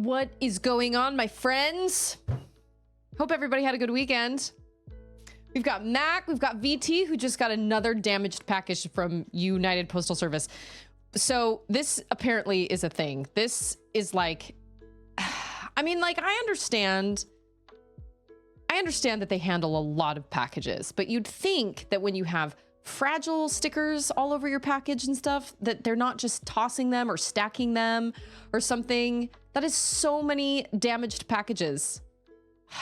What is going on, my friends? Hope everybody had a good weekend. We've got Mac, we've got VT, who just got another damaged package from United Postal Service. So this apparently is a thing. This is like, I mean, like, I understand that they handle a lot of packages, but you'd think that when you have fragile stickers all over your package and stuff, that they're not just tossing them or stacking them or something. That is so many damaged packages.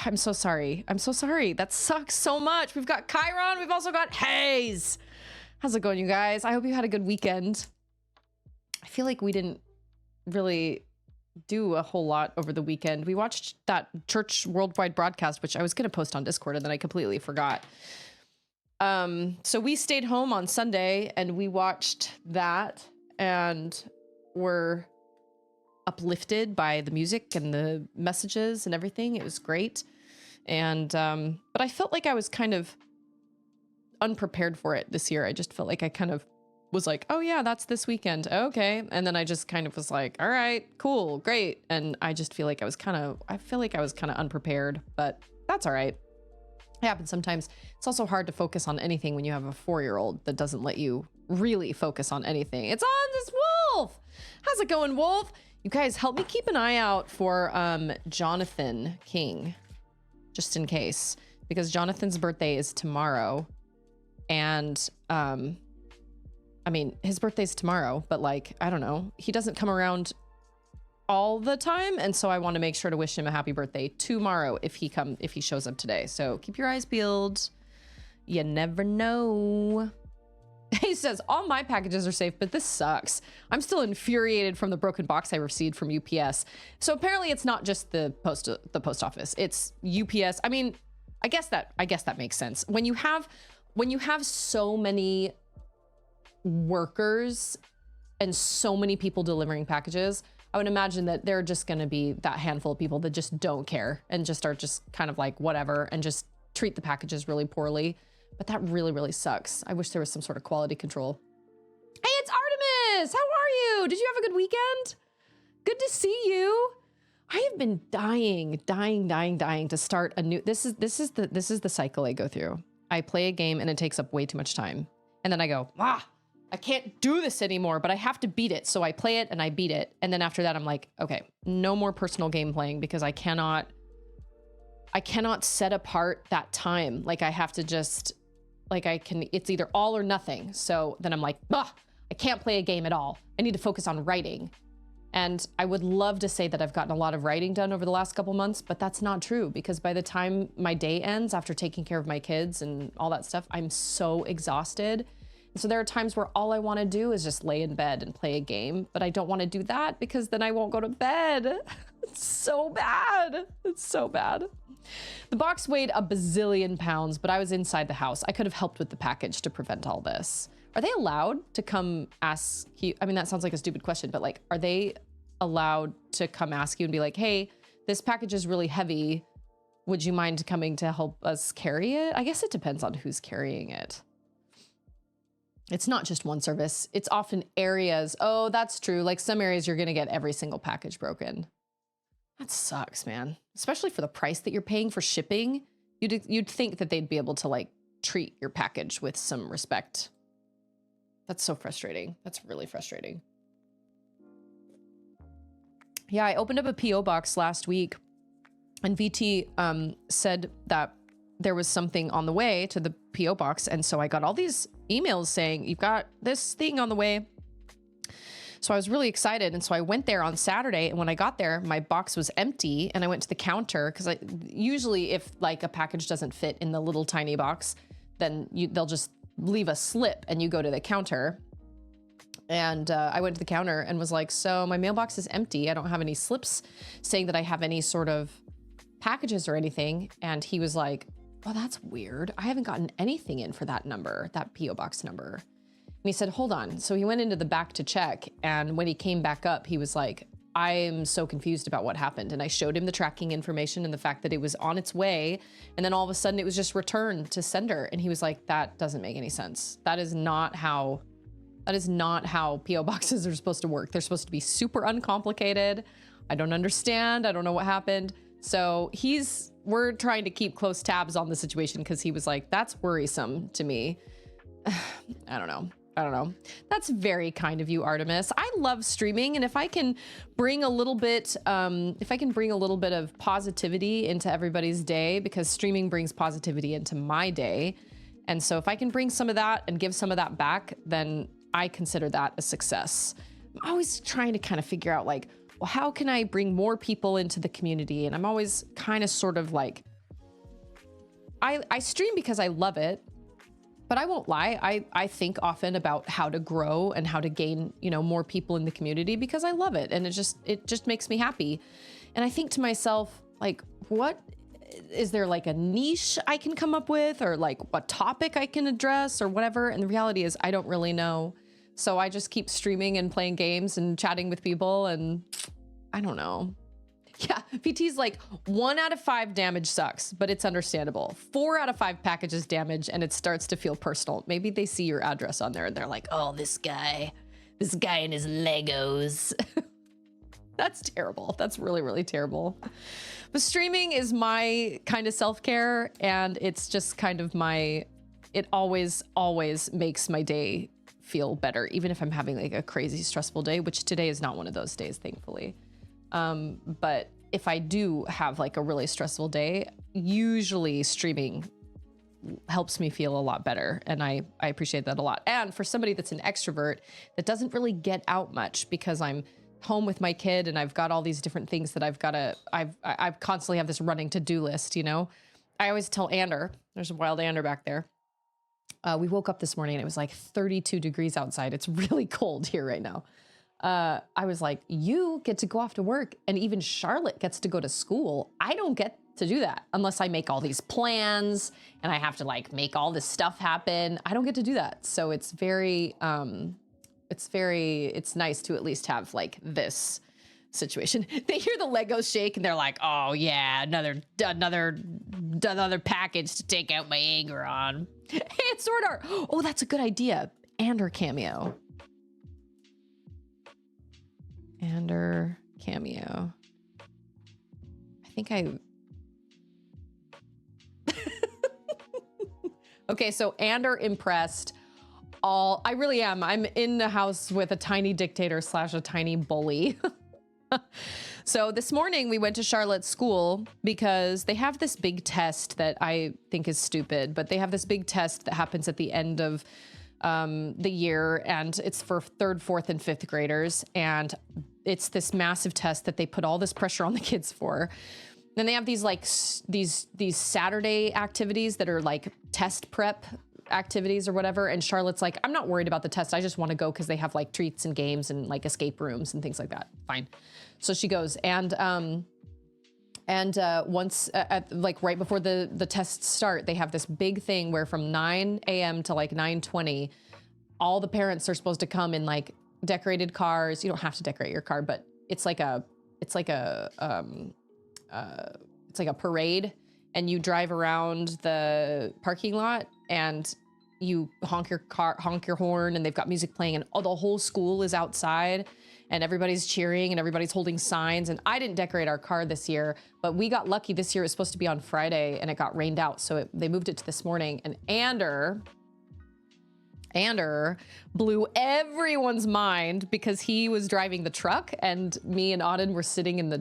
I'm so sorry. I'm so sorry. That sucks so much. We've got Chiron. We've also got Hayes. How's it going, you guys? I hope you had a good weekend. I feel like we didn't really do a whole lot over the weekend. We watched that church worldwide broadcast, which I was going to post on Discord, and then I completely forgot. So we stayed home on Sunday and we watched that and were uplifted by the music and the messages and everything. It was great. And, but I felt like I was kind of unprepared for it this year. I just felt like I kind of was like, oh yeah, that's this weekend. Okay. And then I just kind of was like, all right, cool, great. And I just feel like I feel like I was kind of unprepared, but that's all right. It happens sometimes. It's also hard to focus on anything when you have a 4-year-old that doesn't let you really focus on anything. It's on this Wolf. How's it going, Wolf? You guys help me keep an eye out for Jonathan King, just in case, because Jonathan's birthday is tomorrow. And I mean, his birthday's tomorrow, but like, I don't know, he doesn't come around all the time, and so I want to make sure to wish him a happy birthday tomorrow if he shows up today. So keep your eyes peeled. You never know. He says, all my packages are safe, but this sucks. I'm still infuriated from the broken box I received from UPS. So apparently it's not just the post office. It's UPS. I mean, I guess that makes sense. When you have so many workers and so many people delivering packages, I would imagine that there are just going to be that handful of people that just don't care and just are just kind of like whatever and just treat the packages really poorly. But that really, really sucks. I wish there was some sort of quality control. Hey, it's Artemis. How are you? Did you have a good weekend? Good to see you. I have been dying to start a new. This is the cycle I go through. I play a game and it takes up way too much time, and then I go, I can't do this anymore, but I have to beat it. So I play it and I beat it. And then after that, I'm like, okay, no more personal game playing because I cannot set apart that time. Like I have to just, like it's either all or nothing. So then I'm like, I can't play a game at all. I need to focus on writing. And I would love to say that I've gotten a lot of writing done over the last couple months, but that's not true because by the time my day ends after taking care of my kids and all that stuff, I'm so exhausted. So there are times where all I want to do is just lay in bed and play a game, but I don't want to do that because then I won't go to bed. It's so bad. It's so bad. The box weighed a bazillion pounds, but I was inside the house. I could have helped with the package to prevent all this. Are they allowed to come ask you? I mean, that sounds like a stupid question, but like, are they allowed to come ask you and be like, hey, this package is really heavy. Would you mind coming to help us carry it? I guess it depends on who's carrying it. It's not just one service. It's often areas. Oh, that's true. Like some areas you're going to get every single package broken. That sucks, man. Especially for the price that you're paying for shipping. You'd think that they'd be able to like treat your package with some respect. That's so frustrating. That's really frustrating. Yeah, I opened up a PO box last week and VT said that there was something on the way to the PO box. And so I got all these emails saying, you've got this thing on the way. So I was really excited. And so I went there on Saturday. And when I got there, my box was empty. And I went to the counter because usually if like a package doesn't fit in the little tiny box, then they'll just leave a slip and you go to the counter. And I went to the counter and was like, so my mailbox is empty. I don't have any slips saying that I have any sort of packages or anything. And he was like, well, that's weird. I haven't gotten anything in for that number, that PO box number. And he said, hold on. So he went into the back to check. And when he came back up, he was like, I'm so confused about what happened. And I showed him the tracking information and the fact that it was on its way. And then all of a sudden it was just returned to sender. And he was like, that doesn't make any sense. That is not how PO boxes are supposed to work. They're supposed to be super uncomplicated. I don't understand. I don't know what happened. So we're trying to keep close tabs on the situation because he was like, that's worrisome to me. I don't know. That's very kind of you, Artemis. I love streaming, and if I can bring a little bit, of positivity into everybody's day, because streaming brings positivity into my day, and so if I can bring some of that and give some of that back, then I consider that a success. I'm always trying to kind of figure out like, well, how can I bring more people into the community? And I'm always kind of sort of like, I stream because I love it. But I won't lie, I think often about how to grow and how to gain, more people in the community because I love it. And it just makes me happy. And I think to myself, like, what is there like a niche I can come up with, or like what topic I can address or whatever? And the reality is I don't really know. So I just keep streaming and playing games and chatting with people, and I don't know. Yeah, PT's like 1 out of 5 damage sucks, but it's understandable. 4 out of 5 packages damage, and it starts to feel personal. Maybe they see your address on there and they're like, oh, this guy and his Legos. That's terrible. That's really, really terrible. But streaming is my kind of self-care, and it's just kind of it always makes my day feel better, even if I'm having like a crazy stressful day, which today is not one of those days, thankfully. But if I do have like a really stressful day, usually streaming helps me feel a lot better. And I appreciate that a lot. And for somebody that's an extrovert that doesn't really get out much because I'm home with my kid and I've got all these different things that I constantly have this running to-do list, I always tell Ander, there's a wild Ander back there. We woke up this morning and it was like 32 degrees outside. It's really cold here right now. I was like, you get to go off to work, and even Charlotte gets to go to school. I don't get to do that unless I make all these plans and I have to like make all this stuff happen. I don't get to do that. So it's it's nice to at least have like this situation. They hear the Legos shake and they're like, oh yeah, another package to take out my anger on. Hey, it's Sword Art. Oh, that's a good idea. Ander cameo. Ander cameo. I think okay, so Ander impressed all. I really am. I'm in the house with a tiny dictator / a tiny bully. So this morning we went to Charlotte's school because they have this big test that I think is stupid, but they have this big test that happens at the end of the year, and it's for 3rd, 4th, and 5th graders, and it's this massive test that they put all this pressure on the kids for. Then they have these like these Saturday activities that are like test prep activities or whatever, and Charlotte's like, I'm not worried about the test, I just want to go because they have like treats and games and like escape rooms and things like that. Fine. So she goes, and once like right before the tests start, they have this big thing where from 9 a.m. to like 9:20, all the parents are supposed to come in like decorated cars. You don't have to decorate your car, but it's like a parade, and you drive around the parking lot and you honk your horn, and they've got music playing, and the whole school is outside and everybody's cheering and everybody's holding signs. And I didn't decorate our car this year, but we got lucky this year. It was supposed to be on Friday and it got rained out. So they moved it to this morning, and Ander blew everyone's mind because he was driving the truck, and me and Auden were sitting in the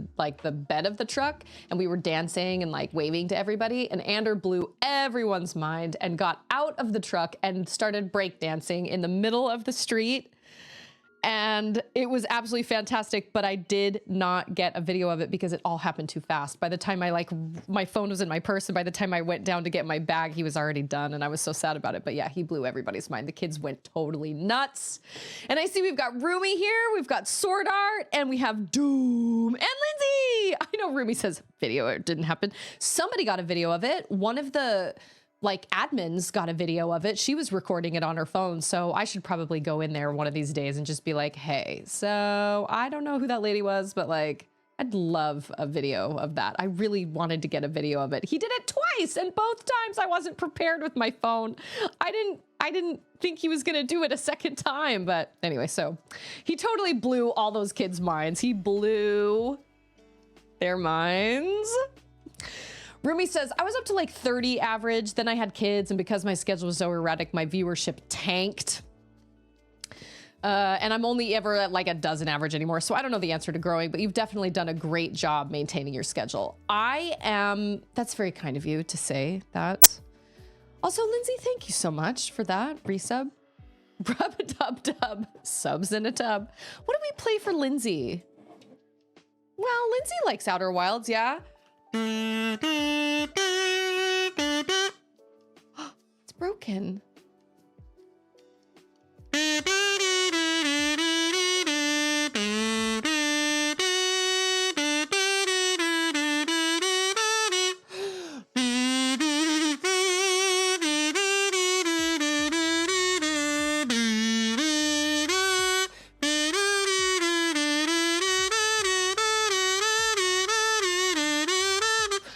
bed of the truck, and we were dancing and like waving to everybody, and Ander blew everyone's mind and got out of the truck and started breakdancing in the middle of the street. And it was absolutely fantastic, but I did not get a video of it because it all happened too fast. By the time my phone was in my purse, and by the time I went down to get my bag, he was already done, and I was so sad about it. But yeah, he blew everybody's mind. The kids went totally nuts. And I see we've got Rumi here, we've got Sword Art, and we have Doom and Lindsay. I know Rumi says video, it didn't happen. Somebody got a video of it. One of the admins got a video of it. She was recording it on her phone. So I should probably go in there one of these days and just be like, hey, so I don't know who that lady was, but like, I'd love a video of that. I really wanted to get a video of it. He did it twice, and both times I wasn't prepared with my phone. I didn't think he was gonna do it a second time, but anyway, so he totally blew all those kids' minds. He blew Their minds. Rumi says, I was up to like 30 average, then I had kids, and because my schedule was so erratic, my viewership tanked. And I'm only ever at like a dozen average anymore, so I don't know the answer to growing, but you've definitely done a great job maintaining your schedule. That's very kind of you to say that. Also, Lindsay, thank you so much for that resub. Rub-a-dub-dub, subs in a tub. What do we play for Lindsay? Well, Lindsay likes Outer Wilds, yeah? It's broken.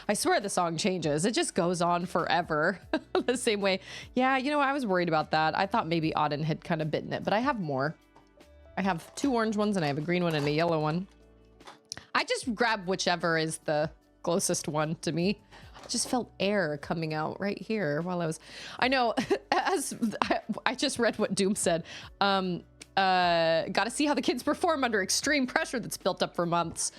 I swear the song changes. It just goes on forever. The same way. Yeah, you know, I was worried about that. I thought maybe Auden had kind of bitten it, but I have more. I have 2 orange ones and I have a green one and a yellow one. I just grab whichever is the closest one to me. I just felt air coming out right here while I know, as I just read what Doom said. Got to see how the kids perform under extreme pressure that's built up for months.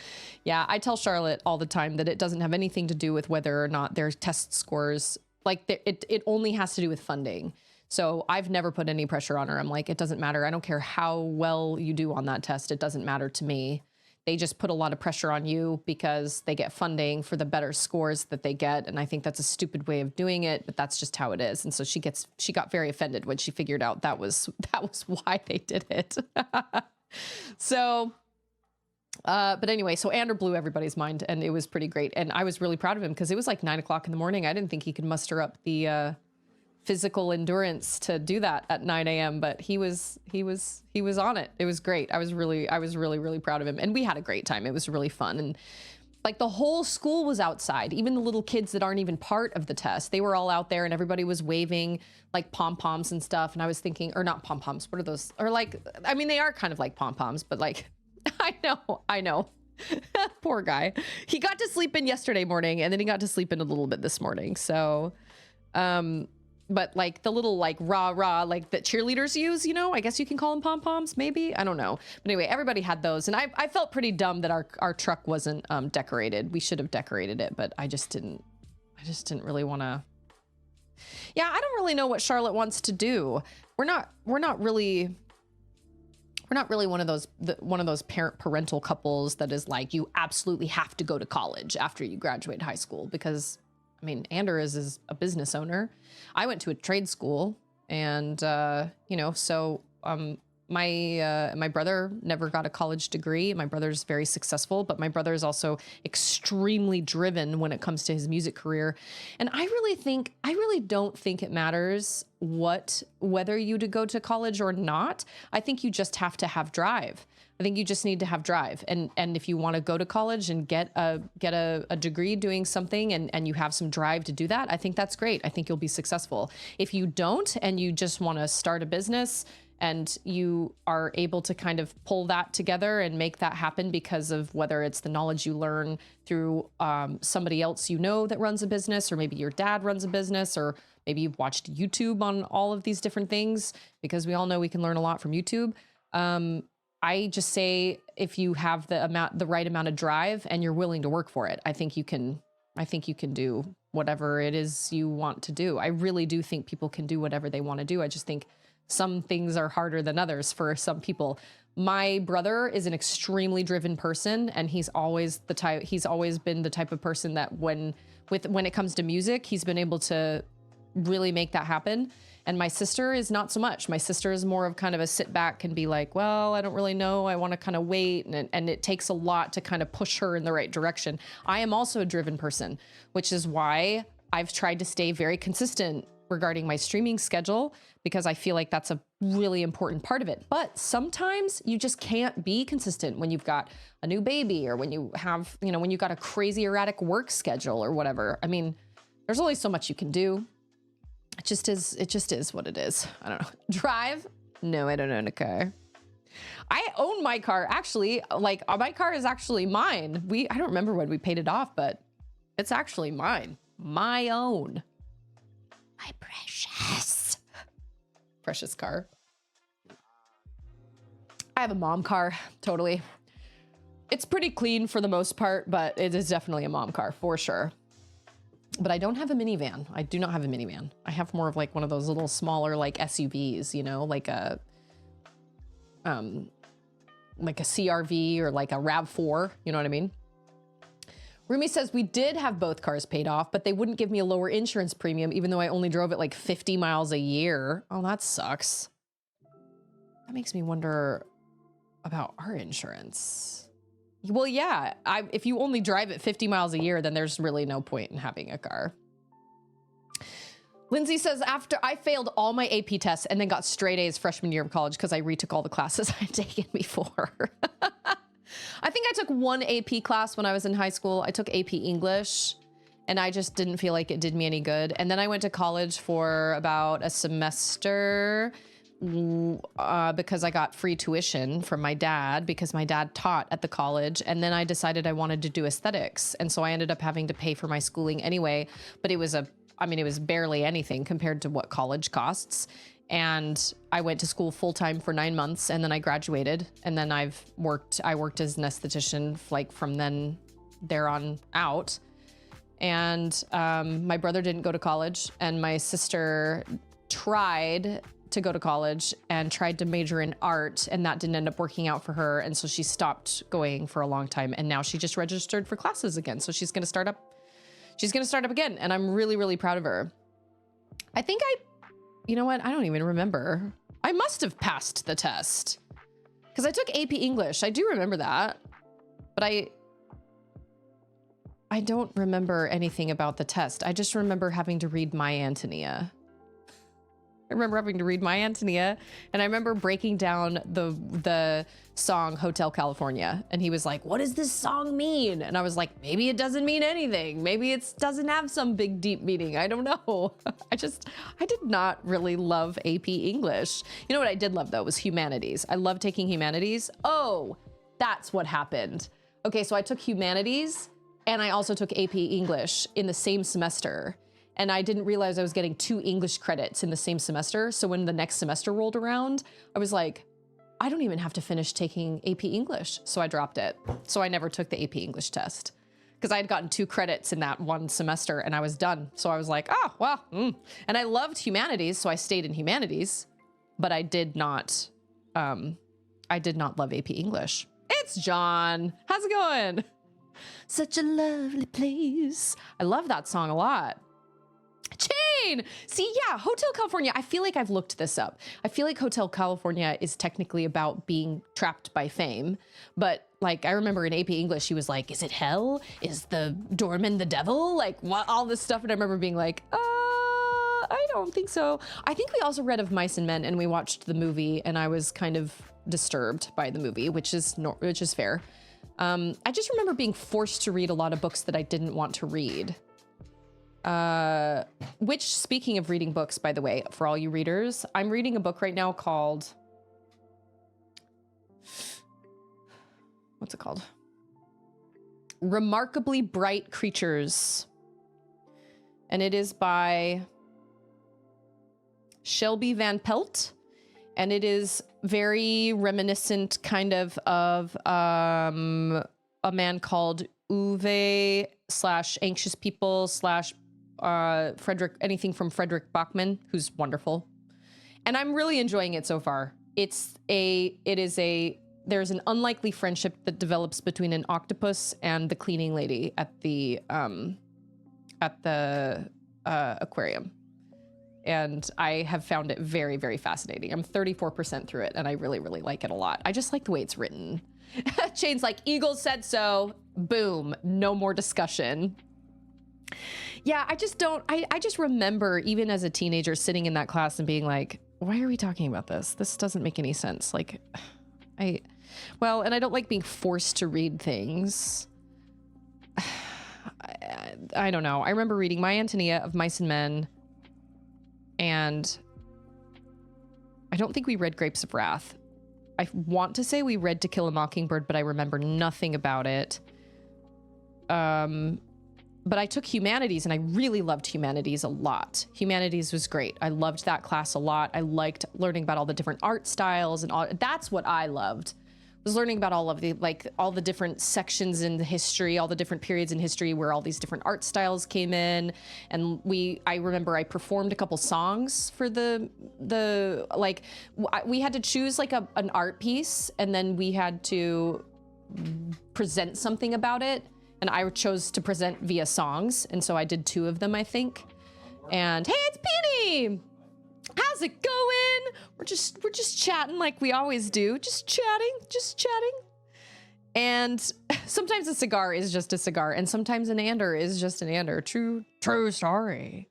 Yeah, I tell Charlotte all the time that it doesn't have anything to do with whether or not their test scores, like it only has to do with funding. So I've never put any pressure on her. I'm like, it doesn't matter. I don't care how well you do on that test. It doesn't matter to me. They just put a lot of pressure on you because they get funding for the better scores that they get. And I think that's a stupid way of doing it, but that's just how it is. And so she got very offended when she figured out that was why they did it. So, but anyway, so Ander blew everybody's mind and it was pretty great. And I was really proud of him because it was like 9 o'clock in the morning. I didn't think he could muster up the, physical endurance to do that at 9 a.m. but he was on it. It was great. I was really proud of him. And we had a great time. It was really fun. And like the whole school was outside, even the little kids that aren't even part of the test. They were all out there and everybody was waving like pom-poms and stuff. And I was thinking, or not pom-poms, what are those? Or like, I mean, they are kind of like pom-poms, but like, I know. Poor guy. He got to sleep in yesterday morning and then he got to sleep in a little bit this morning. So, but like the little like rah like that cheerleaders use, you know, I guess you can call them pom-poms, maybe, I don't know. But anyway, everybody had those and I felt pretty dumb that our truck wasn't decorated. We should have decorated it, but I just didn't really want to. Yeah, I don't really know what Charlotte wants to do. We're not really one of those parental couples that is like, you absolutely have to go to college after you graduate high school, because I mean, Ander is a business owner. I went to a trade school and, you know, so my brother never got a college degree. My brother's very successful, but my brother is also extremely driven when it comes to his music career. And I really don't think it matters whether you to go to college or not. I think you just have to have drive. I think you just need to have drive. And if you want to go to college and get a degree doing something and you have some drive to do that, I think that's great. I think you'll be successful. If you don't and you just want to start a business and you are able to kind of pull that together and make that happen because of whether it's the knowledge you learn through somebody else you know that runs a business, or maybe your dad runs a business, or maybe you've watched YouTube on all of these different things, because we all know we can learn a lot from YouTube. I just say, if you have the right amount of drive and you're willing to work for it, I think you can do whatever it is you want to do. I really do think people can do whatever they want to do. I just think some things are harder than others for some people. My brother is an extremely driven person, and he's always been the type of person that when it comes to music, he's been able to really make that happen. And my sister is not so much. My sister is more of kind of a sit back and be like, well, I don't really know. I want to kind of wait. And it takes a lot to kind of push her in the right direction. I am also a driven person, which is why I've tried to stay very consistent regarding my streaming schedule, because I feel like that's a really important part of it. But sometimes you just can't be consistent when you've got a new baby, or when you have, you know, when you've got a crazy erratic work schedule or whatever. I mean, there's only so much you can do. It just is what it is. I don't know. Drive? No, I don't own a car. I own my car, actually. Like, my car is actually mine. I don't remember when we paid it off, but it's actually mine. My own. My precious car. I have a mom car, totally. It's pretty clean for the most part, but it is definitely a mom car for sure. But I don't have a minivan. I do not have a minivan. I have more of like one of those little smaller like SUVs, you know, like a CRV or like a RAV4, you know what I mean? Rumi says, we did have both cars paid off, but they wouldn't give me a lower insurance premium, even though I only drove it like 50 miles a year. Oh, that sucks. That makes me wonder about our insurance. Well, yeah, if you only drive it 50 miles a year, then there's really no point in having a car. Lindsay says, after I failed all my AP tests and then got straight A's freshman year of college because I retook all the classes I had taken before. I think I took one AP class when I was in high school. I took AP English and I just didn't feel like it did me any good. And then I went to college for about a semester because I got free tuition from my dad because my dad taught at the college. And then I decided I wanted to do aesthetics. And so I ended up having to pay for my schooling anyway, but it was it was barely anything compared to what college costs. And I went to school full time for 9 months and then I graduated. And then I worked as an esthetician like from there on out. And my brother didn't go to college and my sister tried to go to college and tried to major in art and that didn't end up working out for her. And so she stopped going for a long time. And now she just registered for classes again. So she's going to start up again. And I'm really, really proud of her. I think you know what? I don't even remember. I must have passed the test because I took AP English. I do remember that, but I don't remember anything about the test. I just remember having to read My Antonia. I remember having to read My Antonia and I remember breaking down the song Hotel California and he was like, what does this song mean? And I was like, maybe it doesn't mean anything. Maybe it doesn't have some big deep meaning. I don't know. I did not really love AP English. You know what I did love though was humanities. I love taking humanities. Oh, that's what happened. Okay, so I took humanities and I also took AP English in the same semester. And I didn't realize I was getting 2 English credits in the same semester. So when the next semester rolled around, I was like, I don't even have to finish taking AP English. So I dropped it. So I never took the AP English test because I had gotten 2 credits in that one semester and I was done. So I was like, oh, well, And I loved humanities. So I stayed in humanities, but I did not love AP English. It's John. How's it going? Such a lovely place. I love that song a lot. Chain! See, yeah, Hotel California, I feel like I've looked this up. I feel like Hotel California is technically about being trapped by fame. But like, I remember in AP English, he was like, is it hell? Is the doorman the devil? Like, what, all this stuff. And I remember being like, I don't think so. I think we also read of Mice and Men and we watched the movie and I was kind of disturbed by the movie, which is fair. I just remember being forced to read a lot of books that I didn't want to read. Which, speaking of reading books, by the way, for all you readers, I'm reading a book right now called, what's it called? Remarkably Bright Creatures. And it is by Shelby Van Pelt. And it is very reminiscent kind of a man called Uwe / Anxious People / Frederick, anything from Frederick Bachman, who's wonderful. And I'm really enjoying it so far. There's an unlikely friendship that develops between an octopus and the cleaning lady at the aquarium. And I have found it very, very fascinating. I'm 34% through it and I really, really like it a lot. I just like the way it's written. Chain's like, Eagle said so, boom, no more discussion. Yeah, I just remember even as a teenager sitting in that class and being like, why are we talking about this? This doesn't make any sense. Like, and I don't like being forced to read things. I don't know. I remember reading My Antonia of Mice and Men, and I don't think we read Grapes of Wrath. I want to say we read To Kill a Mockingbird, but I remember nothing about it. But I took humanities and I really loved humanities a lot. Humanities was great. I loved that class a lot. I liked learning about all the different art styles and all. That's what I loved, was learning about all of the, like, all the different sections in the history, all the different periods in history where all these different art styles came in. And I remember I performed a couple songs for we had to choose like an art piece, and then we had to present something about it. And I chose to present via songs. And so I did 2 of them, I think. And hey, it's Penny! How's it going? We're just chatting like we always do. Just chatting. And sometimes a cigar is just a cigar, and sometimes an ander is just an ander. True story.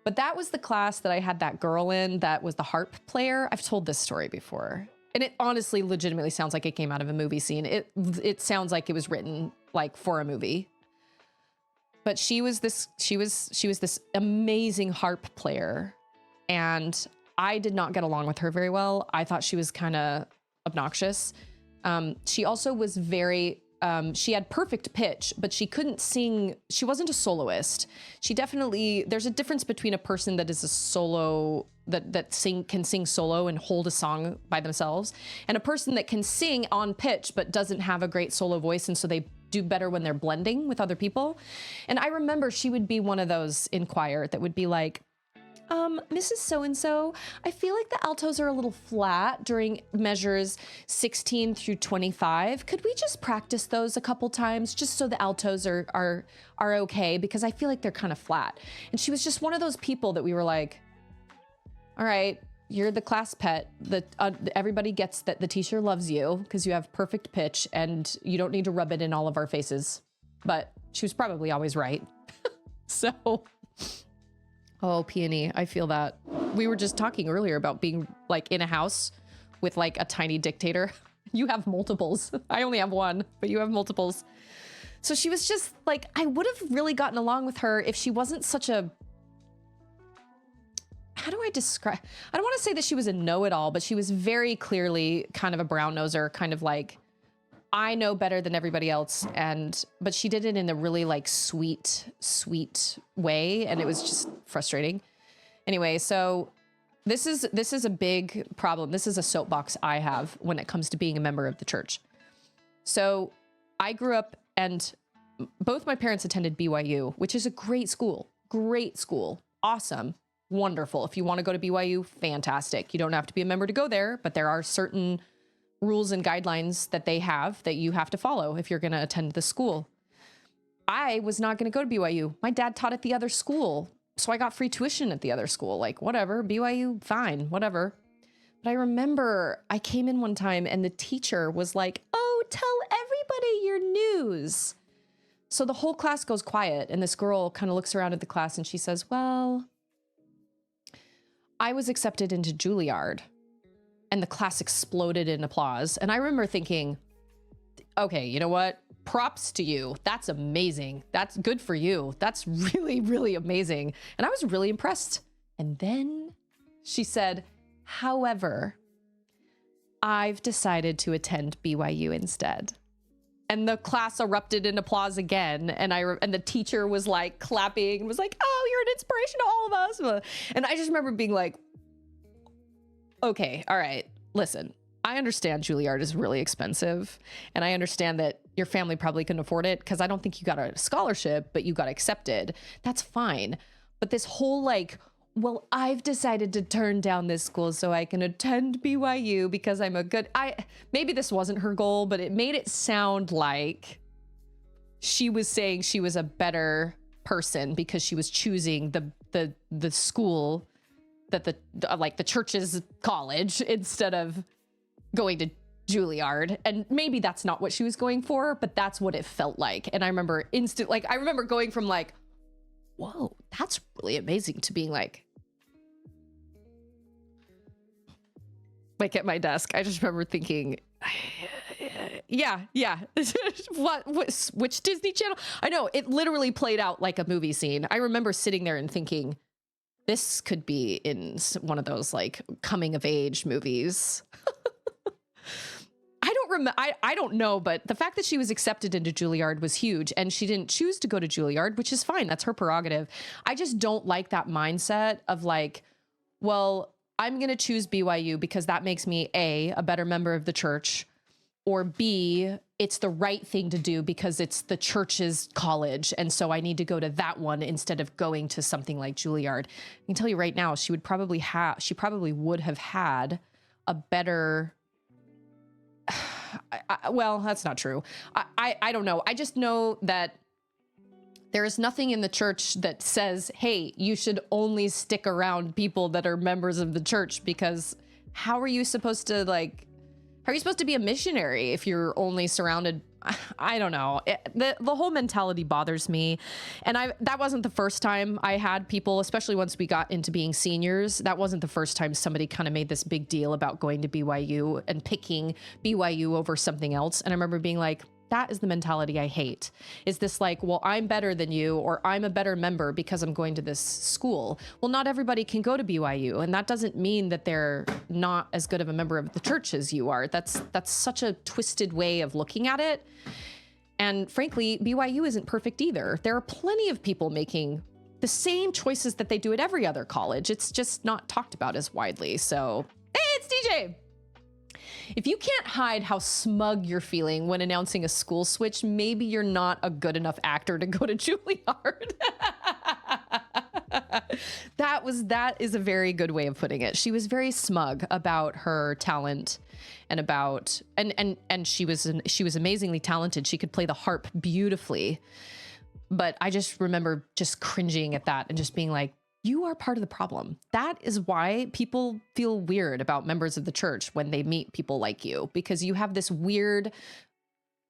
But that was the class that I had that girl in that was the harp player. I've told this story before. And it honestly legitimately sounds like it came out of a movie scene. It sounds like it was written like for a movie. But she was this amazing harp player, and I did not get along with her very well. I thought she was kind of obnoxious. She also was very she had perfect pitch, but she couldn't sing. She wasn't a soloist. There's a difference between a person that is a solo can sing solo and hold a song by themselves, and a person that can sing on pitch but doesn't have a great solo voice, and so they do better when they're blending with other people. And I remember she would be one of those in choir that would be like, Mrs. So-and-so, I feel like the altos are a little flat during measures 16 through 25. Could we just practice those a couple times just so the altos are okay? Because I feel like they're kind of flat. And she was just one of those people that we were like, all right, you're the class pet. Everybody gets that the teacher loves you because you have perfect pitch and you don't need to rub it in all of our faces. But she was probably always right. So... Oh, Peony, I feel that. We were just talking earlier about being like in a house with like a tiny dictator. You have multiples. I only have one, but you have multiples. So she was just like, I would have really gotten along with her if she wasn't such a, how do I describe? I don't want to say that she was a know-it-all, but she was very clearly kind of a brown noser, kind of like, I know better than everybody else, but she did it in a really like sweet way, and it was just frustrating. Anyway, so this is a big problem. This is a soapbox I have when it comes to being a member of the church. So I grew up, and both my parents attended BYU, which is a great school, awesome, wonderful. If you want to go to BYU, fantastic. You don't have to be a member to go there, but there are certain rules and guidelines that they have that you have to follow if you're going to attend the school. I was not going to go to BYU. My dad taught at the other school, so I got free tuition at the other school. Like, whatever, BYU, fine, whatever. But I remember I came in one time and the teacher was like, oh, tell everybody your news. So the whole class goes quiet, and this girl kind of looks around at the class and she says, well, I was accepted into Juilliard. And the class exploded in applause. And I remember thinking, okay, you know what? Props to you. That's amazing. That's good for you. That's really, really amazing. And I was really impressed. And then she said, however, I've decided to attend BYU instead. And the class erupted in applause again. And and the teacher was like clapping and was like, oh, you're an inspiration to all of us. And I just remember being like, okay, all right, listen, I understand Juilliard is really expensive, and I understand that your family probably couldn't afford it because I don't think you got a scholarship, but you got accepted. That's fine. But this whole like, well, I've decided to turn down this school so I can attend BYU because I'm a good, maybe this wasn't her goal, but it made it sound like she was saying she was a better person because she was choosing the school that the church's college instead of going to Juilliard. And maybe that's not what she was going for, but that's what it felt like. And I remember I remember going from like, whoa, that's really amazing, to being like at my desk. I just remember thinking, yeah. Which Disney Channel? I know, it literally played out like a movie scene. I remember sitting there and thinking, this could be in one of those like coming of age movies. don't remember. I don't know, but the fact that she was accepted into Juilliard was huge, and she didn't choose to go to Juilliard, which is fine. That's her prerogative. I just don't like that mindset of like, well, I'm going to choose BYU because that makes me a better member of the church, or B, it's the right thing to do because it's the church's college. And so I need to go to that one instead of going to something like Juilliard. I can tell you right now, she probably would have had a better, well, that's not true. I don't know. I just know that there is nothing in the church that says, hey, you should only stick around people that are members of the church, because how are you supposed to be a missionary if you're only surrounded? I don't know. The whole mentality bothers me. And that wasn't the first time I had people, especially once we got into being seniors, that wasn't the first time somebody kind of made this big deal about going to BYU and picking BYU over something else. And I remember being like, that is the mentality I hate. Is this like, well, I'm better than you, or I'm a better member because I'm going to this school. Well, not everybody can go to BYU, and that doesn't mean that they're not as good of a member of the church as you are. That's such a twisted way of looking at it. And frankly, BYU isn't perfect either. There are plenty of people making the same choices that they do at every other college. It's just not talked about as widely. So, hey, it's DJ. If you can't hide how smug you're feeling when announcing a school switch, maybe you're not a good enough actor to go to Juilliard. That is a very good way of putting it. She was very smug about her talent and about, and she was amazingly talented. She could play the harp beautifully. But I just remember just cringing at that and just being like, you are part of the problem. That is why people feel weird about members of the church when they meet people like you, because you have this weird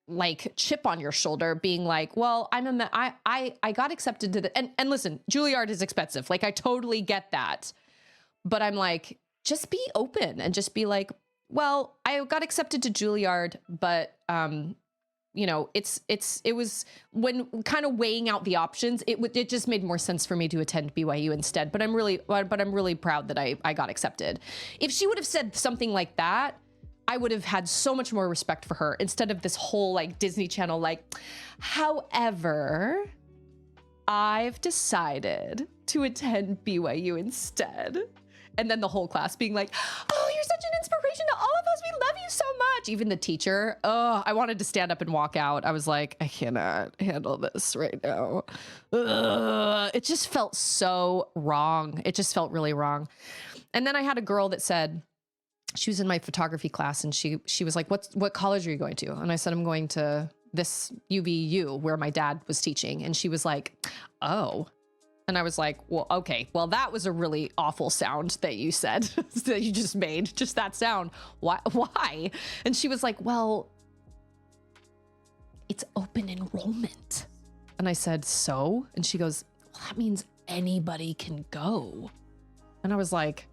like chip on your shoulder being like, well, I got accepted to the, and listen, Juilliard is expensive. Like I totally get that, but I'm like, just be open and just be like, well, I got accepted to Juilliard, but, you know, it was when kind of weighing out the options, it just made more sense for me to attend BYU instead. But I'm really proud that I got accepted. If she would have said something like that, I would have had so much more respect for her instead of this whole like Disney Channel, like, however, I've decided to attend BYU instead. And then the whole class being like, oh, you're such an inspiration to all of us. We love you so much. Even the teacher. Oh, I wanted to stand up and walk out. I was like, I cannot handle this right now. Ugh. It just felt so wrong. It just felt really wrong. And then I had a girl that said, she was in my photography class, and she was like, what college are you going to? And I said, I'm going to this UVU where my dad was teaching. And she was like, oh. And I was like, well, okay, well, that was a really awful sound that you said, that you just made, just that sound. Why? And she was like, well, it's open enrollment. And I said, so? And she goes, well, that means anybody can go. And I was like,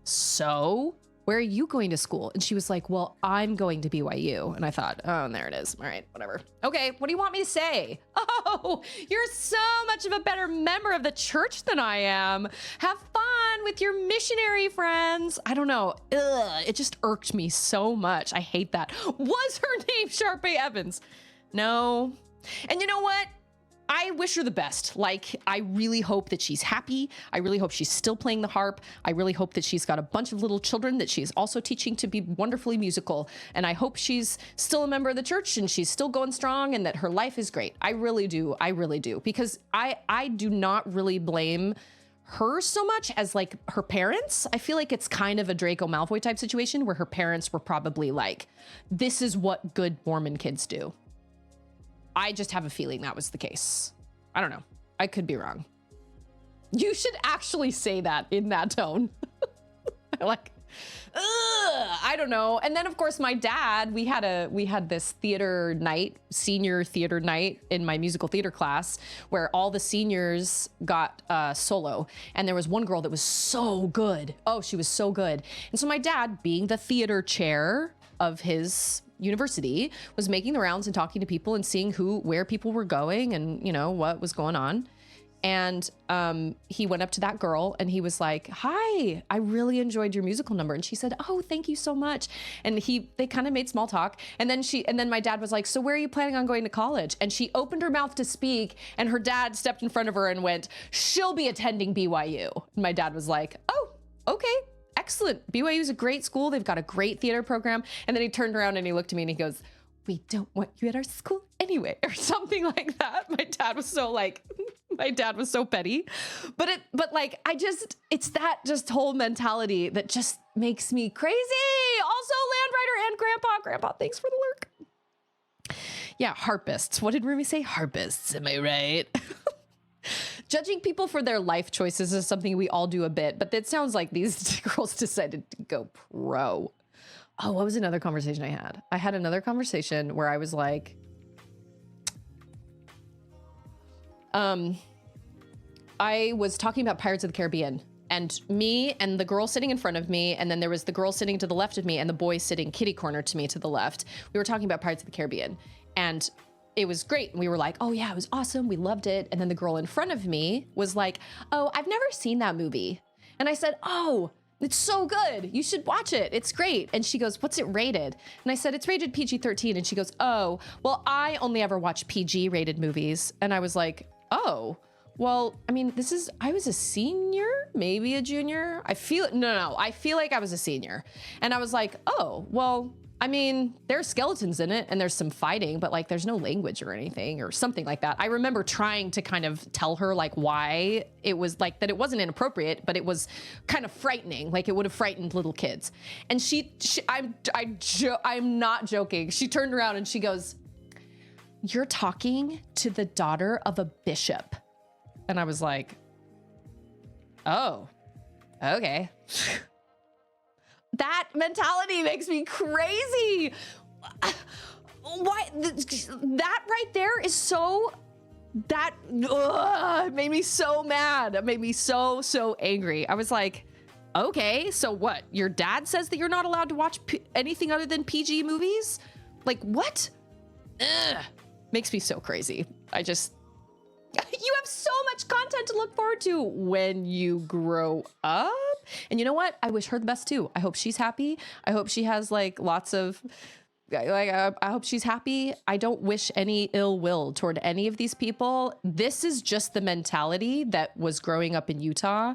so? Where are you going to school? And she was like, well, I'm going to BYU. And I thought, oh, and there it is. All right, whatever. Okay, what do you want me to say? Oh, you're so much of a better member of the church than I am. Have fun with your missionary friends. I don't know. Ugh, it just irked me so much. I hate that. Was her name Sharpay Evans? No. And you know what? I wish her the best. Like, I really hope that she's happy. I really hope she's still playing the harp. I really hope that she's got a bunch of little children that she's also teaching to be wonderfully musical. And I hope she's still a member of the church and she's still going strong and that her life is great. I really do. I really do. Because I do not really blame her so much as like her parents. I feel like it's kind of a Draco Malfoy type situation where her parents were probably like, this is what good Mormon kids do. I just have a feeling that was the case. I don't know. I could be wrong. You should actually say that in that tone. Like, ugh, I don't know. And then of course my dad, we had this theater night, senior theater night in my musical theater class where all the seniors got solo. And there was one girl that was so good. Oh, she was so good. And so my dad, being the theater chair of his university, was making the rounds and talking to people and seeing where people were going and, you know, what was going on. And he went up to that girl and he was like, "Hi, I really enjoyed your musical number." And she said, "Oh, thank you so much." And they kind of made small talk. And then my dad was like, "So where are you planning on going to college?" And she opened her mouth to speak and her dad stepped in front of her and went, "She'll be attending BYU." And my dad was like, "Oh, okay. Excellent. BYU is a great school. They've got a great theater program." And then he turned around and he looked at me and he goes, "We don't want you at our school anyway," or something like that. My dad was so petty, but it's that just whole mentality that just makes me crazy. Also, Landrider and Grandpa, thanks for the lurk. Yeah, harpists. What did Rumi say? Harpists. Am I right? Judging people for their life choices is something we all do a bit, but it sounds like these girls decided to go pro. Oh, what was another conversation I had? I had another conversation where I was like, I was talking about Pirates of the Caribbean and me and the girl sitting in front of me. And then there was the girl sitting to the left of me and the boy sitting kitty corner to me to the left. We were talking about Pirates of the Caribbean and it was great. And we were like, "Oh yeah, it was awesome. We loved it." And then the girl in front of me was like, "Oh, I've never seen that movie." And I said, "Oh, it's so good. You should watch it. It's great." And she goes, "What's it rated?" And I said, "It's rated PG-13. And she goes, "Oh, well, I only ever watch PG rated movies." And I was like, "Oh, well, I mean, I was a senior, maybe a junior. I feel like I was a senior." And I was like, "Oh, well, I mean, there's skeletons in it and there's some fighting, but like there's no language or anything," or something like that. I remember trying to kind of tell her like why it was like that. It wasn't inappropriate, but it was kind of frightening. Like it would have frightened little kids. And I'm not joking. She turned around and she goes, "You're talking to the daughter of a bishop." And I was like, "Oh, okay." That mentality makes me crazy. Why? That right there is so, it made me so mad. It made me so angry. I was like, okay, so what? Your dad says that you're not allowed to watch anything other than PG movies? Like what? Ugh. Makes me so crazy. You have so much content to look forward to when you grow up. And you know what? I wish her the best too. I hope she's happy. I hope she has like lots of, I hope she's happy. I don't wish any ill will toward any of these people. This is just the mentality that was growing up in Utah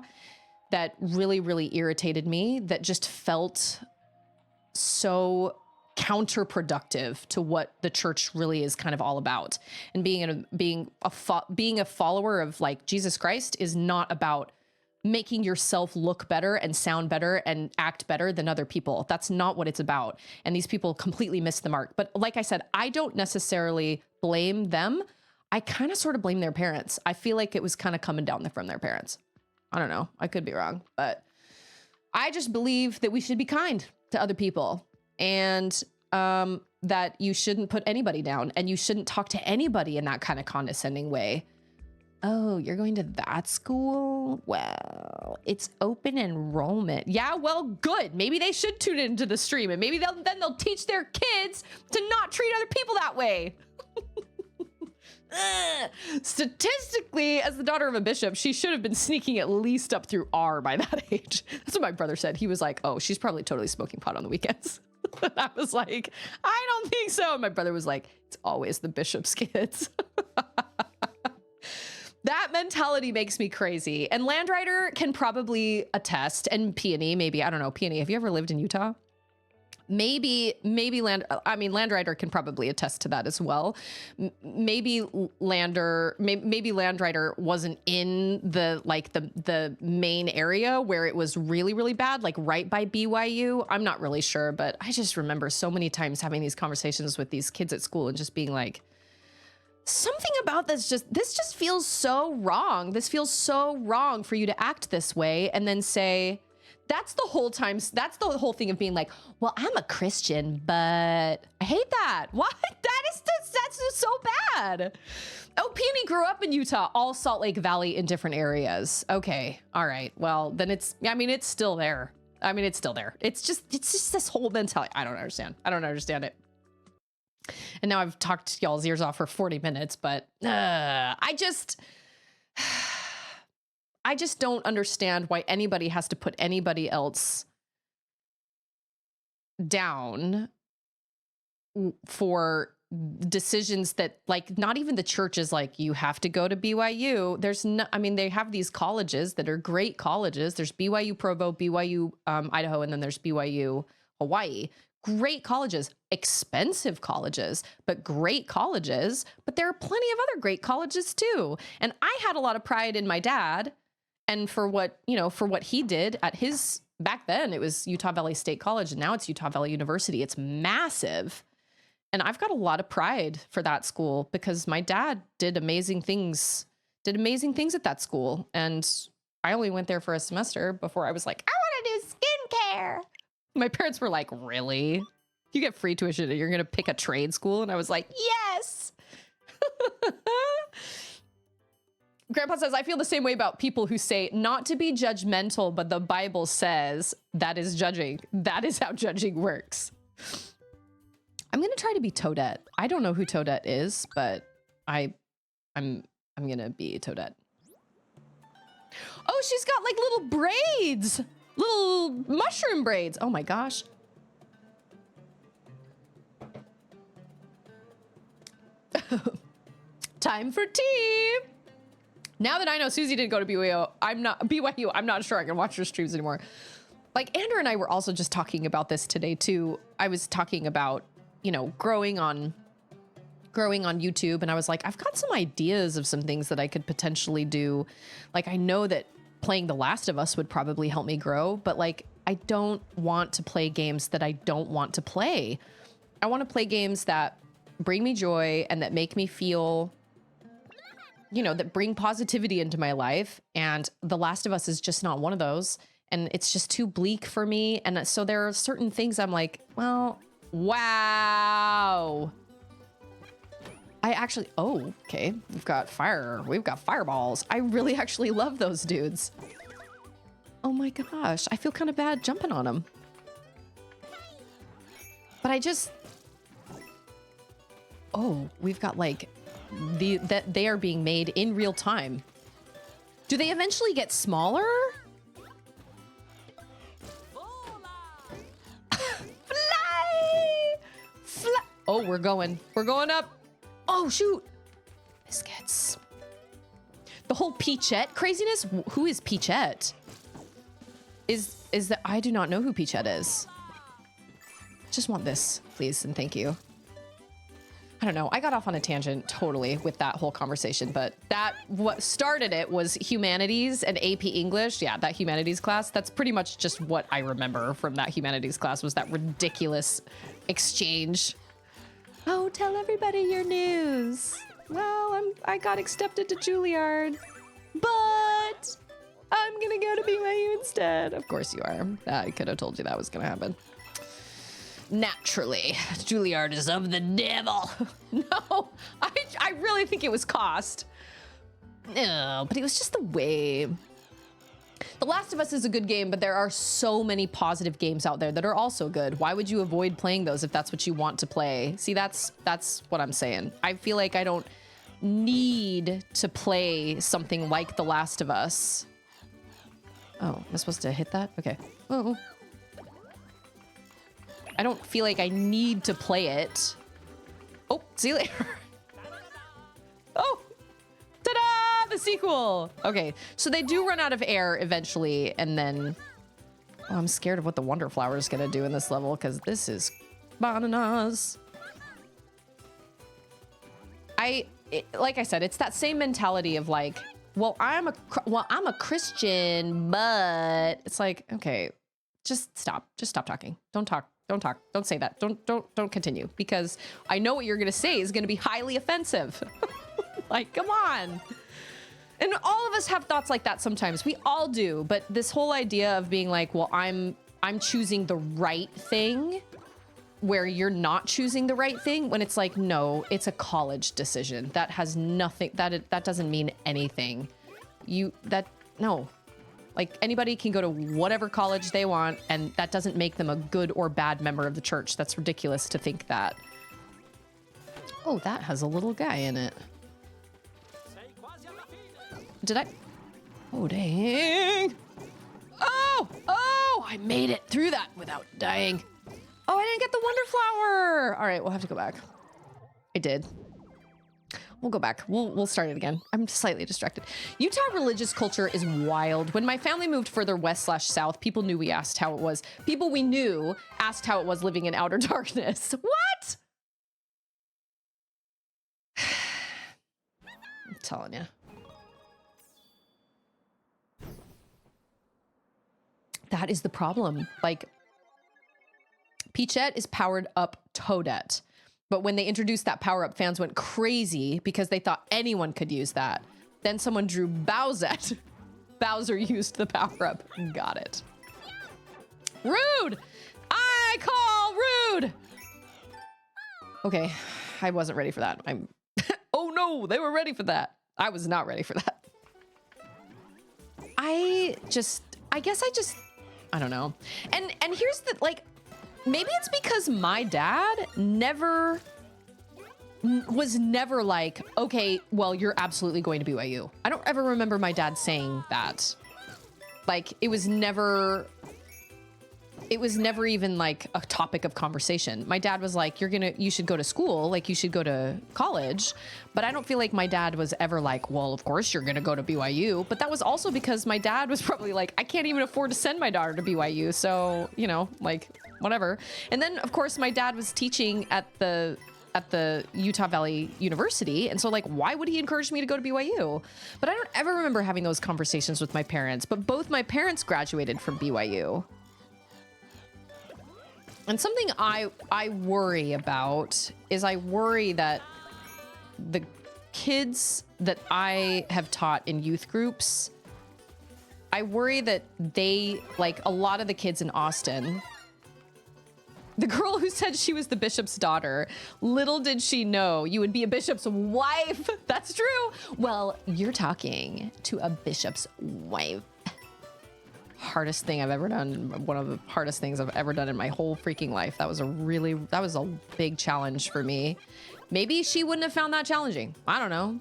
that really, really irritated me, that just felt so counterproductive to what the church really is kind of all about. And being a follower of like Jesus Christ is not about making yourself look better and sound better and act better than other people. That's not what it's about. And these people completely missed the mark. But like I said, I don't necessarily blame them. I kind of sort of blame their parents. I feel like it was kind of coming down from their parents. I don't know. I could be wrong, but I just believe that we should be kind to other people. And that you shouldn't put anybody down and you shouldn't talk to anybody in that kind of condescending way. "Oh, you're going to that school? Well, it's open enrollment." Yeah, well, good. Maybe they should tune into the stream and maybe they'll teach their kids to not treat other people that way. Statistically, as the daughter of a bishop, she should have been sneaking at least up through R by that age. That's what my brother said. He was like, "Oh, she's probably totally smoking pot on the weekends." I was like, "I don't think so." And my brother was like, "It's always the bishop's kids." That mentality makes me crazy. And Landrider can probably attest, and Peony, maybe, I don't know, Peony, have you ever lived in Utah? Maybe Landrider can probably attest to that as well. Maybe Landrider wasn't in the main area where it was really, really bad, like right by BYU. I'm not really sure, but I just remember so many times having these conversations with these kids at school and just being like, something about this just feels so wrong. This feels so wrong for you to act this way and then say, that's the whole thing of being like, "Well, I'm a Christian, but I hate that." What? That's just so bad. Oh, Peony grew up in Utah, all Salt Lake Valley in different areas. Okay. All right. Well, then it's still there. It's just this whole mentality. I don't understand it. And now I've talked y'all's ears off for 40 minutes, but I just I just don't understand why anybody has to put anybody else down for decisions that, like, not even the church is like, you have to go to BYU. There's no, I mean, they have these colleges that are great colleges. There's BYU Provo, BYU Idaho, and then there's BYU Hawaii. Great colleges, expensive colleges, but great colleges. But there are plenty of other great colleges too. And I had a lot of pride in my dad, and for what, you know, for what he did at his, back then it was Utah Valley State College, and now it's Utah Valley University. It's massive. And I've got a lot of pride for that school because my dad did amazing things at that school. And I only went there for a semester before I was like, I want to do skincare. My parents were like, really? You get free tuition and you're going to pick a trade school? And I was like, yes. Grandpa says, I feel the same way about people who say not to be judgmental, but the Bible says that is judging. That is how judging works. I'm going to try to be Toadette. I don't know who Toadette is, but I'm going to be Toadette. Oh, she's got like little braids, little mushroom braids. Oh my gosh. Time for tea. Now that I know Susie didn't go to BYU, I'm not sure I can watch her streams anymore. Like Andrew and I were also just talking about this today too. I was talking about, you know, growing on YouTube, and I was like, I've got some ideas of some things that I could potentially do. Like, I know that playing The Last of Us would probably help me grow, but like, I don't want to play games that I don't want to play. I want to play games that bring me joy and that make me feel, you know, that bring positivity into my life. And The Last of Us is just not one of those. And it's just too bleak for me. And so there are certain things I'm like, well, wow. I actually, oh, okay. We've got fireballs. I really actually love those dudes. Oh my gosh. I feel kind of bad jumping on them. But I just, oh, we've got like that they are being made in real time. Do they eventually get smaller? Oh, we're going up. Oh, shoot. Biscuits. The whole Peachette craziness. Who is Peachette? Is that, I do not know who Peachette is. Just want this, please, and thank you. I don't know. I got off on a tangent totally with that whole conversation, but what started it was humanities and AP English. Yeah, that humanities class. That's pretty much just what I remember from that humanities class, was that ridiculous exchange. Oh, tell everybody your news. Well, I got accepted to Juilliard, but I'm gonna go to BYU instead. Of course you are. I could have told you that was gonna happen. Naturally, Juilliard is of the devil. No, I really think it was cost. No, but it was just the way. The Last of Us is a good game, but there are so many positive games out there that are also good. Why would you avoid playing those if that's what you want to play? See, that's what I'm saying. I feel like I don't need to play something like The Last of Us. Oh, am I supposed to hit that? Okay. Oh. I don't feel like I need to play it. Oh, see you later. Oh, ta-da! The sequel. Okay, so they do run out of air eventually, and then I'm scared of what the Wonder Flower is gonna do in this level, because this is bananas. Like I said, it's that same mentality of like, well, I'm a Christian, but it's like, okay, just stop talking. Don't talk. Don't say that. Don't continue, because I know what you're going to say is going to be highly offensive. Like, come on. And all of us have thoughts like that sometimes. We all do. But this whole idea of being like, well, I'm choosing the right thing, where you're not choosing the right thing, when it's like, no, it's a college decision. That has nothing, that doesn't mean anything. No. Like, anybody can go to whatever college they want, and that doesn't make them a good or bad member of the church. That's ridiculous to think that. Oh, that has a little guy in it. Did I? Oh, dang. Oh, I made it through that without dying. Oh, I didn't get the wonder flower. All right, we'll have to go back. I did. We'll go back. We'll start it again. I'm slightly distracted. Utah religious culture is wild. When my family moved further west/south, people knew we asked how it was. People we knew asked how it was living in outer darkness. What? I'm telling you. That is the problem. Like, Peachette is powered up Toadette. But when they introduced that power up, fans went crazy because they thought anyone could use that. Then someone drew Bowsette. Bowser used the power up. Got it. Rude! I call rude! Okay, I wasn't ready for that. Oh no, they were ready for that. I was not ready for that. I don't know. And here's the, like, maybe it's because my dad was never like, okay, well, you're absolutely going to BYU. I don't ever remember my dad saying that. Like, it was never even like a topic of conversation. My dad was like, you should go to school, like you should go to college. But I don't feel like my dad was ever like, well, of course you're gonna go to BYU. But that was also because my dad was probably like, I can't even afford to send my daughter to BYU. So, you know, like whatever. And then of course my dad was teaching at the Utah Valley University. And so like, why would he encourage me to go to BYU? But I don't ever remember having those conversations with my parents, but both my parents graduated from BYU. And something I worry about is I worry that the kids that I have taught in youth groups, I worry that they, like a lot of the kids in Austin, the girl who said she was the bishop's daughter, little did she know you would be a bishop's wife. That's true. Well, you're talking to a bishop's wife. Hardest thing I've ever done. One of the hardest things I've ever done in my whole freaking life. That was a big challenge for me. Maybe she wouldn't have found that challenging. I don't know.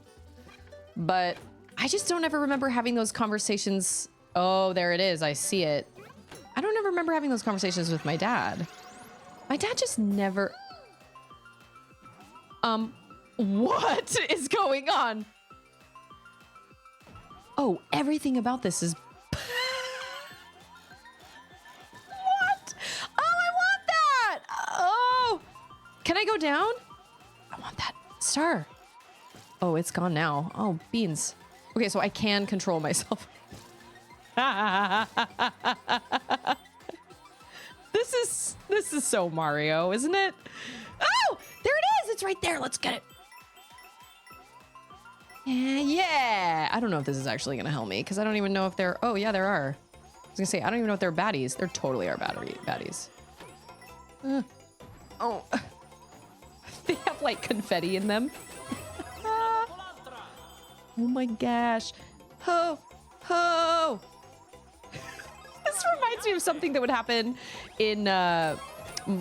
But I just don't ever remember having those conversations. Oh, there it is. I see it. I don't ever remember having those conversations with my dad. My dad just never... What is going on? Oh, everything about this is... What? Oh, I want that! Oh! Can I go down? I want that star. Oh, it's gone now. Oh, beans. Okay, so I can control myself. This is so Mario, isn't it? Oh, there it is. It's right there. Let's get it. Yeah. I don't know if this is actually going to help me because I don't even know if they're... Oh, yeah, there are. I was going to say, I don't even know if they're baddies. They're totally are baddies. Oh. They have, like, confetti in them. Oh, my gosh. Ho. Ho. This reminds me of something that would happen in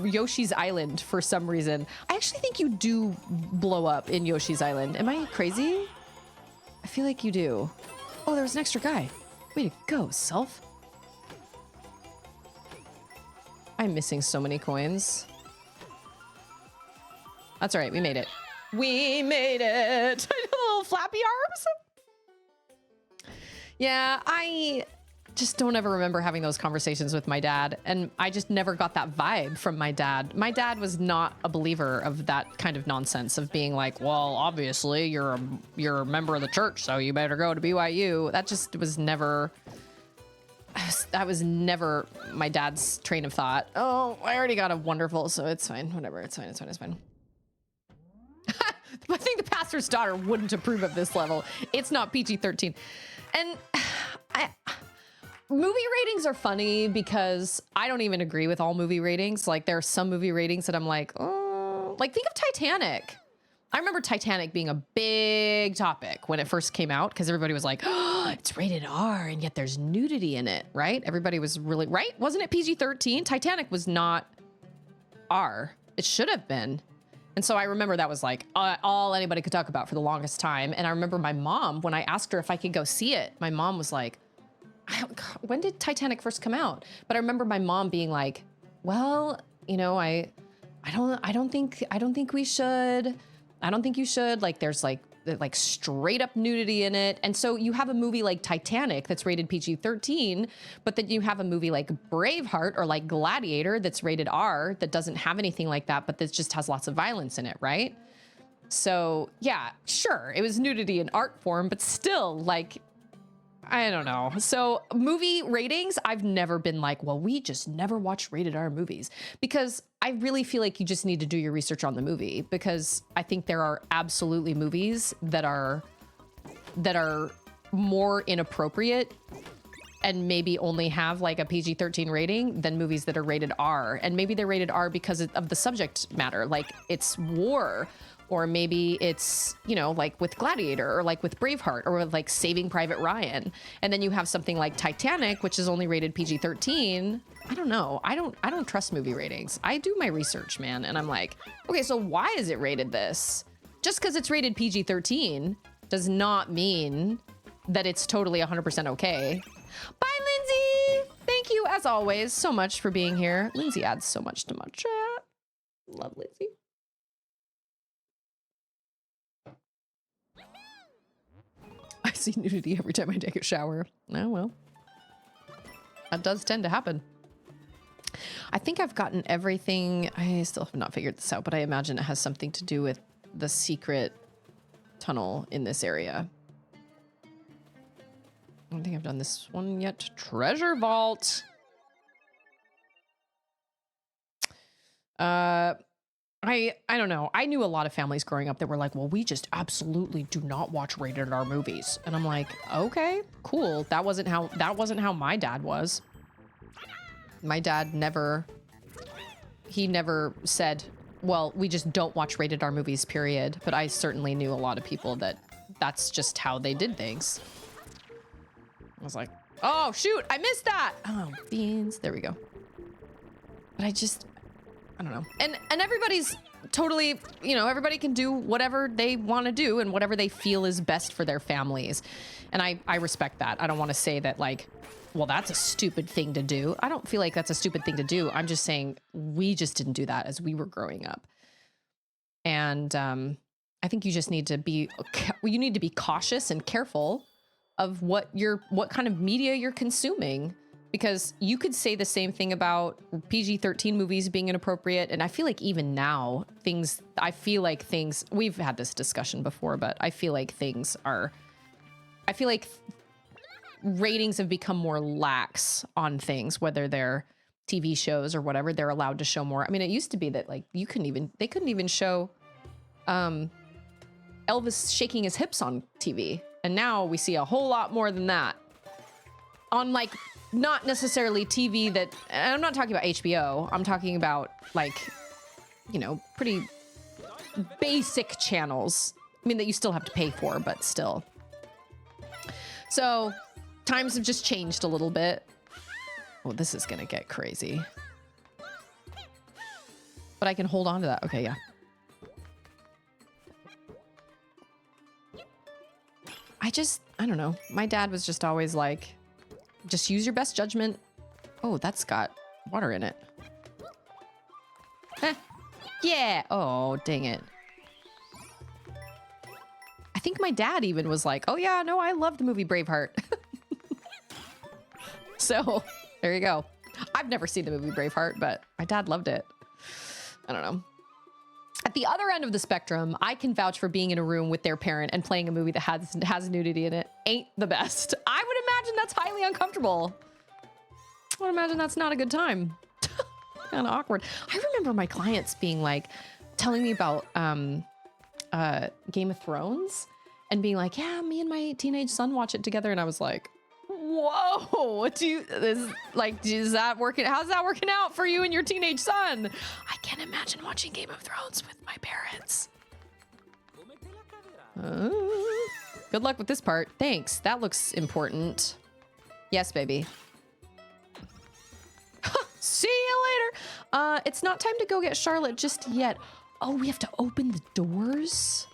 Yoshi's Island for some reason. I actually think you do blow up in Yoshi's Island. Am I crazy? I feel like you do. Oh, there was an extra guy. Way to go, self. I'm missing so many coins. That's all right. We made it. We made it. Little flappy arms. Yeah, I just don't ever remember having those conversations with my dad. And I just never got that vibe from my dad. My dad was not a believer of that kind of nonsense of being like, well, obviously you're a member of the church, so you better go to BYU. That just was never, that was never my dad's train of thought. Oh, I already got a wonderful, so it's fine. Whatever, it's fine, it's fine, it's fine. I think the pastor's daughter wouldn't approve of this level. It's not PG-13. And movie ratings are funny because I don't even agree with all movie ratings. Like there are some movie ratings that I'm like, oh, like think of Titanic. I remember Titanic being a big topic when it first came out because everybody was like, oh, it's rated R and yet there's nudity in it, right? Everybody was really, right? Wasn't it PG-13? Titanic was not R. It should have been. And so I remember that was like all anybody could talk about for the longest time. And I remember my mom, when I asked her if I could go see it, my mom was like, when did Titanic first come out? But I remember my mom being like, well, you know, I don't think we should. I don't think you should. Like, there's like straight up nudity in it. And so you have a movie like Titanic that's rated PG-13, but then you have a movie like Braveheart or like Gladiator that's rated R that doesn't have anything like that, but that just has lots of violence in it, right? So yeah, sure, it was nudity in art form, but still, like, I don't know. So movie ratings, I've never been like, well, we just never watch rated R movies, because I really feel like you just need to do your research on the movie, because I think there are absolutely movies that are more inappropriate and maybe only have like a PG-13 rating than movies that are rated R. And maybe they're rated R because of the subject matter, like it's war. Or maybe it's, you know, like with Gladiator or like with Braveheart or with like Saving Private Ryan. And then you have something like Titanic, which is only rated PG-13. I don't know. I don't trust movie ratings. I do my research, man. And I'm like, okay, so why is it rated this? Just because it's rated PG-13 does not mean that it's totally 100% okay. Bye, Lindsay. Thank you, as always, so much for being here. Lindsay adds so much to my chat. Love Lindsay. I see nudity every time I take a shower. Oh, well. That does tend to happen. I think I've gotten everything. I still have not figured this out, but I imagine it has something to do with the secret tunnel in this area. I don't think I've done this one yet. Treasure vault. I don't know. I knew a lot of families growing up that were like, well, we just absolutely do not watch rated R movies. And I'm like, okay, cool. That wasn't how my dad was. My dad never said, well, we just don't watch rated R movies, period. But I certainly knew a lot of people that's just how they did things. I was like, oh shoot, I missed that. Oh, beans. There we go. But I don't know. And everybody's totally, you know, everybody can do whatever they want to do and whatever they feel is best for their families. And I respect that. I don't want to say that like, well, that's a stupid thing to do. I don't feel like that's a stupid thing to do. I'm just saying we just didn't do that as we were growing up. And I think you just need to be cautious and careful of what kind of media you're consuming. Because you could say the same thing about PG-13 movies being inappropriate. And I feel like even now, we've had this discussion before, but I feel like ratings have become more lax on things, whether they're TV shows or whatever, they're allowed to show more. I mean, it used to be that like they couldn't even show Elvis shaking his hips on TV. And now we see a whole lot more than that. On like, not necessarily TV that, and I'm not talking about HBO, I'm talking about like, you know, pretty basic channels. I mean, that you still have to pay for, but still. So times have just changed a little bit. Oh, this is gonna get crazy. But I can hold on to that. Okay, yeah. I don't know. My dad was just always like, just use your best judgment. Oh, that's got water in it. Heh. Yeah. Oh, dang it. I think my dad even was like, oh yeah, no, I love the movie Braveheart. So there you go. I've never seen the movie Braveheart, but my dad loved it. I don't know. At the other end of the spectrum, I can vouch for being in a room with their parent and playing a movie that has nudity in it. Ain't the best. I would imagine that's highly uncomfortable. I would imagine that's not a good time. Kind of awkward. I remember my clients being like, telling me about Game of Thrones and being like, yeah, me and my teenage son watch it together. And I was like, whoa, is that working? How's that working out for you and your teenage son? I can't imagine watching Game of Thrones with my parents. Good luck with this part. Thanks. That looks important. Yes, baby. See you later. It's not time to go get Charlotte just yet. Oh, we have to open the doors?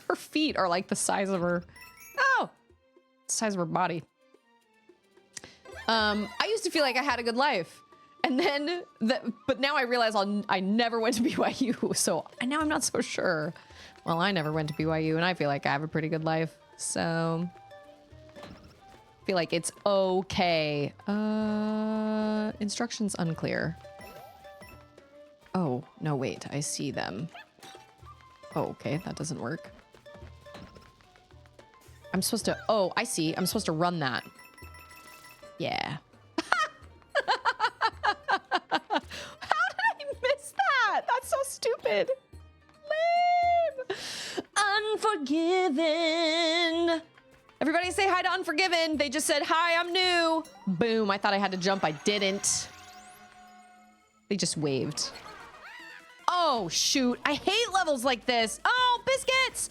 Her feet are like the size of her, oh, the size of her body. I used to feel like I had a good life. And then, but now I realize I never went to BYU. So now I'm not so sure. Well, I never went to BYU and I feel like I have a pretty good life. So I feel like it's okay. Instructions unclear. Oh, no, wait, I see them. Oh, okay, that doesn't work. I'm supposed to, oh, I see. I'm supposed to run that. Yeah. How did I miss that? That's so stupid. Lame. Unforgiven. Everybody say hi to Unforgiven. They just said, hi, I'm new. Boom, I thought I had to jump. I didn't. They just waved. Oh, shoot. I hate levels like this. Oh, biscuits.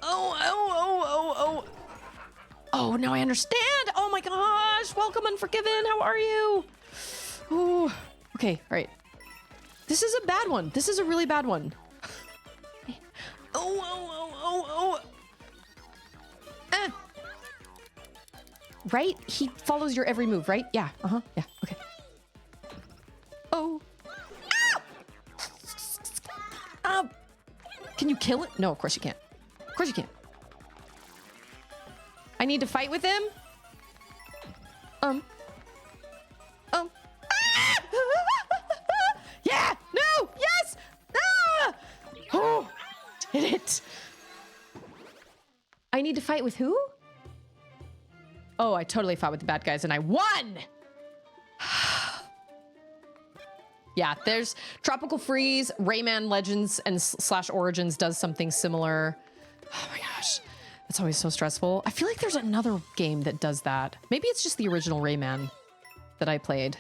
Oh. Oh, now I understand. Oh my gosh. Welcome, Unforgiven. How are you? Oh, okay. All right. This is a bad one. This is a really bad one. Oh. Right? He follows your every move, right? Yeah. Uh-huh. Yeah. Okay. Oh. Ah! Can you kill it? No, of course you can't. Of course you can't. I need to fight with him? Ah! Yeah! No! Yes! Ah! Oh! Did it. I need to fight with who? Oh, I totally fought with the bad guys and I won! Yeah, there's Tropical Freeze, Rayman Legends and / Origins does something similar. Oh my gosh, it's always so stressful. I feel like there's another game that does that. Maybe it's just the original Rayman that I played.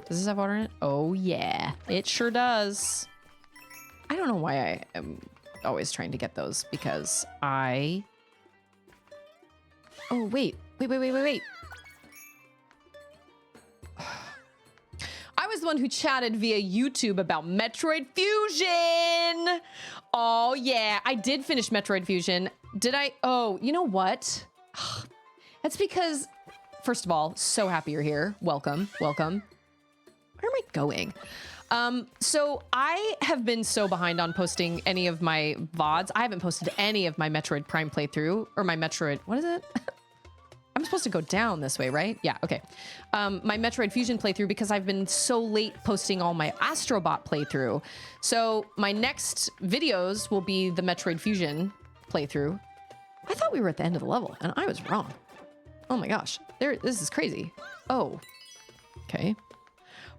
Does this have water in it? Oh yeah, it sure does. I don't know why I am always trying to get those because I... Oh, wait. I was the one who chatted via YouTube about Metroid Fusion. Oh, yeah. I did finish Metroid Fusion. Did I? Oh, you know what? That's because, first of all, so happy you're here. Welcome. Where am I going? So I have been so behind on posting any of my VODs. I haven't posted any of my Metroid Prime playthrough or my Metroid, what is it? I'm supposed to go down this way, right? Yeah, okay. My Metroid Fusion playthrough because I've been so late posting all my Astrobot playthrough. So my next videos will be the Metroid Fusion playthrough. I thought we were at the end of the level and I was wrong. Oh my gosh, this is crazy. Oh, okay.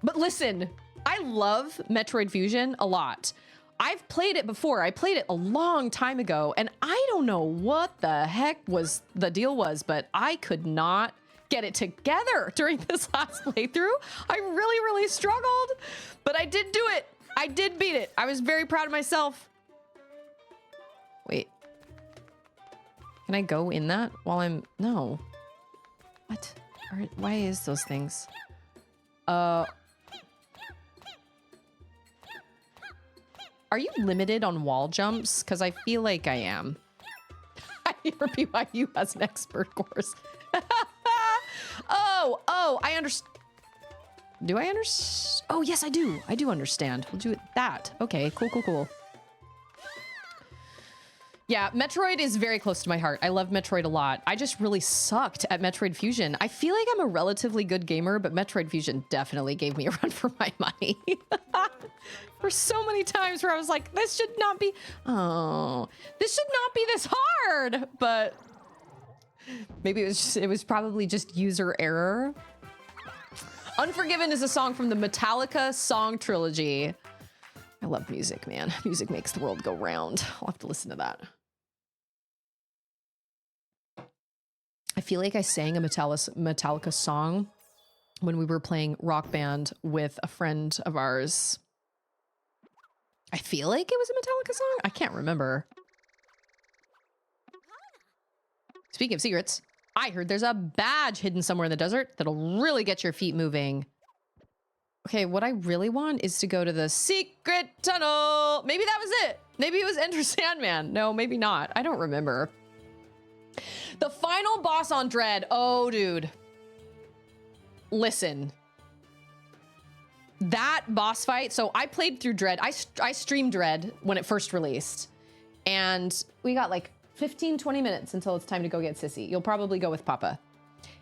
But listen, I love Metroid Fusion a lot. I've played it before. I played it a long time ago, and I don't know what the heck the deal was, but I could not get it together during this last playthrough. I really struggled, but I did do it. I did beat it. I was very proud of myself. Wait. Can I go in that while I'm... No. What? Why is those things? Are you limited on wall jumps? Because I feel like I am. I hear BYU has an expert course. Oh, I understand. Do I understand? Oh, yes, I do. I do understand. We'll do it that. Okay, cool. Yeah, Metroid is very close to my heart. I love Metroid a lot. I just really sucked at Metroid Fusion. I feel like I'm a relatively good gamer, but Metroid Fusion definitely gave me a run for my money. For so many times where I was like, this should not be, this should not be this hard. But maybe it was probably just user error. Unforgiven is a song from the Metallica song trilogy. I love music, man. Music makes the world go round. I'll have to listen to that. I feel like I sang a Metallica song when we were playing Rock Band with a friend of ours. I feel like it was a Metallica song. I can't remember. Speaking of secrets, I heard there's a badge hidden somewhere in the desert that'll really get your feet moving. Okay, what I really want is to go to the secret tunnel. Maybe that was it. Maybe it was Enter Sandman. No, maybe not. I don't remember. The final boss on Dread. Oh, dude. Listen. That boss fight. So I played through Dread. I streamed Dread when it first released. And we got like 15, 20 minutes until it's time to go get Sissy. You'll probably go with Papa.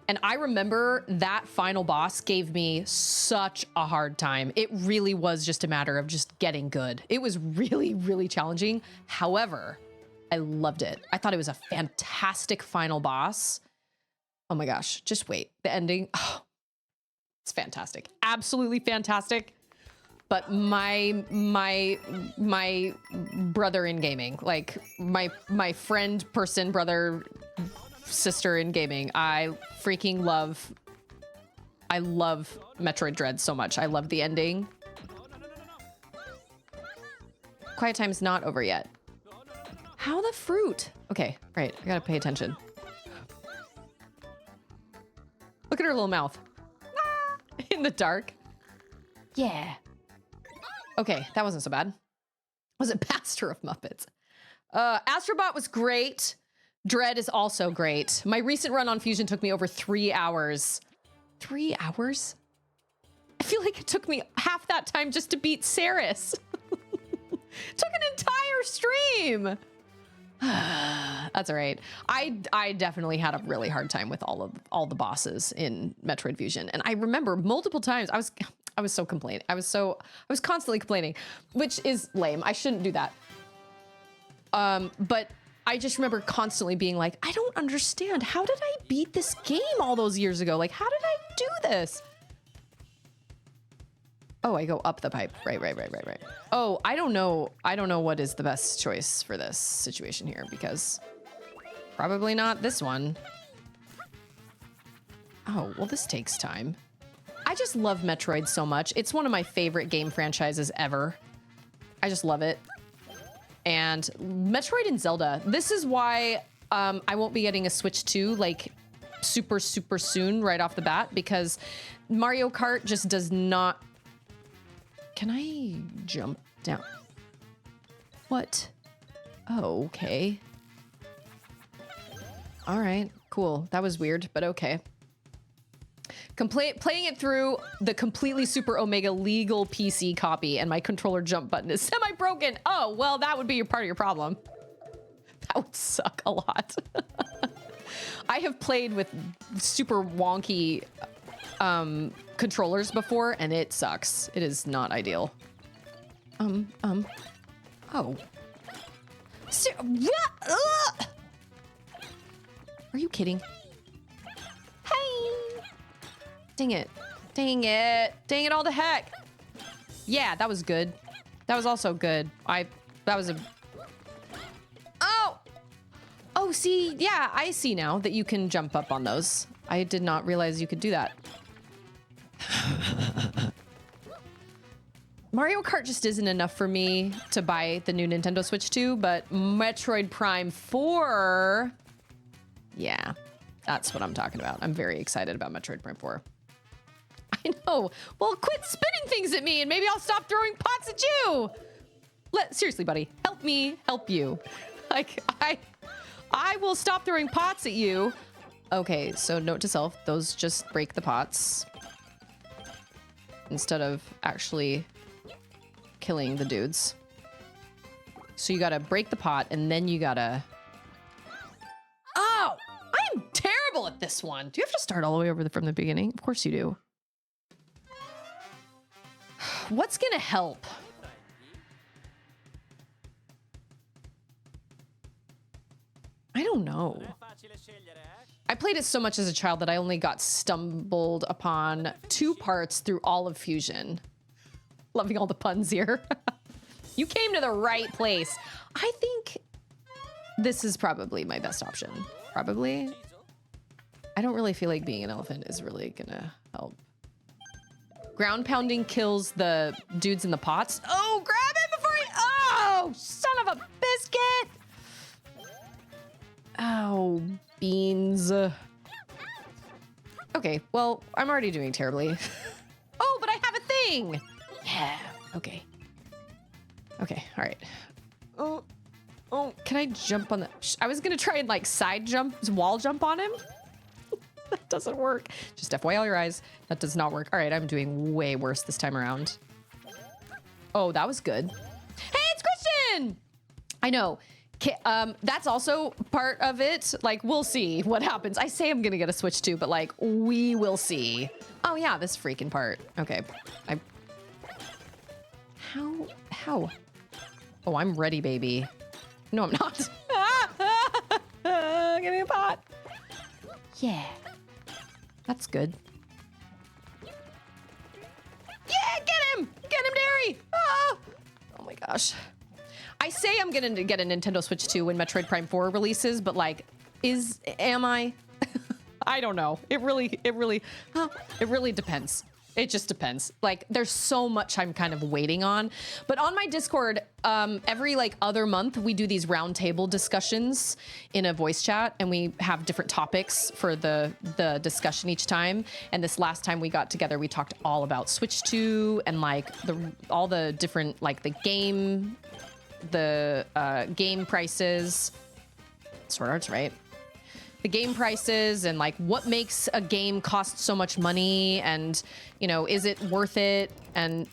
And I remember that final boss gave me such a hard time. It really was just a matter of just getting good. It was really, really challenging. However, I loved it. I thought it was a fantastic final boss. Oh my gosh, just wait. The ending, oh, it's fantastic. Absolutely fantastic. But my brother in gaming, like my friend, person, brother, sister in gaming, I love Metroid Dread so much. I love the ending. Quiet Time's not over yet. How the fruit? Okay, right, I gotta pay attention. Look at her little mouth. In the dark. Yeah. Okay, that wasn't so bad. Was it Master of Muppets? Astrobot was great. Dread is also great. My recent run on Fusion took me over 3 hours. 3 hours? I feel like it took me half that time just to beat Ceres. Took an entire stream. That's all right. I definitely had a really hard time with all the bosses in Metroid Fusion. And I remember multiple times I was so complaining. I was constantly complaining, which is lame. I shouldn't do that. But I just remember constantly being like, I don't understand. How did I beat this game all those years ago? Like, how did I do this? Oh, I go up the pipe. Right. Oh, I don't know what is the best choice for this situation here, because probably not this one. Oh, well, this takes time. I just love Metroid so much. It's one of my favorite game franchises ever. I just love it. And Metroid and Zelda, this is why I won't be getting a Switch 2 like super soon right off the bat, because Mario Kart just does not... Can I jump down? What? Oh, okay. All right, cool. That was weird, but okay. Playing it through the completely Super Omega legal PC copy, and my controller jump button is semi-broken. Oh, well, that would be part of your problem. That would suck a lot. I have played with super wonky controllers before, and it sucks. It is not ideal. Oh. Are you kidding? Hey! Dang it. Dang it all to heck. Yeah, that was good. That was also good. That was a... Oh! Oh, see, yeah, I see now that you can jump up on those. I did not realize you could do that. Mario Kart just isn't enough for me to buy the new Nintendo Switch 2, but Metroid Prime 4... Yeah, that's what I'm talking about. I'm very excited about Metroid Prime 4. I know. Well, quit spinning things at me and maybe I'll stop throwing pots at you. Seriously, buddy, help me help you. Like, I will stop throwing pots at you. Okay, so note to self, those just break the pots instead of actually killing the dudes. So you gotta break the pot and then you gotta... Oh, I am terrible at this one. Do you have to start all the way over from the beginning? Of course you do. What's gonna help? I don't know. I played it so much as a child that I only got stumbled upon 2 parts through all of Fusion. Loving all the puns here. You came to the right place. I think this is probably my best option. Probably. I don't really feel like being an elephant is really gonna help. Ground pounding kills the dudes in the pots. Oh, grab it before oh, son of a biscuit. Oh, beans. Okay, well, I'm already doing terribly. Oh, but I have a thing. Yeah, okay. Okay, all right. Oh, can I jump on the... I was gonna try and like side jump, wall jump on him. That doesn't work. Just FYI your eyes. That does not work. All right, I'm doing way worse this time around. Oh, that was good. Hey, it's Christian! I know. That's also part of it. Like, we'll see what happens. I say I'm gonna get a Switch too, but like, we will see. Oh yeah, this freaking part. Okay. How? Oh, I'm ready, baby. No, I'm not. Give me a pot. Yeah. That's good. Yeah, get him! Get him, Derry! Ah! Oh my gosh. I say I'm gonna get a Nintendo Switch 2 when Metroid Prime 4 releases, but like, am I? I don't know. It really depends. It just depends. Like, there's so much I'm kind of waiting on. But on my Discord, every like other month, we do these roundtable discussions in a voice chat, and we have different topics for the discussion each time. And this last time we got together, we talked all about Switch 2 and like all the different like the game prices. Sword Art's right. The game prices and like what makes a game cost so much money, and you know, is it worth it? And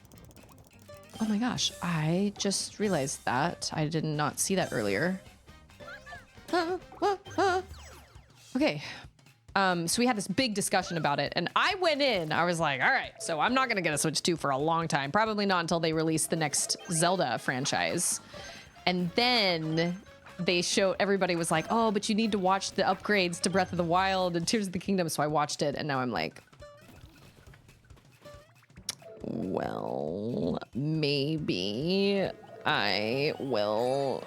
oh my gosh, I just realized that I did not see that earlier. Okay. So we had this big discussion about it, and I went in, I was like, all right, so I'm not gonna get a Switch 2 for a long time, probably not until they release the next Zelda franchise. And then everybody was like, oh, but you need to watch the upgrades to Breath of the Wild and Tears of the Kingdom. So I watched it, and now I'm like, well, maybe I will.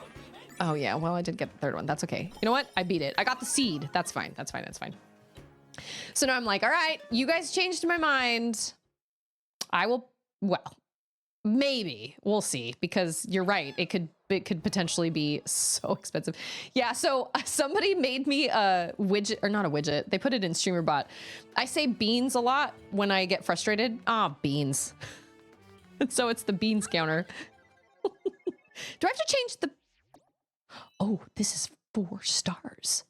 Oh yeah, well, I did get the third one. That's okay. You know what? I beat it. I got the seed. That's fine. That's fine. That's fine. So now I'm like, all right, you guys changed my mind. I will, well, maybe we'll see, because you're right. It could potentially be so expensive. Yeah, so somebody made me a widget, or not a widget. They put it in StreamerBot. I say beans a lot when I get frustrated. Ah, beans. And so it's the beans counter. Do I have to change the... Oh, this is 4 stars.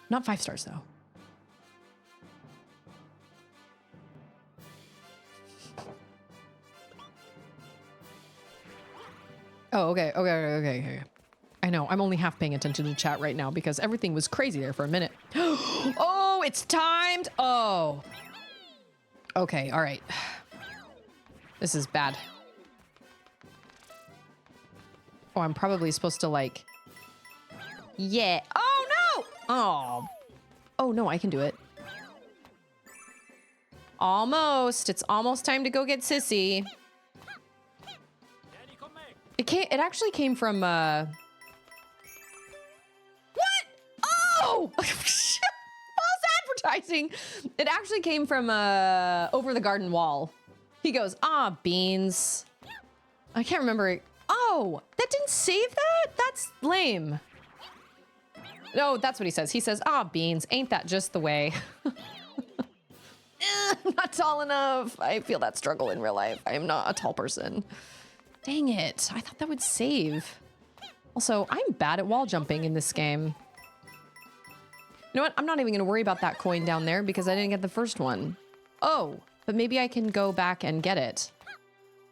Not 5 stars, though. Oh, okay. I know, I'm only half paying attention to the chat right now because everything was crazy there for a minute. Oh, it's timed. Oh. Okay, all right. This is bad. Oh, I'm probably supposed to like... Yeah. Oh, no! Oh. Oh, no, I can do it. Almost. It's almost time to go get Sissy. It actually came from, What? Oh! False advertising! It actually came from, Over the Garden Wall. He goes, ah, beans. I can't remember. Oh, that didn't save that? That's lame. No, that's what he says. He says, ah, beans. Ain't that just the way? I'm not tall enough. I feel that struggle in real life. I am not a tall person. Dang it. I thought that would save. Also, I'm bad at wall jumping in this game. You know what? I'm not even going to worry about that coin down there because I didn't get the first one. Oh, but maybe I can go back and get it.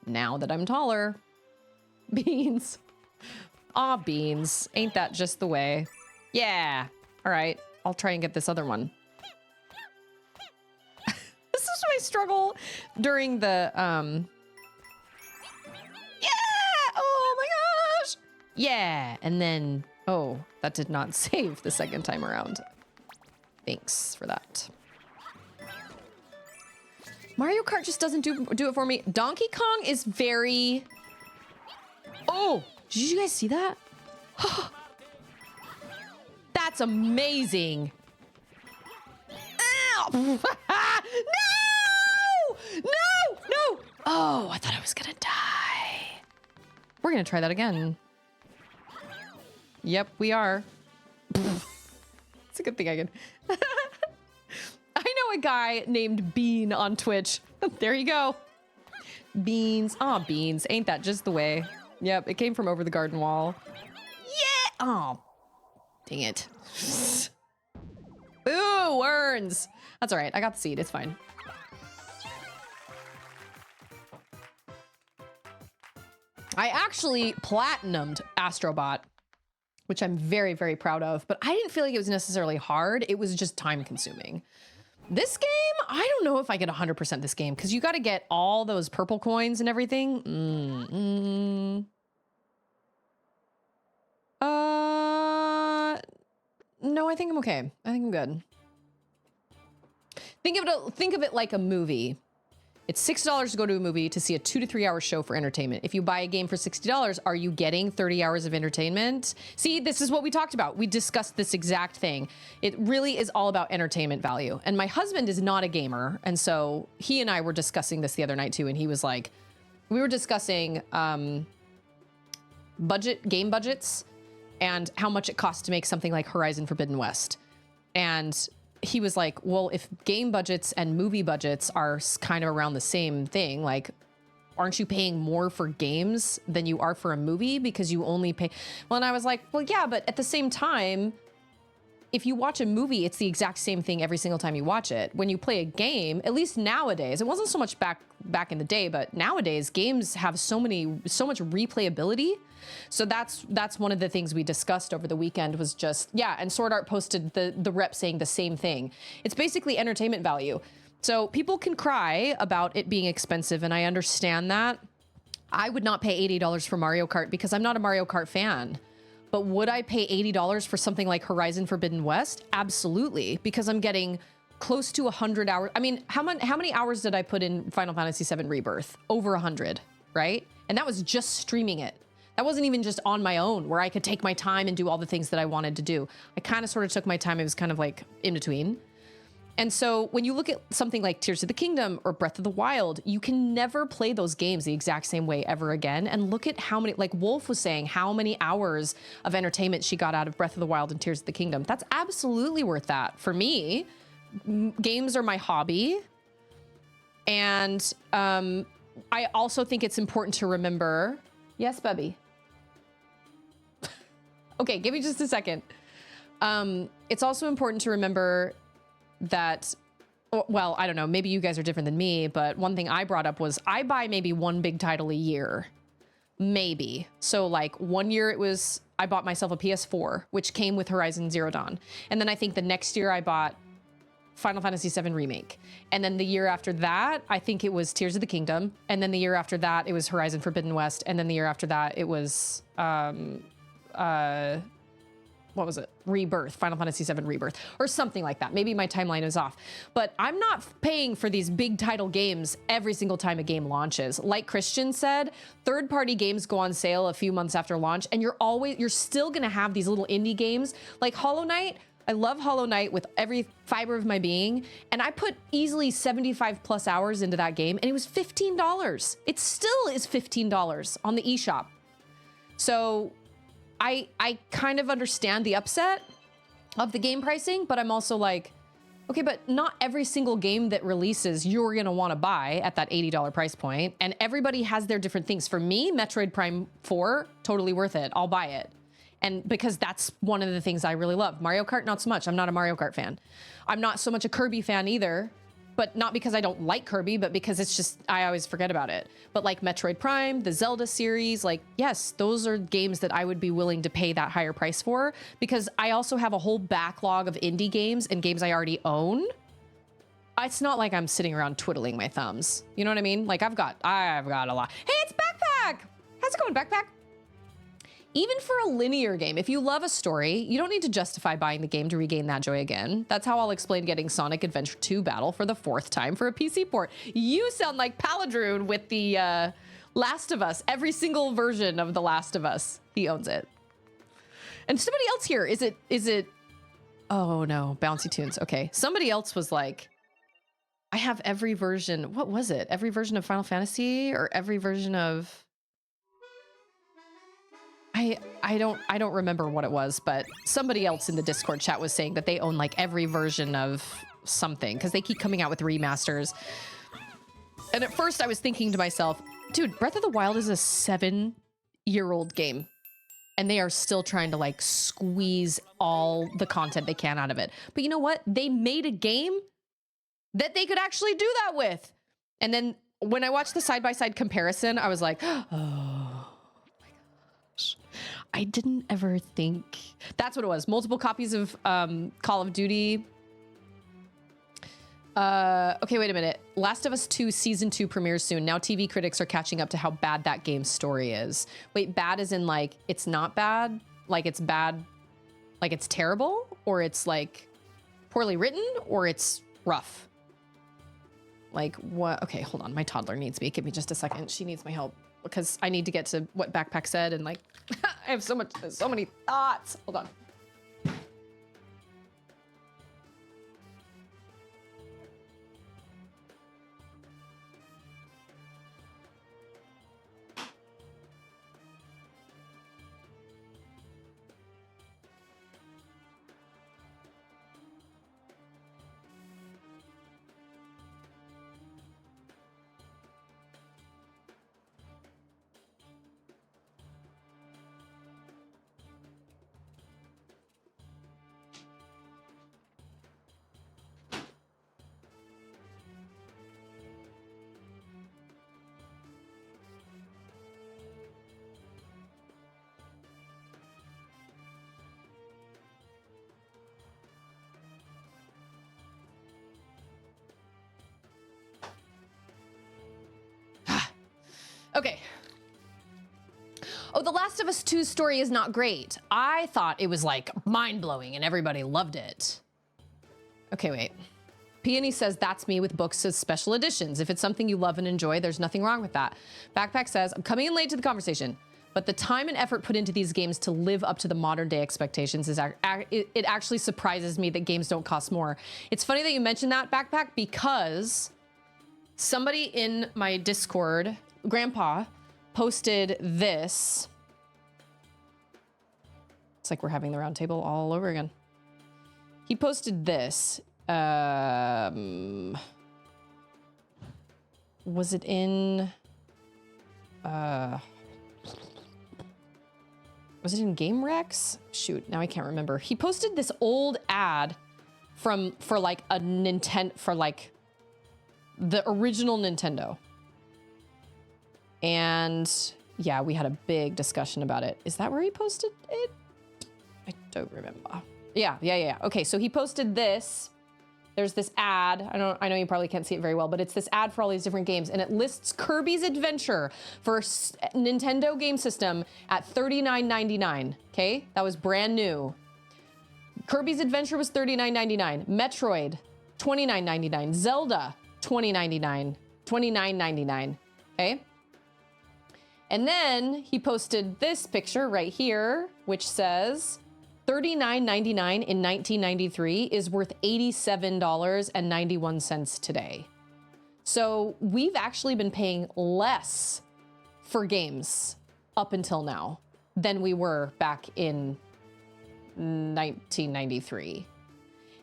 Now that I'm taller. Beans. Aw, beans. Ain't that just the way? Yeah. All right. I'll try and get this other one. This is my struggle during the, Yeah! Oh my gosh! Yeah, and then... Oh, that did not save the second time around. Thanks for that. Mario Kart just doesn't do it for me. Donkey Kong is very... Oh! Did you guys see that? That's amazing! Ow! No! No! No! Oh, I thought I was gonna die. We're gonna try that again. Yep, we are. It's a good thing I can. I know a guy named Bean on Twitch. There you go. Beans. Aw, beans. Ain't that just the way? Yep, it came from over the garden wall. Yeah! Oh, dang it. Ooh, worms! That's all right. I got the seed. It's fine. I actually platinumed Astrobot, which I'm very, very proud of, but I didn't feel like it was necessarily hard. It was just time consuming. This game, I don't know if I get 100% this game because you got to get all those purple coins and everything. No, I think I'm okay. I think I'm good. Think of it like a movie. It's $6 to go to a movie to see a 2 to 3 hour show for entertainment. If you buy a game for $60, are you getting 30 hours of entertainment? See, this is what we talked about. We discussed this exact thing. It really is all about entertainment value. And my husband is not a gamer. And so he and I were discussing this the other night too. And he was like, we were discussing game budgets and how much it costs to make something like Horizon Forbidden West. And he was like, well, if game budgets and movie budgets are kind of around the same thing, like, aren't you paying more for games than you are for a movie because you only pay? Well, and I was like, well, yeah, but at the same time, if you watch a movie, it's the exact same thing every single time you watch it. When you play a game, at least nowadays, it wasn't so much back in the day, but nowadays games have so much replayability. So that's one of the things we discussed over the weekend was just, yeah, and Sword Art posted the rep saying the same thing. It's basically entertainment value. So people can cry about it being expensive, and I understand that. I would not pay $80 for Mario Kart because I'm not a Mario Kart fan. But would I pay $80 for something like Horizon Forbidden West? Absolutely, because I'm getting close to 100 hours. I mean, how many hours did I put in Final Fantasy VII Rebirth? Over 100, right? And that was just streaming it. That wasn't even just on my own where I could take my time and do all the things that I wanted to do. I kind of sort of took my time. It was kind of like in between. And so when you look at something like Tears of the Kingdom or Breath of the Wild, you can never play those games the exact same way ever again. And look at how many, like Wolf was saying, how many hours of entertainment she got out of Breath of the Wild and Tears of the Kingdom. That's absolutely worth that. For me, games are my hobby. And I also think it's important to remember. Yes, Bubby. Okay, give me just a second. It's also important to remember that, well, I don't know, maybe you guys are different than me, but one thing I brought up was I buy maybe one big title a year. Maybe. So like 1 year I bought myself a PS4, which came with Horizon Zero Dawn. And then I think the next year I bought Final Fantasy VII Remake. And then the year after that, I think it was Tears of the Kingdom. And then the year after that, it was Horizon Forbidden West. And then the year after that, it was, what was it? Rebirth, Final Fantasy VII Rebirth, or something like that. Maybe my timeline is off, but I'm not paying for these big title games every single time a game launches. Like Christian said, third-party games go on sale a few months after launch, and you're still gonna have these little indie games like Hollow Knight. I love Hollow Knight with every fiber of my being, and I put easily 75 plus hours into that game, and it was $15. It still is $15 on the eShop. So I kind of understand the upset of the game pricing, but I'm also like, okay, but not every single game that releases you're gonna wanna buy at that $80 price point, and everybody has their different things. For me, Metroid Prime 4, totally worth it. I'll buy it. And because that's one of the things I really love. Mario Kart, not so much. I'm not a Mario Kart fan. I'm not so much a Kirby fan either, but not because I don't like Kirby, but because it's just, I always forget about it. But like Metroid Prime, the Zelda series, like, yes, those are games that I would be willing to pay that higher price for, because I also have a whole backlog of indie games and games I already own. It's not like I'm sitting around twiddling my thumbs. You know what I mean? Like I've got a lot. Hey, it's Backpack! How's it going, Backpack? Even for a linear game, if you love a story, you don't need to justify buying the game to regain that joy again. That's how I'll explain getting Sonic Adventure 2 Battle for the 4th time for a PC port. You sound like Paladrune with the Last of Us, every single version of The Last of Us. He owns it. And somebody else here, is it, oh no, Bouncy Tunes, okay. Somebody else was like, I have every version, what was it? Every version of Final Fantasy or every version of... I don't remember what it was, but somebody else in the Discord chat was saying that they own like every version of something because they keep coming out with remasters. And at first I was thinking to myself, dude, Breath of the Wild is a 7 year-old game. And they are still trying to like squeeze all the content they can out of it. But you know what? They made a game that they could actually do that with. And then when I watched the side-by-side comparison, I was like, oh my gosh. I didn't ever think. That's what it was. Multiple copies of Call of Duty. Okay, wait a minute. Last of Us 2 Season 2 premieres soon. Now TV critics are catching up to how bad that game's story is. Wait, bad as in like, it's not bad? Like it's bad, like it's terrible? Or it's like poorly written? Or it's rough? Like what? Okay, hold on. My toddler needs me. Give me just a second. She needs my help because I need to get to what Backpack said and like, I have so many thoughts. Hold on. Okay. Oh, The Last of Us 2's story is not great. I thought it was like mind-blowing and everybody loved it. Okay, wait. Peony says, that's me with books as special editions. If it's something you love and enjoy, there's nothing wrong with that. Backpack says, I'm coming in late to the conversation, but the time and effort put into these games to live up to the modern day expectations is it actually surprises me that games don't cost more. It's funny that you mentioned that, Backpack, because somebody in my Discord, Grandpa, posted this. It's like we're having the round table all over again. He posted this. Was it in was it in Game Rex? Shoot, now I can't remember. He posted this old ad for like a Nintendo, for like the original Nintendo. And yeah, we had a big discussion about it. Is that where he posted it? I don't remember. Yeah. Okay, so he posted this. There's this ad. I know you probably can't see it very well, but it's this ad for all these different games, and it lists Kirby's Adventure for Nintendo game system at $39.99. Okay, that was brand new. Kirby's Adventure was $39.99. Metroid, $29.99. Zelda, $29.99. Okay. And then he posted this picture right here, which says $39.99 in 1993 is worth $87.91 today. So we've actually been paying less for games up until now than we were back in 1993.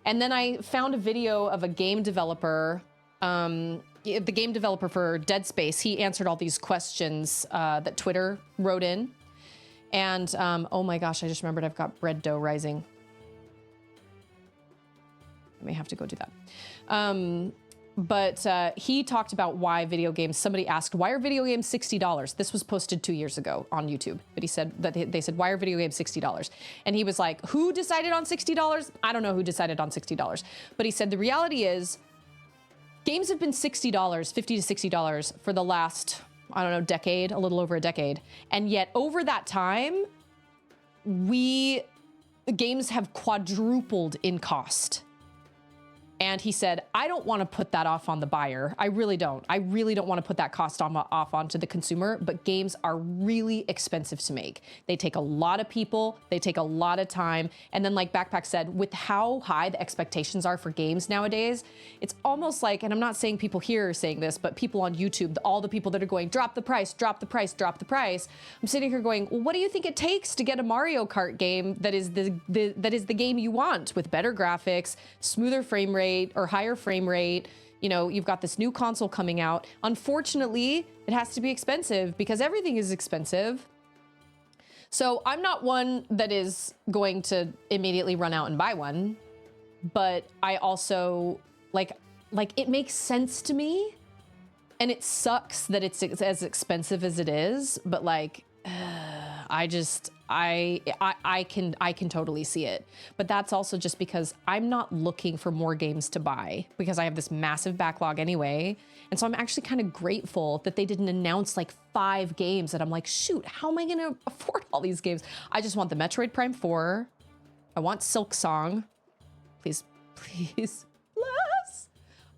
And then I found a video of a game developer, the game developer for Dead Space. He answered all these questions that Twitter wrote in. And oh my gosh, I just remembered I've got bread dough rising. I may have to go do that. But he talked about why video games, somebody asked, why are video games $60? This was posted 2 years ago on YouTube, but he said that they said, why are video games $60? And he was like, who decided on $60? I don't know who decided on $60, but he said, the reality is games have been $60, $50 to $60 for the last, I don't know, decade, a little over a decade. And yet over that time, games have quadrupled in cost. And he said, I don't want to put that off on the buyer. I really don't. I really don't want to put that cost off onto the consumer, but games are really expensive to make. They take a lot of people, they take a lot of time. And then like Backpack said, with how high the expectations are for games nowadays, it's almost like, and I'm not saying people here are saying this, but people on YouTube, all the people that are going, drop the price, drop the price, drop the price. I'm sitting here going, well, what do you think it takes to get a Mario Kart game that is the game you want, with better graphics, smoother frame rate, or higher frame rate? You know, you've got this new console coming out. Unfortunately, it has to be expensive because everything is expensive. So I'm not one that is going to immediately run out and buy one, but I also like it makes sense to me, and it sucks that it's as expensive as it is, but like I can totally see it. But that's also just because I'm not looking for more games to buy because I have this massive backlog anyway. And so I'm actually kind of grateful that they didn't announce like 5 games that I'm like, shoot, how am I gonna afford all these games? I just want the Metroid Prime 4. I want Silk Song. Please, please, bless.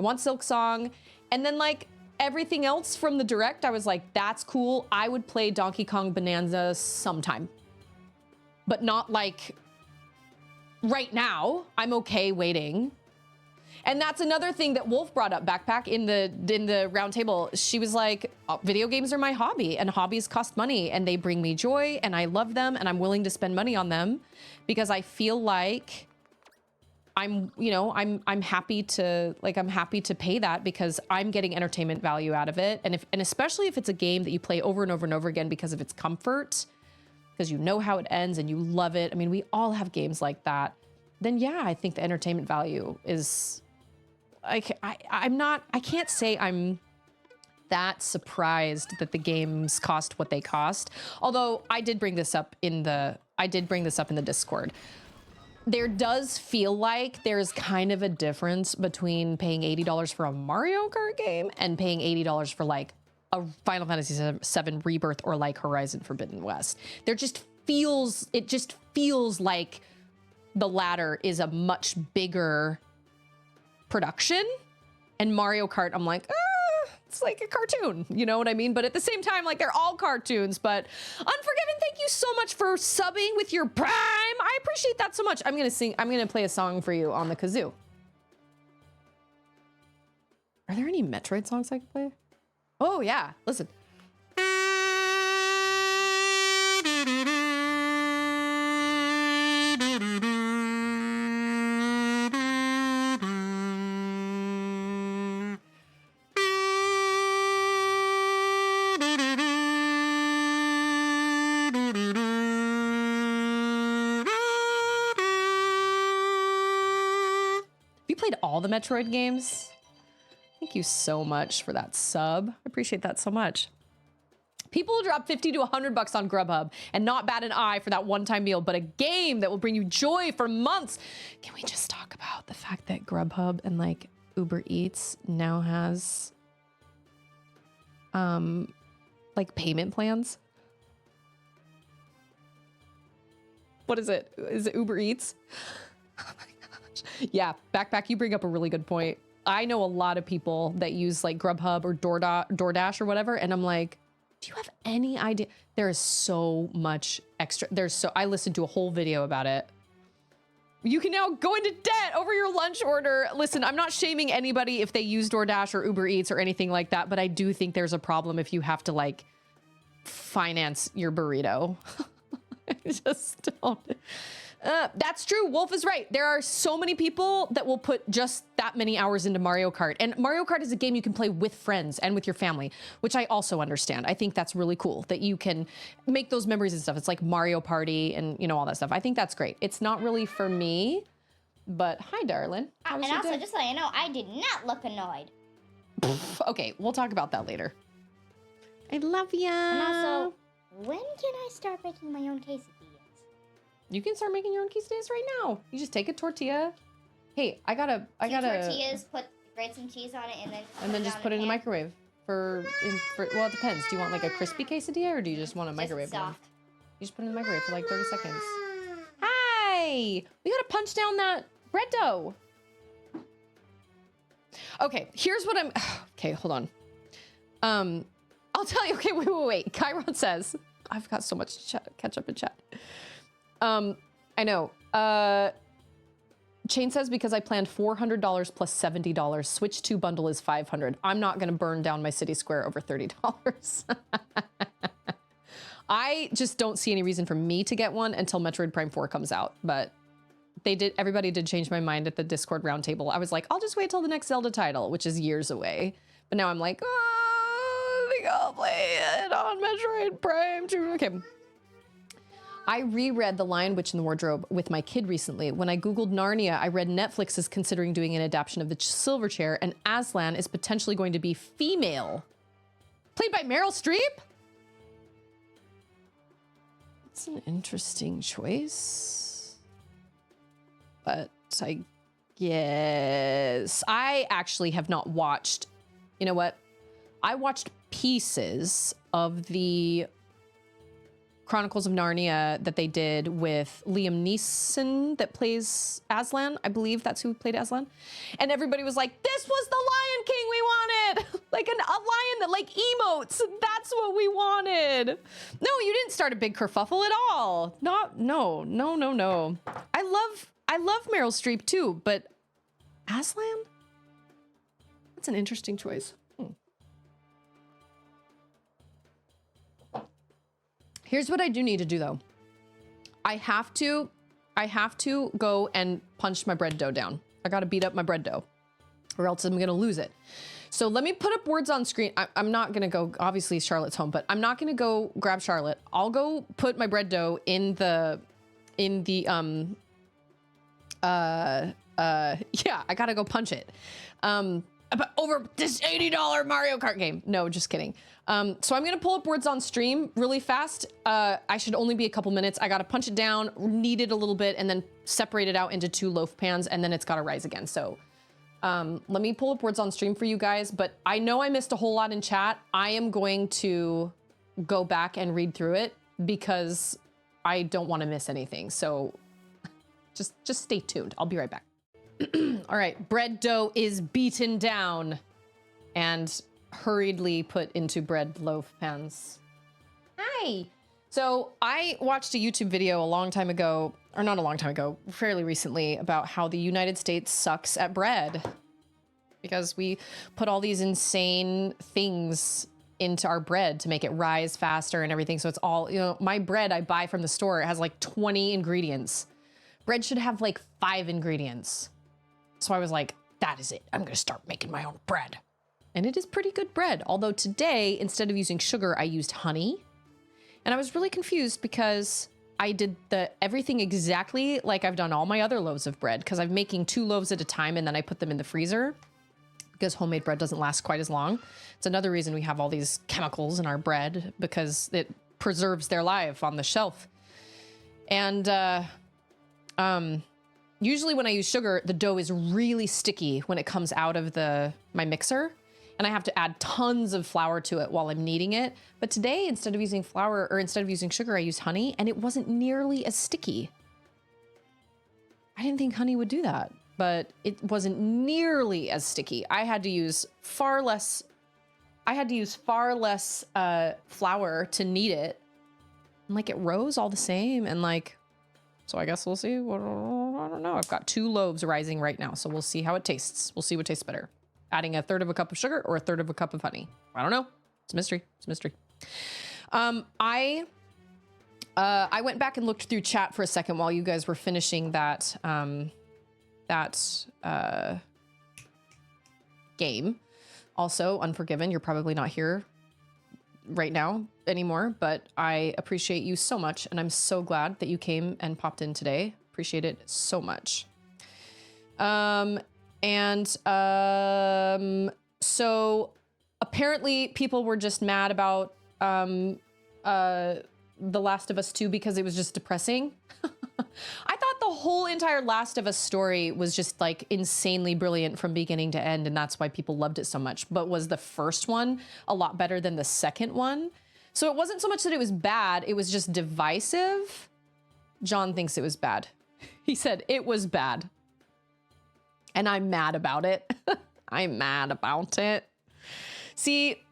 I want Silk Song. And then like everything else from the Direct, I was like, that's cool. I would play Donkey Kong Bonanza sometime, but not like right now. I'm okay waiting. And that's another thing that Wolf brought up, Backpack, in the round table. She was like, oh, video games are my hobby, and hobbies cost money, and they bring me joy, and I love them, and I'm willing to spend money on them because I feel like I'm happy to pay that because I'm getting entertainment value out of it. And especially if it's a game that you play over and over and over again because of its comfort, because you know how it ends and you love it. I mean, we all have games like that. Then yeah, I think the entertainment value is, I can't say I'm that surprised that the games cost what they cost. Although I did bring this up in the Discord. There does feel like there's kind of a difference between paying $80 for a Mario Kart game and paying $80 for like a Final Fantasy VII Rebirth or like Horizon Forbidden West. It just feels like the latter is a much bigger production, and Mario Kart, I'm like, it's like a cartoon, you know what I mean? But at the same time, like, they're all cartoons. But Unforgiven, thank you so much for subbing with your Prime. I appreciate that so much. I'm gonna play a song for you on the kazoo. Are there any Metroid songs I can play? Oh yeah, listen. All the Metroid games. Thank you so much for that sub. I appreciate that so much. People will drop 50 to 100 bucks on Grubhub and not bat an eye for that one-time meal, but a game that will bring you joy for months. Can we just talk about the fact that Grubhub and like Uber Eats now has like payment plans? What is it? Is it Uber Eats? Oh my gosh. Yeah, Backpack, you bring up a really good point. I know a lot of people that use like Grubhub or DoorDash or whatever, and I'm like, do you have any idea? There is so much extra. I listened to a whole video about it. You can now go into debt over your lunch order. Listen, I'm not shaming anybody if they use DoorDash or Uber Eats or anything like that, but I do think there's a problem if you have to like finance your burrito. I just don't. That's true. Wolf is right. There are so many people that will put just that many hours into Mario Kart. And Mario Kart is a game you can play with friends and with your family, which I also understand. I think that's really cool that you can make those memories and stuff. It's like Mario Party and, you know, all that stuff. I think that's great. It's not really for me, but hi, darling. And also, just so you know, I did not look annoyed. Okay, we'll talk about that later. I love ya. And also, when can I start making my own quesadillas? You can start making your own quesadillas right now. You just take a tortilla. Hey, I gotta. Tortillas, grate some cheese on it, and then just put it in the microwave. Well, it depends. Do you want like a crispy quesadilla, or do you just want a microwave one? Soft. You just put it in the microwave for like 30 seconds. Hi! We gotta punch down that bread dough. Okay, here's what I'm. Okay, hold on. I'll tell you. Okay, wait. Chiron says, I've got so much to catch up in chat. I know. Chain says, because I planned $400 plus $70. Switch 2 bundle is $500. I'm not going to burn down my city square over $30. I just don't see any reason for me to get one until Metroid Prime 4 comes out. But everybody did change my mind at the Discord roundtable. I was like, I'll just wait till the next Zelda title, which is years away. But now I'm like, I think I'll play it on Metroid Prime 2. Okay. I reread The Lion, Witch, and the Wardrobe with my kid recently. When I Googled Narnia, I read Netflix is considering doing an adaptation of The Silver Chair, and Aslan is potentially going to be female. Played by Meryl Streep? That's an interesting choice. But I guess... I actually have not watched... You know what? I watched pieces of the Chronicles of Narnia that they did with Liam Neeson that plays Aslan. I believe that's who played Aslan. And everybody was like, this was the Lion King we wanted. Like a lion that like emotes. That's what we wanted. No, you didn't start a big kerfuffle at all. No. I love Meryl Streep too, but Aslan? That's an interesting choice. Here's what I do need to do though. I have to go and punch my bread dough down. I gotta beat up my bread dough or else I'm gonna lose it. So let me put up words on screen. I'm not gonna go, obviously Charlotte's home, but I'm not gonna go grab Charlotte. I'll go put my bread dough in the yeah, I gotta go punch it. Over this $80 Mario Kart game. No, just kidding. So I'm gonna pull up words on stream really fast. I should only be a couple minutes. I gotta punch it down, knead it a little bit, and then separate it out into 2 loaf pans, and then it's gotta rise again. So let me pull up words on stream for you guys, but I know I missed a whole lot in chat. I am going to go back and read through it because I don't wanna miss anything. So just stay tuned. I'll be right back. All right, bread dough is beaten down and hurriedly put into bread loaf pans. Hi. So I watched a YouTube video a long time ago, or not a long time ago, fairly recently, about how the United States sucks at bread because we put all these insane things into our bread to make it rise faster and everything. So it's all, you know, my bread I buy from the store, it has like 20 ingredients. Bread should have like 5 ingredients. So I was like, that is it. I'm gonna start making my own bread. And it is pretty good bread. Although today, instead of using sugar, I used honey. And I was really confused because I did everything exactly like I've done all my other loaves of bread, because I'm making 2 loaves at a time and then I put them in the freezer because homemade bread doesn't last quite as long. It's another reason we have all these chemicals in our bread, because it preserves their life on the shelf. And usually when I use sugar, the dough is really sticky when it comes out of my mixer, and I have to add tons of flour to it while I'm kneading it. But today, instead of using flour or instead of using sugar, I used honey, and it wasn't nearly as sticky. I didn't think honey would do that, but it wasn't nearly as sticky. I had to use far less flour to knead it, and like it rose all the same, and like, so I guess we'll see. I don't know. I've got 2 loaves rising right now, so we'll see how it tastes. We'll see what tastes better. Adding 1/3 of a cup of sugar or 1/3 of a cup of honey. I don't know. It's a mystery. It's a mystery. I went back and looked through chat for a second while you guys were finishing that game. Also, Unforgiven, you're probably not here right now anymore, but I appreciate you so much, and I'm so glad that you came and popped in today. Appreciate it so much. So apparently people were just mad about The Last of Us 2 because it was just depressing. I thought the whole entire Last of Us story was just like insanely brilliant from beginning to end, and that's why people loved it so much. But was the first one a lot better than the second one? So it wasn't so much that it was bad, it was just divisive. John thinks it was bad. He said it was bad. And I'm mad about it. I'm mad about it. See,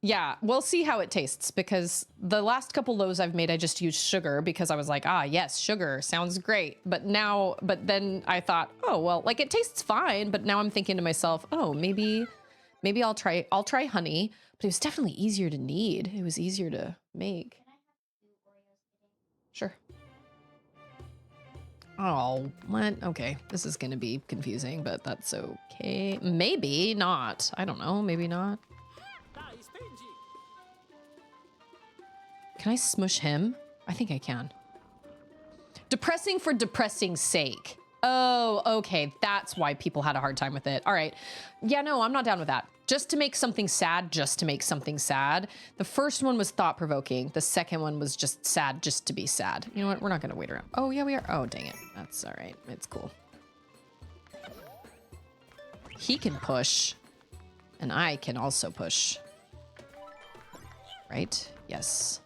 yeah, we'll see how it tastes, because the last couple loaves I've made, I just used sugar because I was like, ah, yes, sugar sounds great. But then I thought, oh, well, like it tastes fine. But now I'm thinking to myself, oh, maybe I'll try honey. But it was definitely easier to knead. It was easier to make. Sure. Oh, what? Okay, this is gonna be confusing, but that's okay. Maybe not. I don't know, maybe not. Can I smush him? I think I can. Depressing for depressing's sake. Oh, okay. That's why people had a hard time with it. All right. Yeah, no, I'm not down with that. Just to make something sad, just to make something sad. The first one was thought-provoking. The second one was just sad, just to be sad. You know what? We're not going to wait around. Oh, yeah, we are. Oh, dang it. That's all right. It's cool. He can push, and I can also push. Right? Yes.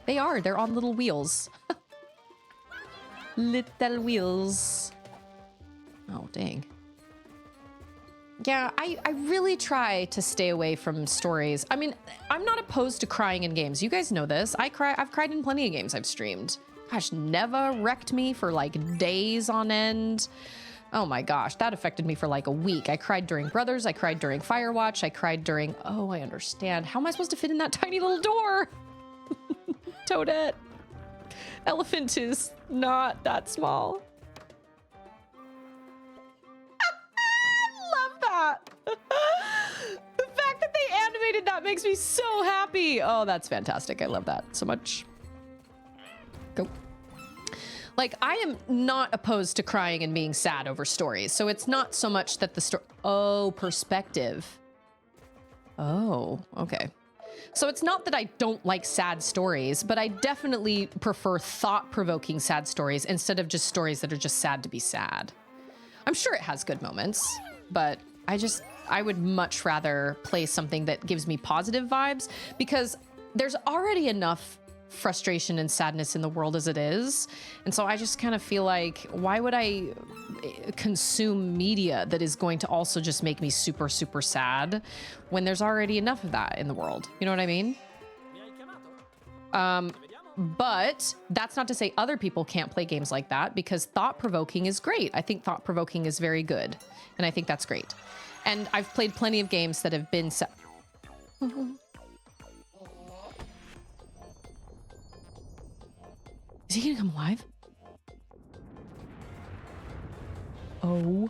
They are. They're on little wheels. Little wheels. Oh, dang. Yeah, I really try to stay away from stories. I mean, I'm not opposed to crying in games. You guys know this. I've cried in plenty of games I've streamed. Gosh, Neva wrecked me for like days on end. Oh my gosh, that affected me for like a week. I cried during Brothers. I cried during Firewatch. I cried during... Oh, I understand. How am I supposed to fit in that tiny little door? Toadette. Elephant is not that small. I love that. The fact that they animated that makes me so happy. Oh, that's fantastic. I love that so much. Go. Like, I am not opposed to crying and being sad over stories. So it's not so much that the story... Oh, perspective. Oh, okay. So it's not that I don't like sad stories, but I definitely prefer thought-provoking sad stories instead of just stories that are just sad to be sad. I'm sure it has good moments, but I would much rather play something that gives me positive vibes because there's already enough frustration and sadness in the world as it is. And so I just kind of feel like, why would I consume media that is going to also just make me super, super sad when there's already enough of that in the world? You know what I mean? But that's not to say other people can't play games like that, because thought-provoking is great. I think thought-provoking is very good, and I think that's great. And I've played plenty of games that have been Is he gonna come alive? Oh,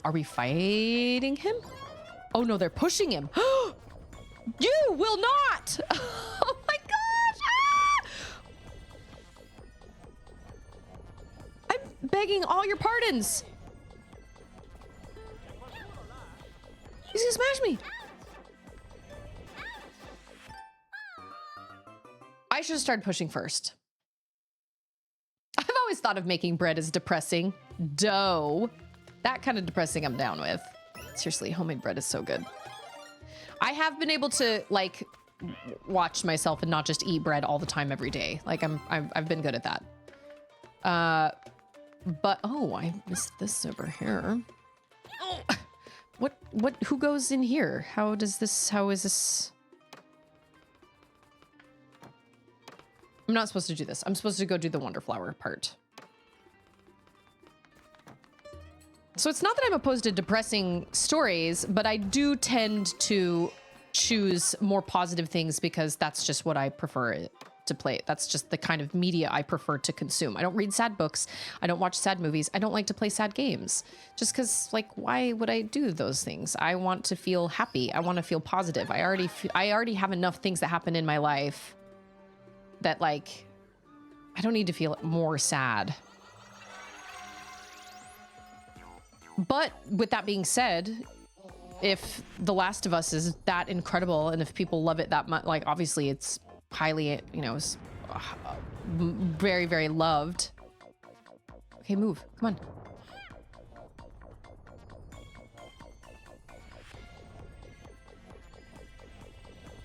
are we fighting him? Oh no, they're pushing him. You will not! Oh my gosh! Ah! I'm begging all your pardons. He's gonna smash me. I should have started pushing first. I've always thought of making bread as depressing. Dough. That kind of depressing I'm down with. Seriously, homemade bread is so good. I have been able to like watch myself and not just eat bread all the time every day. Like I've been good at that. But oh, I missed this over here. Oh, who goes in here? How is this? I'm not supposed to do this. I'm supposed to go do the Wonderflower part. So it's not that I'm opposed to depressing stories, but I do tend to choose more positive things because that's just what I prefer to play. That's just the kind of media I prefer to consume. I don't read sad books. I don't watch sad movies. I don't like to play sad games. Just because, like, why would I do those things? I want to feel happy. I want to feel positive. I already have enough things that happen in my life that, like, I don't need to feel more sad. But with that being said, if The Last of Us is that incredible and if people love it that much, like, obviously it's highly, you know, very, very loved. Okay, move. Come on.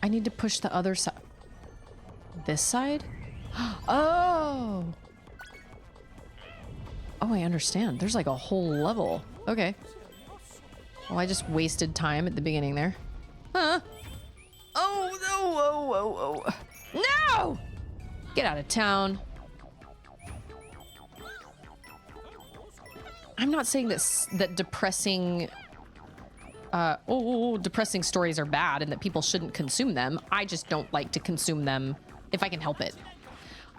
I need to push the other side. This side? Oh! Oh, I understand. There's like a whole level. Okay. Well, I just wasted time at the beginning there. Huh? Oh, no! Oh. No! Get out of town. I'm not saying that depressing... depressing stories are bad and that people shouldn't consume them. I just don't like to consume them if I can help it.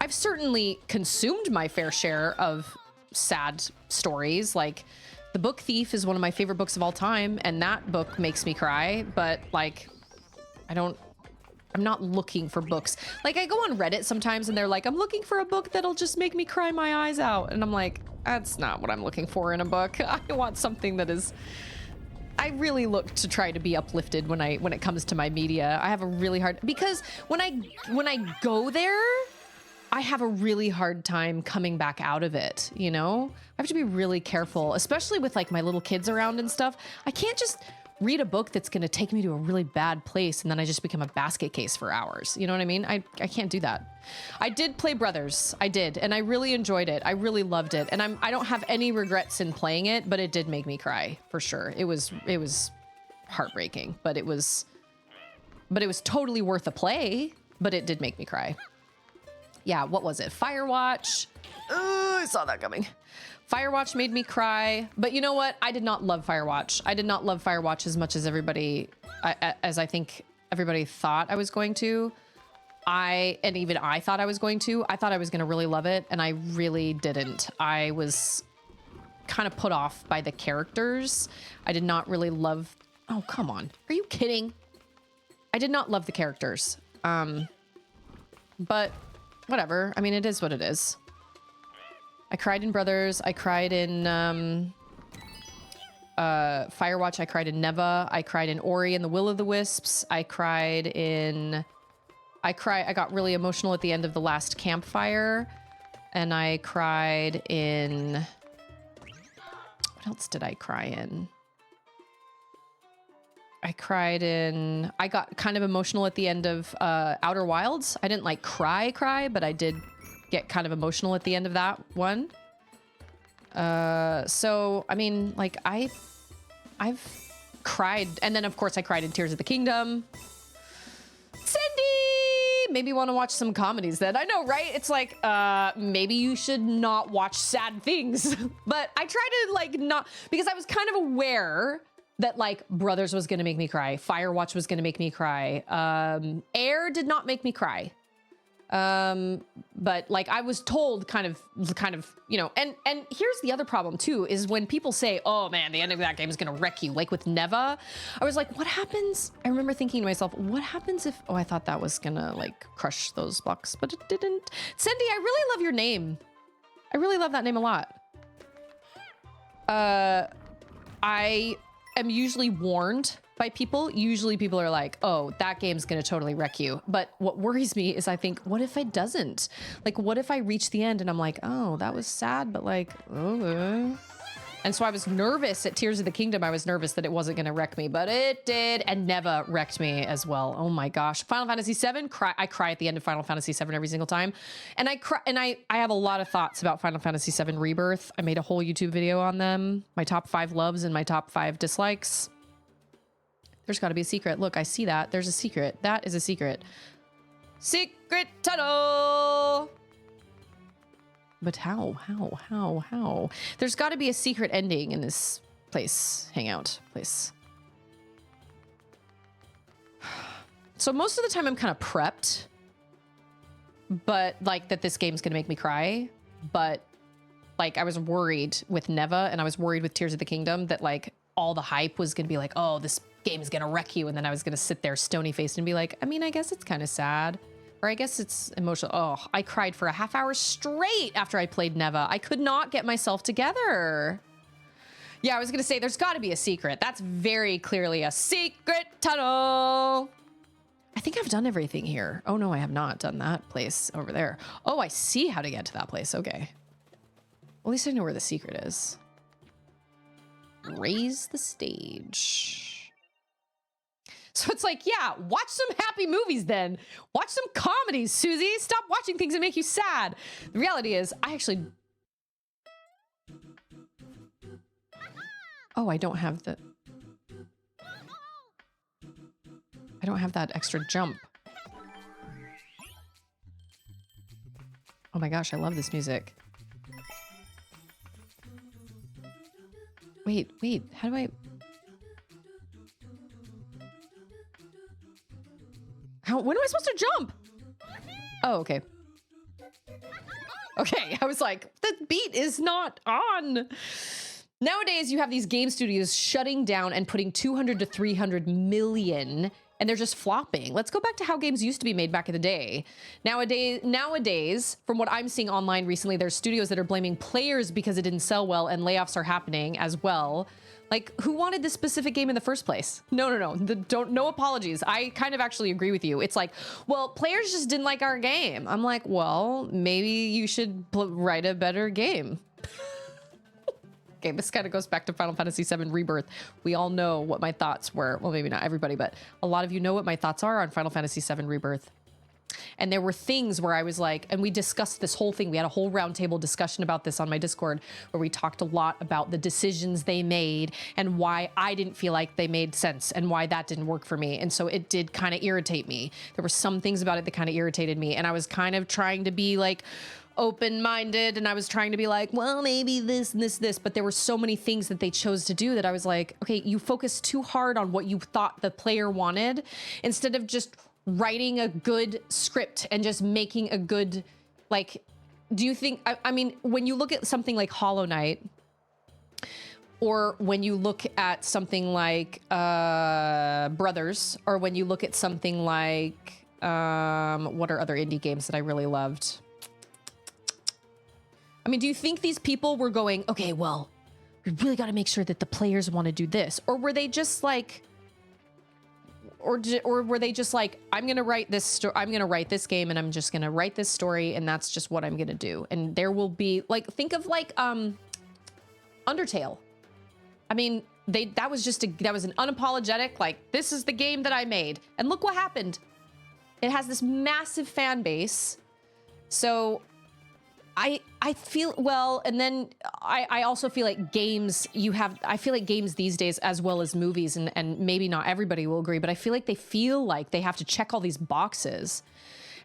I've certainly consumed my fair share of sad stories. Like, The Book Thief is one of my favorite books of all time, and that book makes me cry, but, like, I don't I'm not looking for books. Like, I go on Reddit sometimes and they're like, I'm looking for a book that'll just make me cry my eyes out. And I'm like, that's not what I'm looking for in a book. I want something that is... I really look to try to be uplifted when it comes to my media. I have a really hard... Because when I go there, I have a really hard time coming back out of it, you know? I have to be really careful, especially with like my little kids around and stuff. I can't just read a book that's going to take me to a really bad place and then I just become a basket case for hours. You know what I mean? I can't do that. I did play Brothers. I did. And I really enjoyed it. I really loved it. And I don't have any regrets in playing it, but it did make me cry for sure. It was heartbreaking, but it was totally worth a play, but it did make me cry. Yeah. What was it? Firewatch. I saw that coming. Firewatch made me cry, but you know what? I did not love Firewatch. I did not love Firewatch as much as I think everybody thought I was going to. And even I thought I was going to. I thought I was going to really love it, and I really didn't. I was kind of put off by the characters. I did not really love... Oh, come on. Are you kidding? I did not love the characters. But whatever. I mean, it is what it is. I cried in Brothers. I cried in Firewatch. I cried in Neva. I cried in Ori and the Will of the Wisps. I got really emotional at the end of the last campfire. And I cried in... What else did I cry in? I got kind of emotional at the end of Outer Wilds. I didn't like cry, but I did get kind of emotional at the end of that one. So, I mean, like, I've cried. And then, of course, I cried in Tears of the Kingdom. Cindy! Maybe want to watch some comedies then. I know, right? It's like, maybe you should not watch sad things. But I try to, like, not... Because I was kind of aware that, like, Brothers was going to make me cry. Firewatch was going to make me cry. Air did not make me cry. But like I was told kind of, you know, and here's the other problem too, is when people say, oh man, the end of that game is going to wreck you. Like with Neva, I was like, what happens? I remember thinking to myself, what happens if, I thought that was gonna like crush those blocks, but it didn't. Cindy, I really love your name. I really love that name a lot. I am usually warned by people. Usually people are like, oh, that game's gonna totally wreck you. But what worries me is I think, what if it doesn't? Like, what if I reach the end and I'm like, oh, that was sad, but like, oh. And so I was nervous at Tears of the Kingdom. I was nervous that it wasn't gonna wreck me, but it did, and Neva wrecked me as well. Oh my gosh. Final Fantasy VII, I cry at the end of Final Fantasy VII every single time. And I have a lot of thoughts about Final Fantasy VII Rebirth. I made a whole YouTube video on them, my top 5 loves and my top 5 dislikes. There's got to be a secret. Look, I see that. There's a secret. That is a secret. Secret tunnel! But how? There's got to be a secret ending in this place. Hangout place. So most of the time I'm kind of prepped. But, like, that this game's going to make me cry. But, like, I was worried with Neva and I was worried with Tears of the Kingdom that, like, all the hype was going to be like, oh, this game is going to wreck you. And then I was going to sit there stony-faced and be like, I mean, I guess it's kind of sad. Or I guess it's emotional. Oh, I cried for a half hour straight after I played Neva. I could not get myself together. Yeah, I was going to say, there's got to be a secret. That's very clearly a secret tunnel. I think I've done everything here. Oh, no, I have not done that place over there. Oh, I see how to get to that place. Okay. Well, at least I know where the secret is. Raise the stage. So it's like, yeah, watch some happy movies then. Watch some comedies, Susie. Stop watching things that make you sad. The reality is, I actually... Oh, I don't have the... I don't have that extra jump. Oh my gosh, I love this music. Wait, how do I... When am I supposed to jump? Oh, okay. Okay, I was like, the beat is not on. Nowadays, you have these game studios shutting down and putting 200 to 300 million and they're just flopping. Let's go back to how games used to be made back in the day. Nowadays, from what I'm seeing online recently, there's studios that are blaming players because it didn't sell well, and layoffs are happening as well. Like, who wanted this specific game in the first place? No. No apologies. I kind of actually agree with you. It's like, well, players just didn't like our game. I'm like, well, maybe you should write a better game. Okay, this kind of goes back to Final Fantasy VII Rebirth. We all know what my thoughts were. Well, maybe not everybody, but a lot of you know what my thoughts are on Final Fantasy VII Rebirth. And there were things where I was like, and we discussed this whole thing. We had a whole roundtable discussion about this on my Discord, where we talked a lot about the decisions they made and why I didn't feel like they made sense and why that didn't work for me. And so it did kind of irritate me. There were some things about it that kind of irritated me. And I was kind of trying to be like open-minded, and I was trying to be like, well, maybe this and this, but there were so many things that they chose to do that I was like, okay, you focused too hard on what you thought the player wanted instead of just writing a good script and just making a good, like, do you think, I mean, when you look at something like Hollow Knight, or when you look at something like Brothers, or when you look at something like, what are other indie games that I really loved? I mean, do you think these people were going, okay, well, we really got to make sure that the players want to do this? Or were they just like, or were they just like, I'm going to write this story, I'm going to write this game, and I'm just going to write this story, and that's just what I'm going to do. And there will be, like, think of like Undertale. I mean, that was an unapologetic, like, this is the game that I made. And look what happened. It has this massive fan base. So I feel, well, and then I also feel like games, I feel like games these days, as well as movies, and maybe not everybody will agree, but I feel like they have to check all these boxes.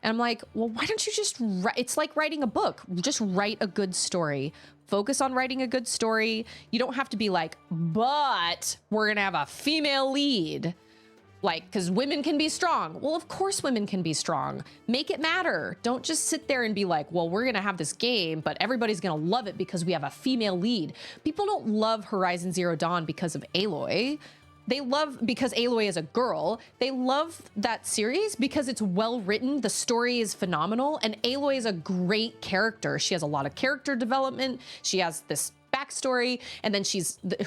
And I'm like, well, why don't you just write? It's like writing a book. Just write a good story. Focus on writing a good story. You don't have to be like, but we're going to have a female lead. Like, because women can be strong. Well, of course women can be strong. Make it matter. Don't just sit there and be like, well, we're going to have this game, but everybody's going to love it because we have a female lead. People don't love Horizon Zero Dawn because of Aloy. They love, because Aloy is a girl, they love that series because it's well written. The story is phenomenal. And Aloy is a great character. She has a lot of character development. She has this backstory, and then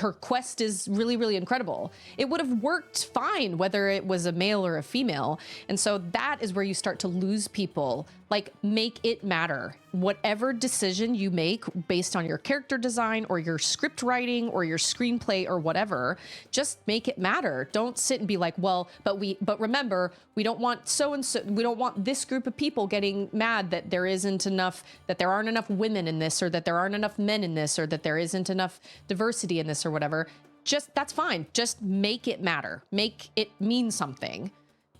her quest is really, really incredible. It would have worked fine whether it was a male or a female. And so that is where you start to lose people. Like, make it matter. Whatever decision you make based on your character design or your script writing or your screenplay or whatever, just make it matter. Don't sit and be like, well, but remember, we don't want so-and-so, we don't want this group of people getting mad that there aren't enough women in this, or that there aren't enough men in this, or that there isn't enough diversity in this or whatever. Just, that's fine. Just make it matter. Make it mean something.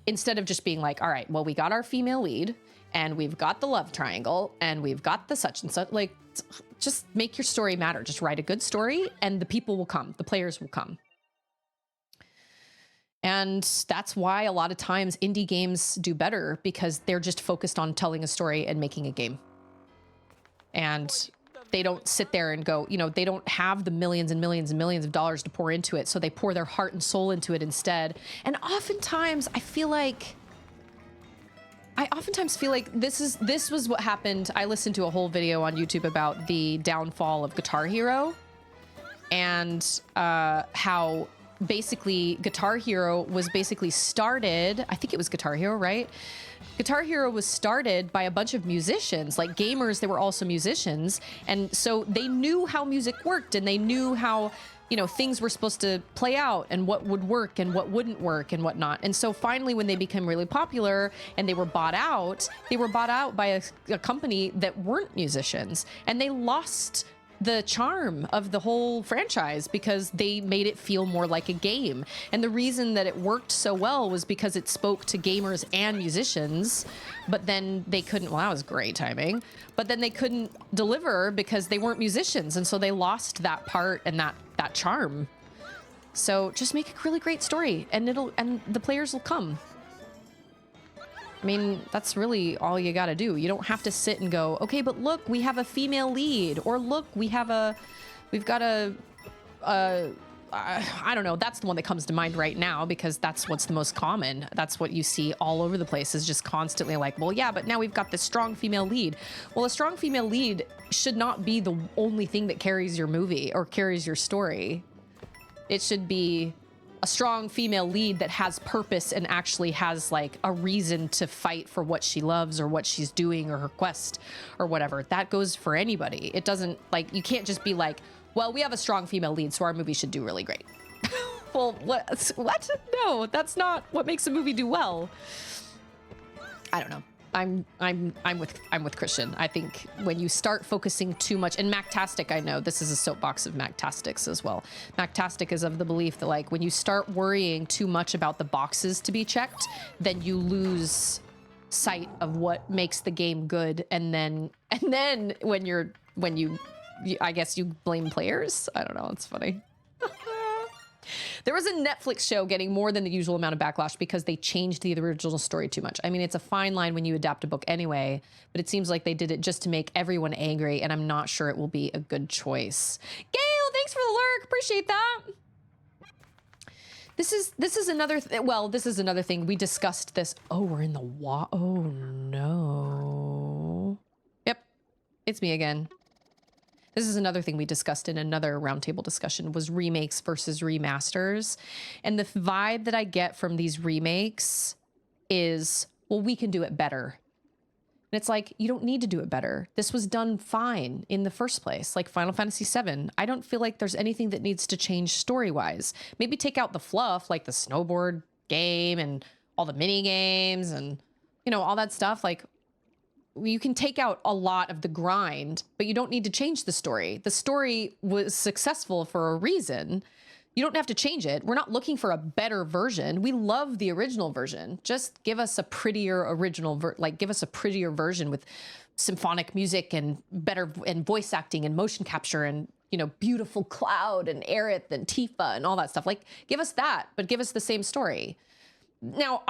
Instead of just being like, all right, well, we got our female lead, and we've got the love triangle, and we've got the such and such. Like, just make your story matter. Just write a good story, and the people will come. The players will come. And that's why a lot of times indie games do better, because they're just focused on telling a story and making a game. And they don't sit there and go, they don't have the millions and millions and millions of dollars to pour into it. So they pour their heart and soul into it instead. And oftentimes I oftentimes feel like this was what happened. I listened to a whole video on YouTube about the downfall of Guitar Hero, and how basically Guitar Hero was basically started, I think it was Guitar Hero, right? Guitar Hero was started by a bunch of musicians, like gamers. They were also musicians. And so they knew how music worked, and they knew how, things were supposed to play out, and what would work and what wouldn't work and whatnot. And so finally, when they became really popular and they were bought out by a company that weren't musicians, and they lost the charm of the whole franchise because they made it feel more like a game. And the reason that it worked so well was because it spoke to gamers and musicians, but then they couldn't, well, that was great timing, but then they couldn't deliver because they weren't musicians. And so they lost that part and that charm. So just make a really great story, and the players will come. I mean, that's really all you got to do. You don't have to sit and go, okay, but look, we have a female lead, or look, we've got a I don't know. That's the one that comes to mind right now because that's what's the most common. That's what you see all over the place is just constantly like, well, yeah, but now we've got this strong female lead. Well, a strong female lead should not be the only thing that carries your movie or carries your story. It should be a strong female lead that has purpose and actually has like a reason to fight for what she loves or what she's doing or her quest or whatever. That goes for anybody. It doesn't like, you can't just be like, well, we have a strong female lead, so our movie should do really great. Well, what? No, that's not what makes a movie do well. I don't know. I'm with Christian. I think when you start focusing too much, and Mactastic, I know this is a soapbox of Mactastics as well. Mactastic is of the belief that like when you start worrying too much about the boxes to be checked, then you lose sight of what makes the game good. And then when you I guess you blame players. I don't know. It's funny. There was a Netflix show getting more than the usual amount of backlash because they changed the original story too much. I mean, it's a fine line when you adapt a book anyway, but it seems like they did it just to make everyone angry, and I'm not sure it will be a good choice. Gail, thanks for the lurk. Appreciate that. This is another this is another thing. We discussed this. Oh, we're in the oh no. Yep. It's me again. This is another thing we discussed in another roundtable discussion was remakes versus remasters. And the vibe that I get from these remakes is, well, we can do it better. And it's like, you don't need to do it better. This was done fine in the first place, like Final Fantasy VII. I don't feel like there's anything that needs to change story-wise. Maybe take out the fluff, like the snowboard game and all the mini games and, you know, all that stuff. Like, you can take out a lot of the grind, but you don't need to change the story. The story was successful for a reason. You don't have to change it. We're not looking for a better version. We love the original version. Just give us a prettier original, give us a prettier version with symphonic music and better and voice acting and motion capture and, you know, beautiful Cloud and Aerith and Tifa and all that stuff. Like, give us that, but give us the same story. Now,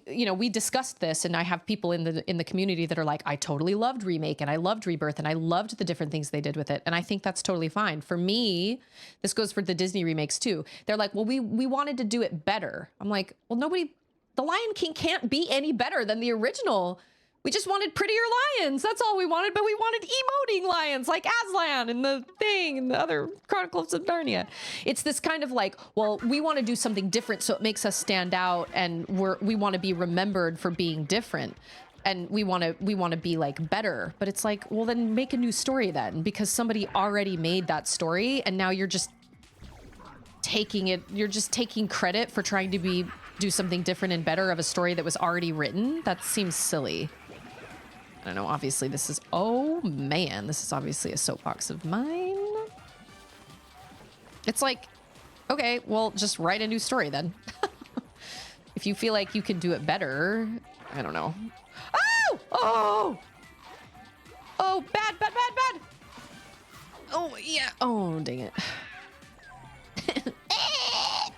you know, we discussed this, and I have people in the community that are like, I totally loved Remake, and I loved Rebirth, and I loved the different things they did with it, and I think that's totally fine. For me, this goes for the Disney remakes too. They're like, well, we wanted to do it better. I'm like, well, the Lion King can't be any better than the original. We just wanted prettier lions. That's all we wanted, but we wanted emoting lions like Aslan and the Thing and the other Chronicles of Narnia. It's this kind of like, well, we want to do something different so it makes us stand out, and we want to be remembered for being different, and we want to be like better. But it's like, well, then make a new story then, because somebody already made that story, and now you're just taking credit for trying to do something different and better of a story that was already written. That seems silly. I don't know, obviously this is, oh man, this is obviously a soapbox of mine. It's like, okay, well, just write a new story then. If you feel like you can do it better, I don't know. Oh! Oh! Oh, bad, bad, bad, bad! Oh, yeah, oh, dang it.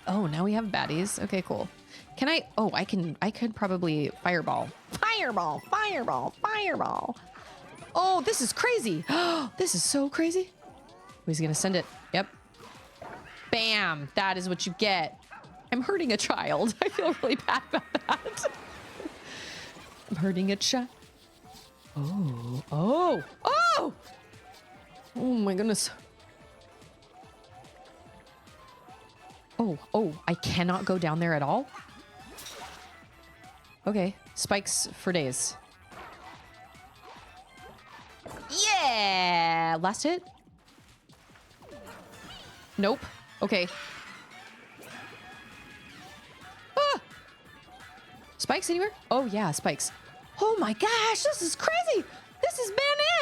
Oh, now we have baddies. Okay, cool. Can I, oh, I could probably fireball. Fireball, fireball, fireball. Oh, this is crazy. This is so crazy. He's gonna send it. Yep. Bam, that is what you get. I'm hurting a child. I feel really bad about that. I'm hurting a child. Oh, oh, oh! Oh my goodness. Oh, I cannot go down there at all? Okay, spikes for days. Yeah! Last hit? Nope. Okay. Ah! Spikes anywhere? Oh yeah, spikes. Oh my gosh, this is crazy! This is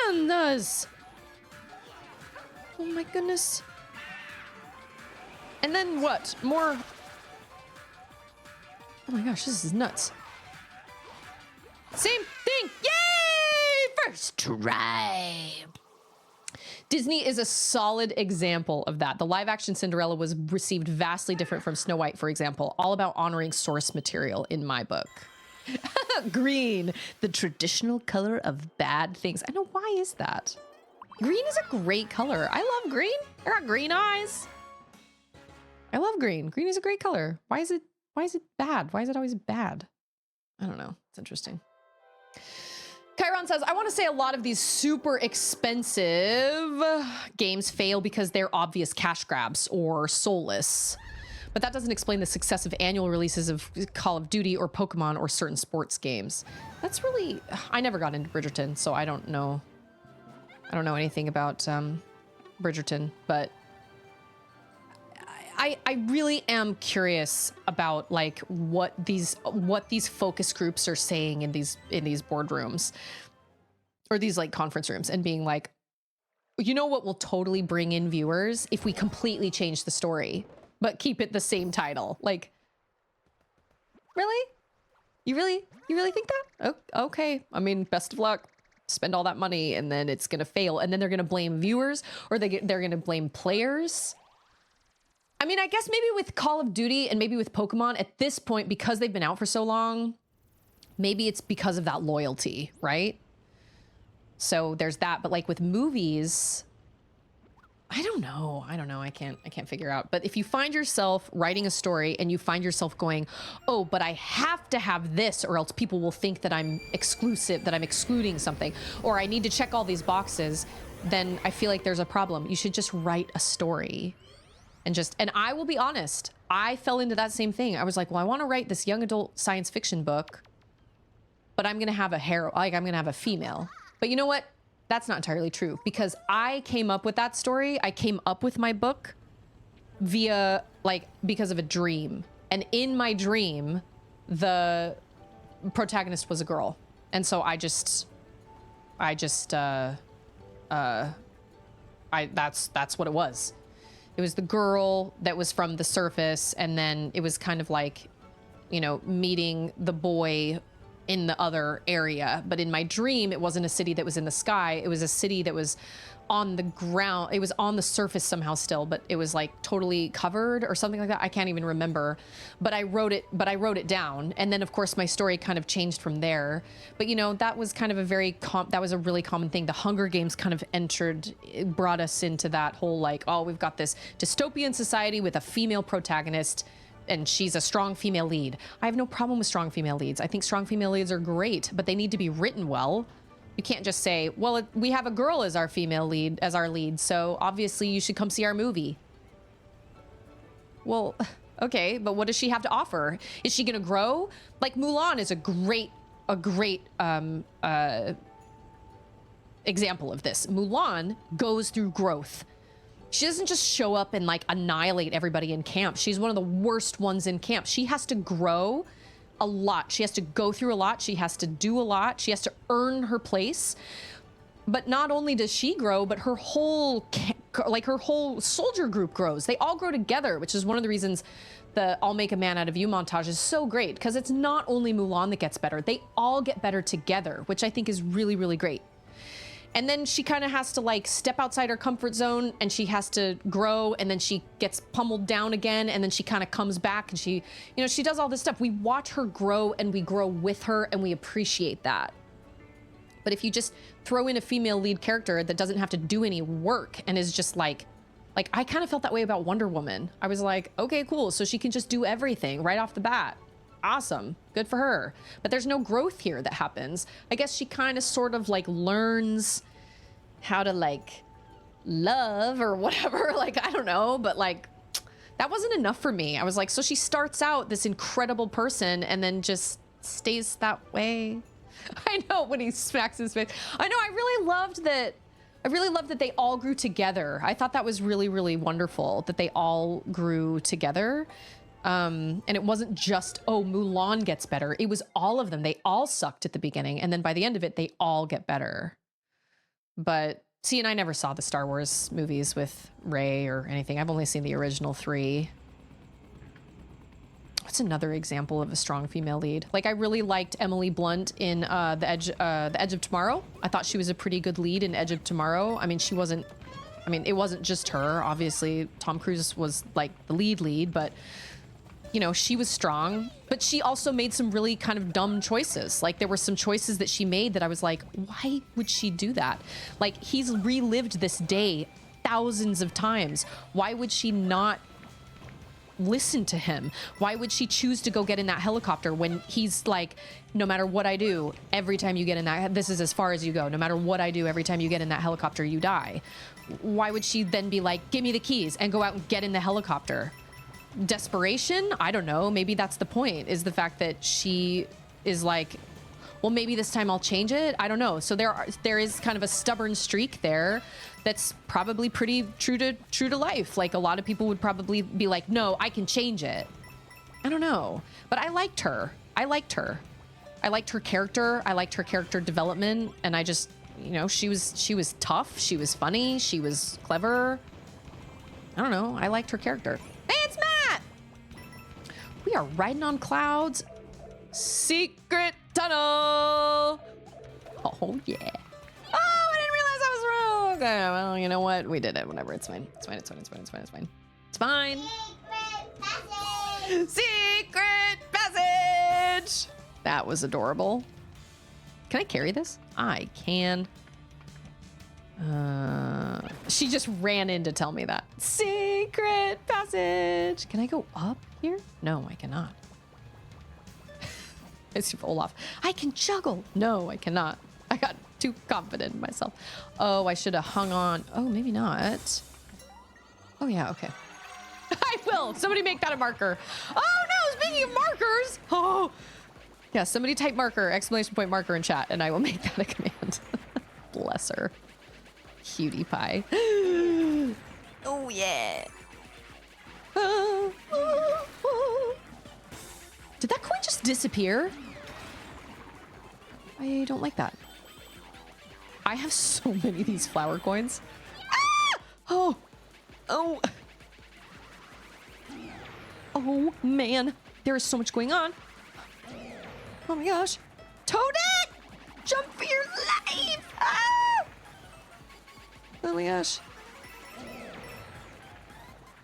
bananas! Oh my goodness. And then what? More... Oh my gosh, this is nuts. Same thing! Yay! First try! Disney is a solid example of that. The live-action Cinderella was received vastly different from Snow White, for example, all about honoring source material in my book. Green, the traditional color of bad things. I know, why is that? Green is a great color. I love green. I got green eyes. I love green. Green is a great color. Why is it bad? Why is it always bad? I don't know. It's interesting. Chiron says, I want to say a lot of these super expensive games fail because they're obvious cash grabs or soulless. But that doesn't explain the success of annual releases of Call of Duty or Pokemon or certain sports games. That's really... I never got into Bridgerton, so I don't know. I don't know anything about Bridgerton, but I really am curious about like what these focus groups are saying in these boardrooms or these like conference rooms, and being like, you know what will totally bring in viewers if we completely change the story but keep it the same title. Like, really? You really think that? Oh, okay. I mean, best of luck. Spend all that money and then it's gonna fail, and then they're gonna blame viewers, or they're gonna blame players. I mean, I guess maybe with Call of Duty and maybe with Pokemon at this point, because they've been out for so long, maybe it's because of that loyalty, right? So there's that. But like with movies, I don't know. I can't figure out. But if you find yourself writing a story and you find yourself going, oh, but I have to have this or else people will think that I'm exclusive, that I'm excluding something, or I need to check all these boxes, then I feel like there's a problem. You should just write a story. And I will be honest, I fell into that same thing. I was like, well, I want to write this young adult science fiction book, but I'm going to have I'm going to have a female. But you know what? That's not entirely true, because I came up with that story. I came up with my book because of a dream. And in my dream, the protagonist was a girl. And so that's what it was. It was the girl that was from the surface, and then it was kind of like, you know, meeting the boy in the other area. But in my dream, it wasn't a city that was in the sky. It was a city that was on the ground. It was on the surface somehow still, but it was like totally covered or something like that. I can't even remember, but I wrote it down. And then of course my story kind of changed from there. But you know, that was kind of that was a really common thing. The Hunger Games kind of brought us into that whole like, oh, we've got this dystopian society with a female protagonist and she's a strong female lead. I have no problem with strong female leads. I think strong female leads are great, but they need to be written well. You can't just say, well, we have a girl as our female lead, as our lead, so obviously you should come see our movie. Well, okay, but what does she have to offer? Is she gonna grow? Like Mulan is a great example of this. Mulan goes through growth. She doesn't just show up and like annihilate everybody in camp. She's one of the worst ones in camp. She has to grow a lot. She has to go through a lot. She has to do a lot. She has to earn her place. But not only does she grow, but her whole soldier group grows. They all grow together, which is one of the reasons the I'll Make a Man Out of You montage is so great, because it's not only Mulan that gets better. They all get better together, which I think is really, really great. And then she kind of has to like step outside her comfort zone, and she has to grow, and then she gets pummeled down again, and then she kind of comes back, and she does all this stuff. We watch her grow, and we grow with her, and we appreciate that. But if you just throw in a female lead character that doesn't have to do any work and is just like I kind of felt that way about Wonder Woman. I was like, okay, cool. So she can just do everything right off the bat. Awesome. Good for her. But there's no growth here that happens. I guess she kind of sort of like learns how to like love or whatever. Like, I don't know, but like that wasn't enough for me. I was like, so she starts out this incredible person and then just stays that way. I know, when he smacks his face. I know, I really loved that they all grew together. I thought that was really, really wonderful that they all grew together. And it wasn't just, oh, Mulan gets better. It was all of them. They all sucked at the beginning. And then by the end of it, they all get better. But see, and I never saw the Star Wars movies with Rey or anything. I've only seen the original 3. What's another example of a strong female lead? Like, I really liked Emily Blunt in the Edge of Tomorrow. I thought she was a pretty good lead in Edge of Tomorrow. I mean, it wasn't just her. Obviously, Tom Cruise was like the lead, but you know, she was strong, but she also made some really kind of dumb choices. Like, there were some choices that she made that I was like, why would she do that? Like, he's relived this day thousands of times. Why would she not listen to him? Why would she choose to go get in that helicopter when he's like, no matter what I do, every time you get in that, this is as far as you go. No matter what I do, every time you get in that helicopter, you die. Why would she then be like, give me the keys and go out and get in the helicopter? Desperation? I don't know. Maybe that's the point, is the fact that she is like, well, maybe this time I'll change it. I don't know. So there is kind of a stubborn streak there that's probably pretty true to life. Like, a lot of people would probably be like, no, I can change it. I don't know. But I liked her. I liked her character. I liked her character development. And I just, you know, she was tough. She was funny. She was clever. I don't know. I liked her character. Hey, it's Matt. We are riding on clouds. Secret tunnel. Oh, yeah. Oh, I didn't realize I was wrong. Okay, well, you know what? We did it. Whatever. It's fine. It's fine. It's fine. It's fine. It's fine. It's fine. It's fine. Secret passage. That was adorable. Can I carry this? I can. She just ran in to tell me that. Secret passage. Can I go up here? No, I cannot. It's Olaf. I can juggle. No, I cannot. I got too confident in myself. Oh, I should have hung on. Oh, maybe not. Oh, yeah, okay. I will. Somebody make that a marker. Oh, no, speaking of markers. Oh, yeah, somebody type marker, exclamation point marker in chat, and I will make that a command. Bless her. Cutie pie. Oh, yeah. Did that coin just disappear? I don't like that. I have so many of these flower coins. Ah! Oh. Oh. Oh, man. There is so much going on. Oh, my gosh. Toadette! Jump for your life! Ah! Oh, my gosh.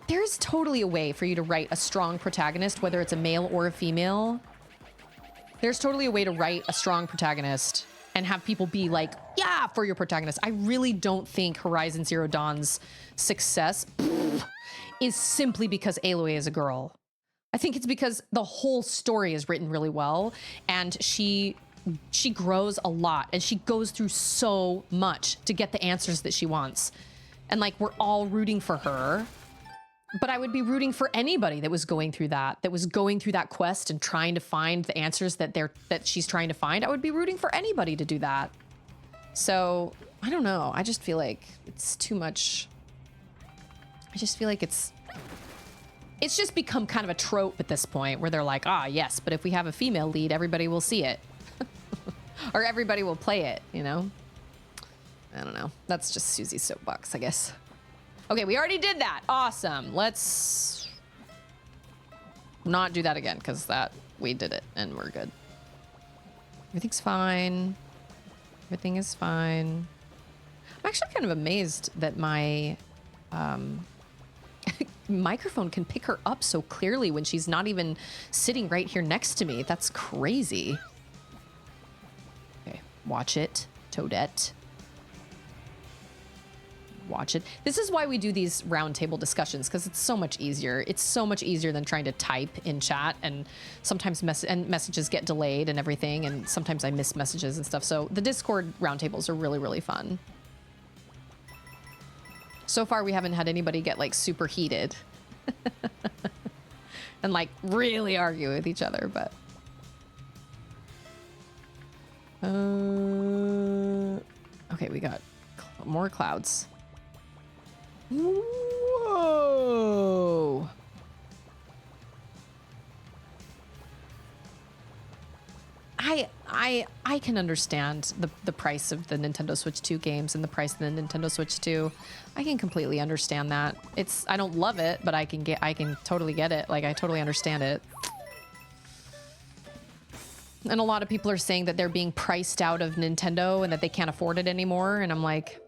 There's totally a way for you to write a strong protagonist, whether it's a male or a female. There's totally a way to write a strong protagonist and have people be like, yeah, for your protagonist. I really don't think Horizon Zero Dawn's success is simply because Aloy is a girl. I think it's because the whole story is written really well, and she grows a lot, and she goes through so much to get the answers that she wants. And like, we're all rooting for her. But I would be rooting for anybody that was going through that quest and trying to find the answers that she's trying to find. I would be rooting for anybody to do that. So I don't know. I just feel like it's too much. I just feel like it's just become kind of a trope at this point where they're like, ah, yes, but if we have a female lead, everybody will see it. Or everybody will play it, you know? I don't know. That's just Susie's soapbox, I guess. Okay, we already did that. Awesome. Let's not do that again, because we did it and we're good. Everything's fine. Everything is fine. I'm actually kind of amazed that my microphone can pick her up so clearly when she's not even sitting right here next to me. That's crazy. Okay, watch it, Toadette. Watch it. This is why we do these roundtable discussions, because it's so much easier. It's so much easier than trying to type in chat, and sometimes messages get delayed and everything, and sometimes I miss messages and stuff. So the Discord roundtables are really, really fun. So far, we haven't had anybody get like super heated and like really argue with each other, but okay, we got more clouds. Whoa! I can understand the price of the Nintendo Switch 2 games and the price of the Nintendo Switch 2. I can completely understand that. I don't love it, but I can totally get it. Like, I totally understand it. And a lot of people are saying that they're being priced out of Nintendo and that they can't afford it anymore, and I'm like,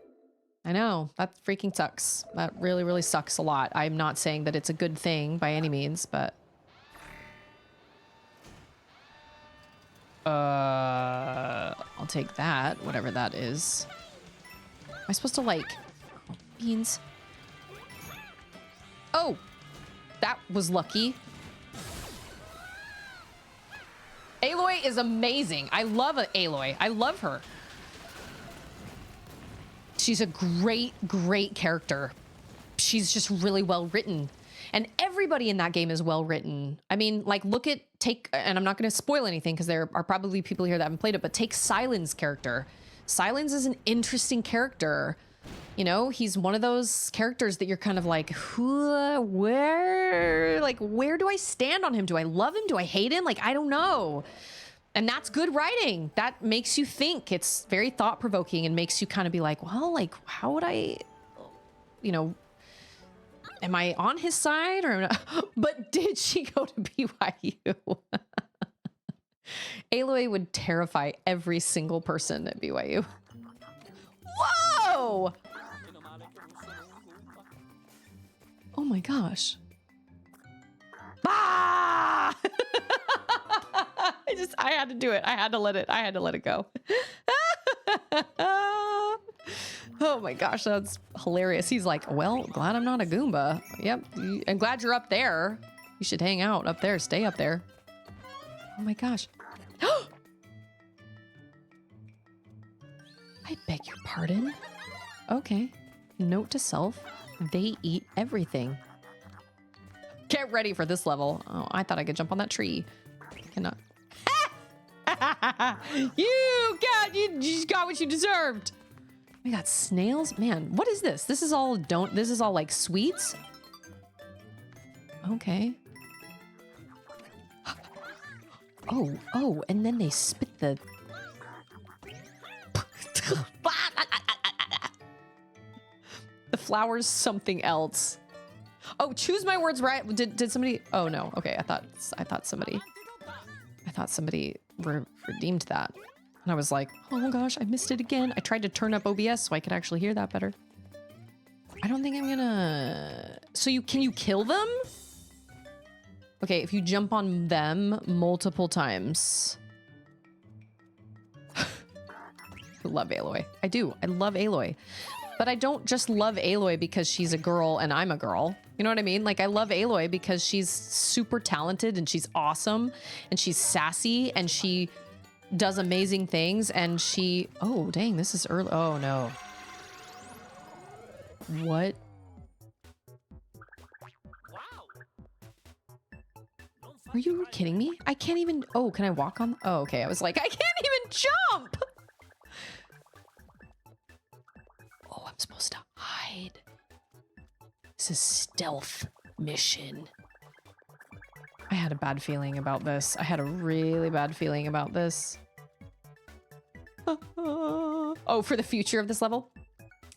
I know, that freaking sucks. That really, really sucks a lot. I'm not saying that it's a good thing by any means, but... I'll take that, whatever that is. Am I supposed to, like... Oh, beans. Oh! That was lucky. Aloy is amazing. I love Aloy. I love her. She's a great, great character. She's just really well written. And everybody in that game is well written. I mean, like, look at, and I'm not going to spoil anything because there are probably people here that haven't played it, but take Silence character. Silence is an interesting character. You know, he's one of those characters that you're kind of like, where do I stand on him? Do I love him? Do I hate him? Like, I don't know. And that's good writing. That makes you think. It's very thought-provoking and makes you kind of be like, well, like, how would I, you know, am I on his side or not? But did she go to BYU? Aloy would terrify every single person at BYU. Whoa! Oh my gosh. Ah! I had to do it. I had to let it go. Oh my gosh, that's hilarious. He's like, well, glad I'm not a Goomba. Yep, I'm glad you're up there. You should hang out up there, stay up there. Oh my gosh. I beg your pardon. Okay, note to self, they eat everything. Get ready for this level. Oh, I thought I could jump on that tree. I cannot. You just got what you deserved. We got snails. Man, what is this? This is all like sweets. Okay. Oh, and then they spit the the flowers something else. Oh, choose my words right. Did somebody? Oh no. Okay, I thought somebody redeemed that. And I was like, oh gosh, I missed it again. I tried to turn up OBS so I could actually hear that better. I don't think I'm gonna... So can you kill them? Okay, if you jump on them multiple times. I love Aloy. I do. I love Aloy. But I don't just love Aloy because she's a girl and I'm a girl. You know what I mean? Like, I love Aloy because she's super talented and she's awesome and she's sassy and she does amazing things and she... Oh, dang, this is early. Oh, no. What? Are you kidding me? I can't even... Oh, can I walk on... Oh, okay. I was like, I can't even jump! Oh, I'm supposed to hide. This is stealth mission. I had a bad feeling about this. I had a really bad feeling about this. Oh, for the future of this level?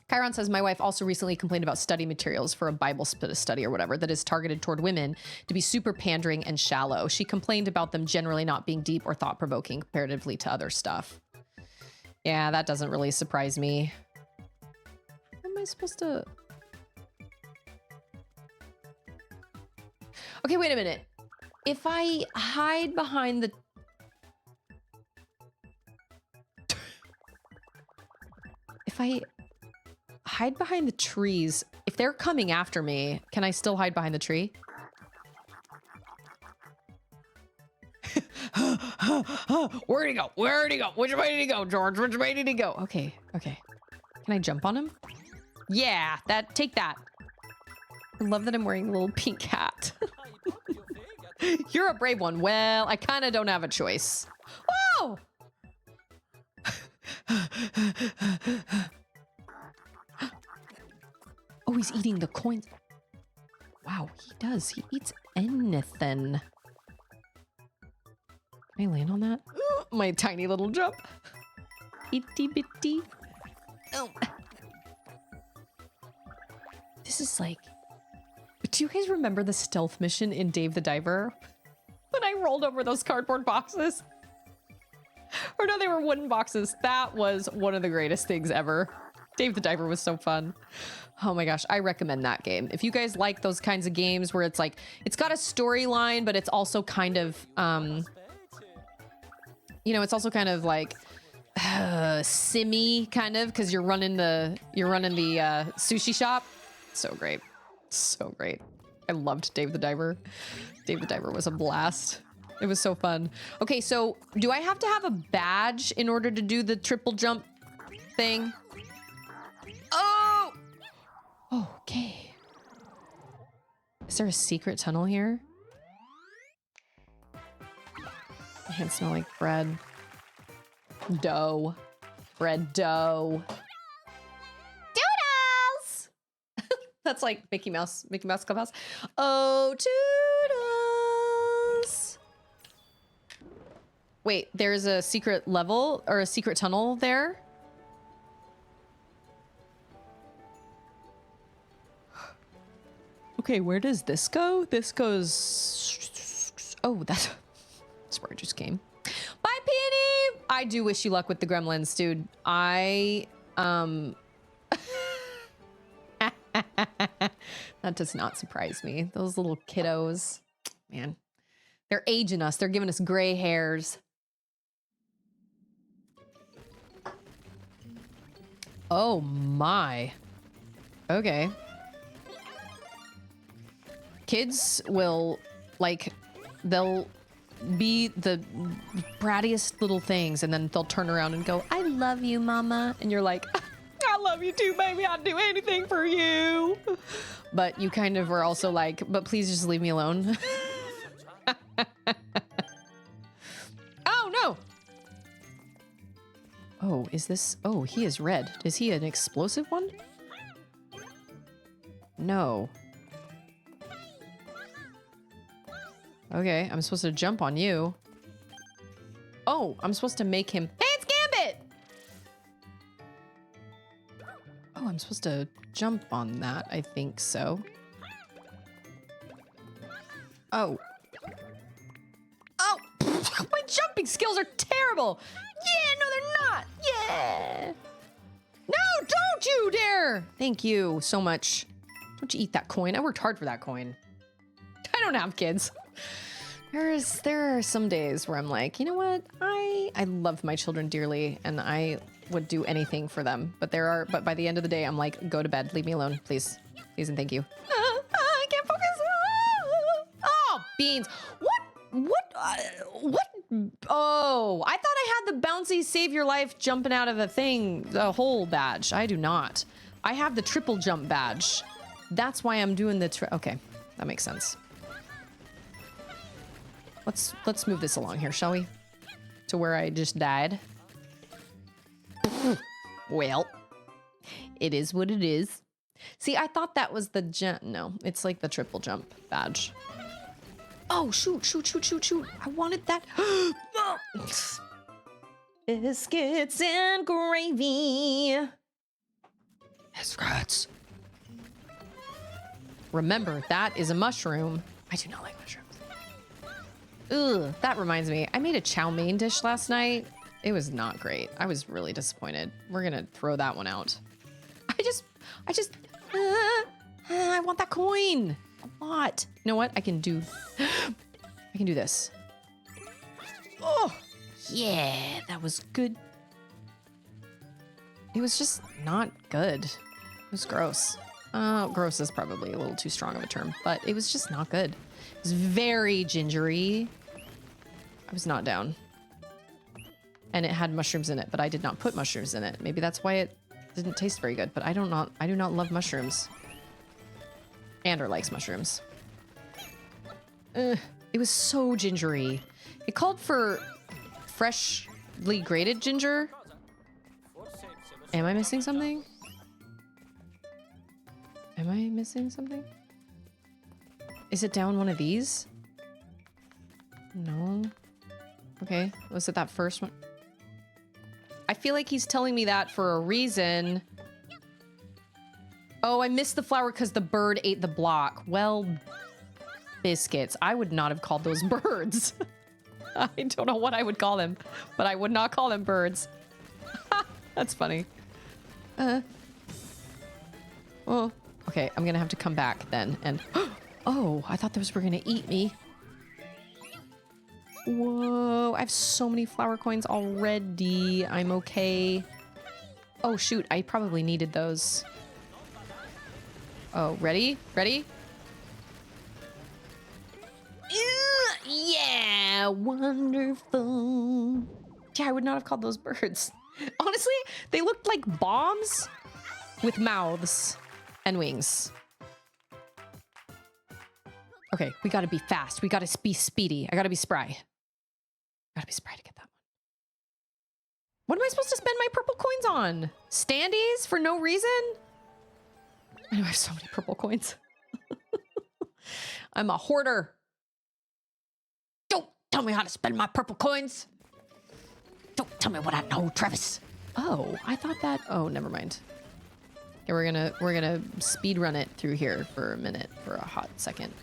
Chiron says, my wife also recently complained about study materials for a Bible study or whatever that is targeted toward women to be super pandering and shallow. She complained about them generally not being deep or thought-provoking comparatively to other stuff. Yeah, that doesn't really surprise me. How am I supposed to... Okay, wait a minute. If I hide behind the... If I hide behind the trees, if they're coming after me, can I still hide behind the tree? Where'd he go? Where'd he go? Which way did he go, George? Which way did he go? Okay, okay. Can I jump on him? Yeah, take that. I love that I'm wearing a little pink hat. You're a brave one. Well, I kind of don't have a choice. Oh! Oh, he's eating the coins. Wow, he does. He eats anything. Can I land on that? My tiny little jump. Itty bitty. Oh. This is like... Do you guys remember the stealth mission in Dave the Diver? When I rolled over those cardboard boxes? Or no, they were wooden boxes. That was one of the greatest things ever. Dave the Diver was so fun. Oh my gosh, I recommend that game. If you guys like those kinds of games where it's like, it's got a storyline, but it's also kind of, you know, it's also kind of like simmy kind of, because you're running the sushi shop. So great. So great. I loved Dave the Diver. Dave the Diver was a blast. It was so fun. Okay, so do I have to have a badge in order to do the triple jump thing? Oh! Okay. Is there a secret tunnel here? I can smell like bread. Dough. Bread dough. Doodles! That's like Mickey Mouse Clubhouse. Oh, Toodles! Wait, there's a secret level or a secret tunnel there? Okay, where does this go? This goes... Oh, that's where I just came. Bye, Peony! I do wish you luck with the gremlins, dude. That does not surprise me. Those little kiddos. Man. They're aging us. They're giving us gray hairs. Oh my. Okay. Kids will, like, they'll be the brattiest little things and then they'll turn around and go, I love you, mama. And you're like, I love you too, baby. I'd do anything for you. But you kind of are also like, but please just leave me alone. Oh, no. Oh, is this? Oh, he is red. Is he an explosive one? No. Okay, I'm supposed to jump on you. Oh, I'm supposed to make him... Hey, it's Gambit! Oh, I'm supposed to jump on that. I think so. Oh. Oh! My jumping skills are terrible! Yeah, no, they're not! Yeah! No, don't you dare! Thank you so much. Don't you eat that coin. I worked hard for that coin. I don't have kids. There are some days where I'm like, you know what? I love my children dearly and I would do anything for them. But by the end of the day, I'm like, go to bed. Leave me alone, please. Please and thank you. I can't focus. Oh, beans. What? Oh, I thought I had the bouncy save your life jumping out of the hole badge. I do not. I have the triple jump badge. That's why I'm doing the okay, that makes sense. Let's move this along here, shall we? To where I just died. Well, it is what it is. See, I thought that was the jump. No, it's like the triple jump badge. Oh, shoot. I wanted that. Biscuits and gravy. Biscuits. Remember, that is a mushroom. I do not like mushrooms. Ugh, that reminds me. I made a chow mein dish last night. It was not great. I was really disappointed. We're gonna throw that one out. I want that coin. A lot. You know what? I can do this. Oh, yeah, that was good. It was just not good. It was gross. Gross is probably a little too strong of a term, but it was just not good. It was very gingery. I was not down. And it had mushrooms in it, but I did not put mushrooms in it. Maybe that's why it didn't taste very good, but I do not love mushrooms. Andrew likes mushrooms. It was so gingery. It called for freshly grated ginger. Am I missing something? Am I missing something? Is it down one of these? No. Okay, was it that first one? I feel like he's telling me that for a reason. Oh, I missed the flower because the bird ate the block. Well, biscuits. I would not have called those birds. I don't know what I would call them, but I would not call them birds. That's funny. Oh, okay. I'm gonna have to come back then and... Oh, I thought those were gonna eat me. Whoa, I have so many flower coins already. I'm okay. Oh, shoot. I probably needed those. Oh, ready? Ready? How wonderful. Yeah, I would not have called those birds. Honestly, they looked like bombs with mouths and wings. Okay, we gotta be fast. We gotta be speedy. I gotta be spry. Gotta be spry to get that one. What am I supposed to spend my purple coins on? Standees for no reason? I know I have so many purple coins. I'm a hoarder. Don't tell me how to spend my purple coins. Don't tell me what I know, Travis. Oh, I thought that. Oh, never mind. Okay, we're gonna speed run it through here for a minute, for a hot second.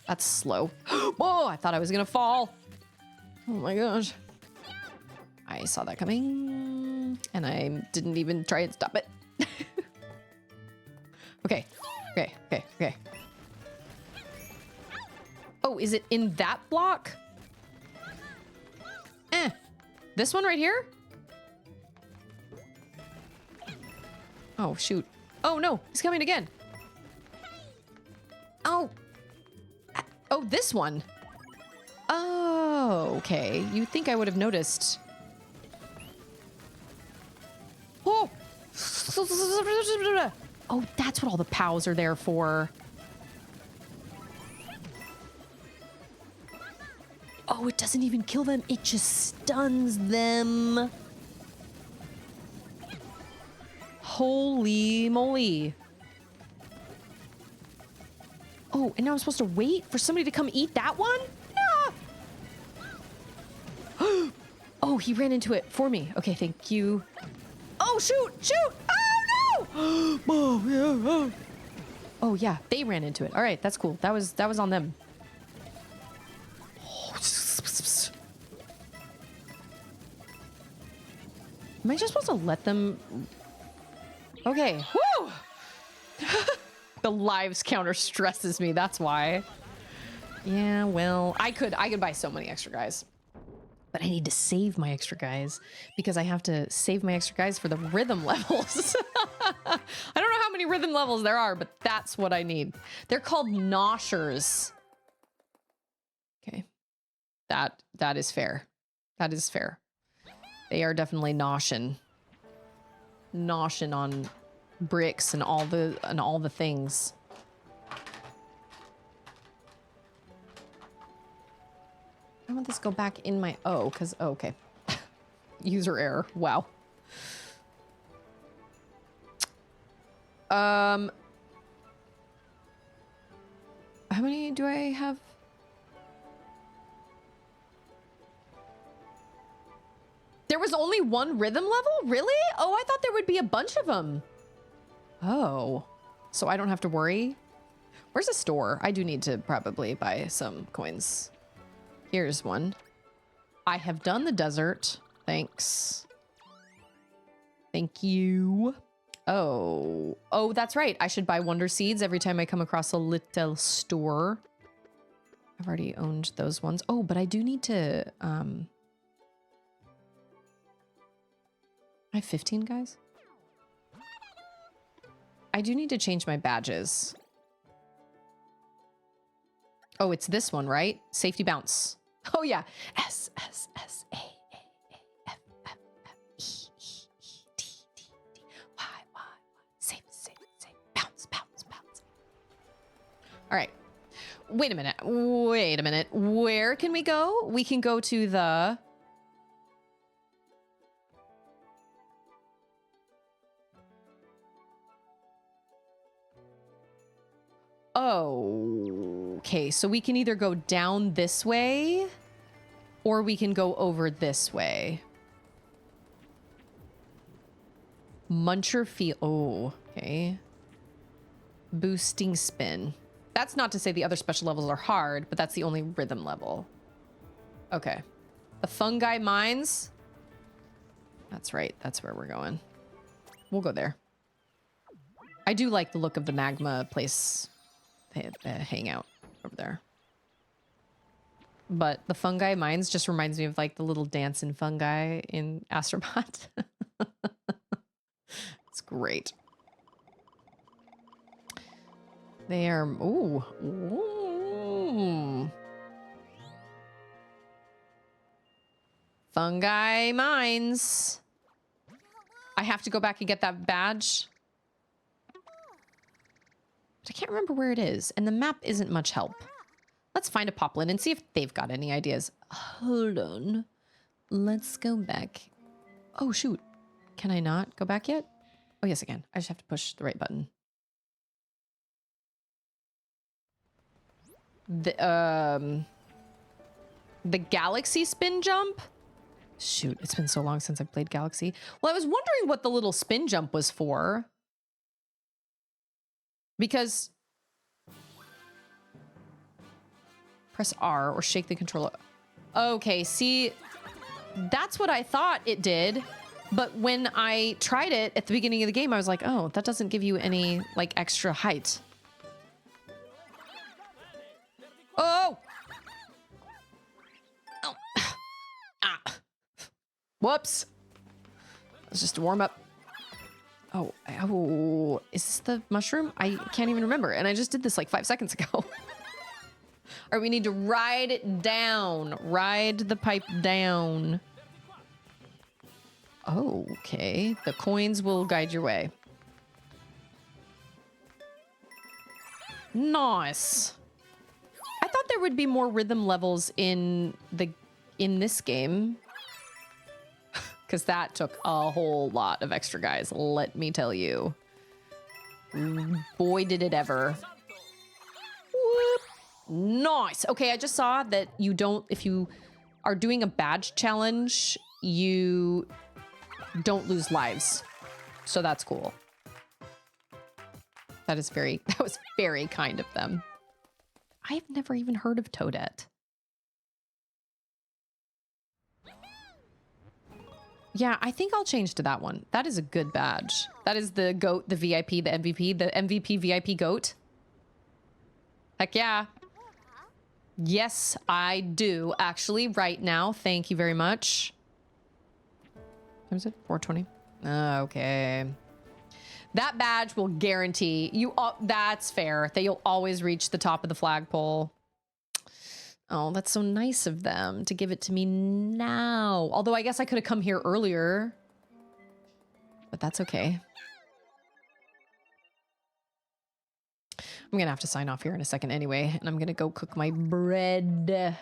That's slow. Whoa, I thought I was gonna fall. Oh my gosh. I saw that coming and I didn't even try and stop it. Okay. Oh, is it in that block? This one right here? Oh, shoot. Oh no, he's coming again. Oh. Oh, this one. Oh, okay. You'd think I would have noticed. Oh! Oh, that's what all the POWs are there for. Oh, it doesn't even kill them. It just stuns them. Holy moly. Oh, and now I'm supposed to wait for somebody to come eat that one? No! Oh, he ran into it for me. Okay, thank you. Oh, shoot! Shoot! Oh, no! Oh, yeah. Oh. Oh, yeah, they ran into it. All right, that's cool. That was on them. Am I just supposed to let them... Okay. Woo! The lives counter stresses me. That's why. Yeah, well, I could buy so many extra guys. But I need to save my extra guys because I have to save my extra guys for the rhythm levels. I don't know how many rhythm levels there are, but that's what I need. They're called noshers. Okay. That is fair. That is fair. They are definitely noshing on bricks and all the things. I want this to go back in my because okay. User error. Wow. How many do I have? There was only one rhythm level? Really? Oh, I thought there would be a bunch of them. Oh, so I don't have to worry. Where's the store? I do need to probably buy some coins. Here's one. I have done the desert. Thanks. Thank you. Oh, that's right. I should buy wonder seeds every time I come across a little store. I've already owned those ones. Oh, but I do need to, I have 15 guys. I do need to change my badges. Oh, it's this one, right? Safety bounce. Oh yeah. S S S A A F F F E E E T T T Y Y. Safe. Bounce. All right. Wait a minute. Where can we go? We can go to the... Oh, okay. So we can either go down this way or we can go over this way. Muncher feel. Oh, okay. Boosting spin. That's not to say the other special levels are hard, but that's the only rhythm level. Okay. The Fungi Mines. That's right. That's where we're going. We'll go there. I do like the look of the magma place. Hangout over there. But the Fungi Mines just reminds me of like the little dancing fungi in Astrobot. It's great. They are, ooh. Ooh. Fungi Mines. I have to go back and get that badge. But I can't remember where it is, and the map isn't much help. Let's find a poplin and see if they've got any ideas. Hold on. Let's go back. Oh, shoot. Can I not go back yet? Oh, yes, I can. I just have to push the right button. The Galaxy spin jump? Shoot, it's been so long since I've played Galaxy. Well, I was wondering what the little spin jump was for. Because... Press R or shake the controller. Okay, see, that's what I thought it did. But when I tried it at the beginning of the game, I was like, oh, that doesn't give you any, like, extra height. Oh! Oh. Ah. Whoops. It's just a warm up. Oh, oh, is this the mushroom? I can't even remember. And I just did this like 5 seconds ago. All right, we need to ride it down. Ride the pipe down. Oh, okay. The coins will guide your way. Nice. I thought there would be more rhythm levels in this game. Because that took a whole lot of extra guys, let me tell you. Boy, did it ever. Whoop. Nice. Okay, I just saw that you don't, if you are doing a badge challenge, you don't lose lives. So that's cool. That was very kind of them. I've never even heard of Toadette. Yeah, I think I'll change to that one. That is a good badge. That is the GOAT, the VIP, the MVP, the MVP VIP GOAT. Heck yeah. Yes, I do. Actually, right now. Thank you very much. What is it? 420? Okay. That badge will guarantee you... that's fair. That you'll always reach the top of the flagpole. Oh, that's so nice of them to give it to me now. Although I guess I could have come here earlier. But that's okay. I'm going to have to sign off here in a second anyway. And I'm going to go cook my bread.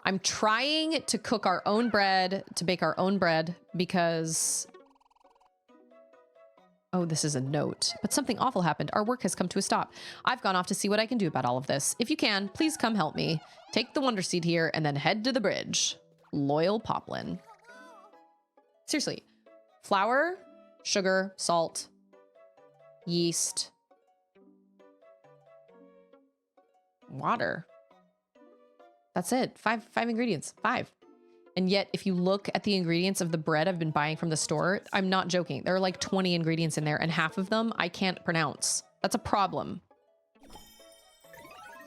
I'm trying to cook our own bread, to bake our own bread, because... Oh, this is a note. But something awful happened. Our work has come to a stop. I've gone off to see what I can do about all of this. If you can, please come help me. Take the Wonder Seed here and then head to the bridge. Loyal Poplin. Seriously. Flour, sugar, salt, yeast, water. That's it. Five ingredients. 5. And yet, if you look at the ingredients of the bread I've been buying from the store, I'm not joking. There are like 20 ingredients in there, and half of them I can't pronounce. That's a problem.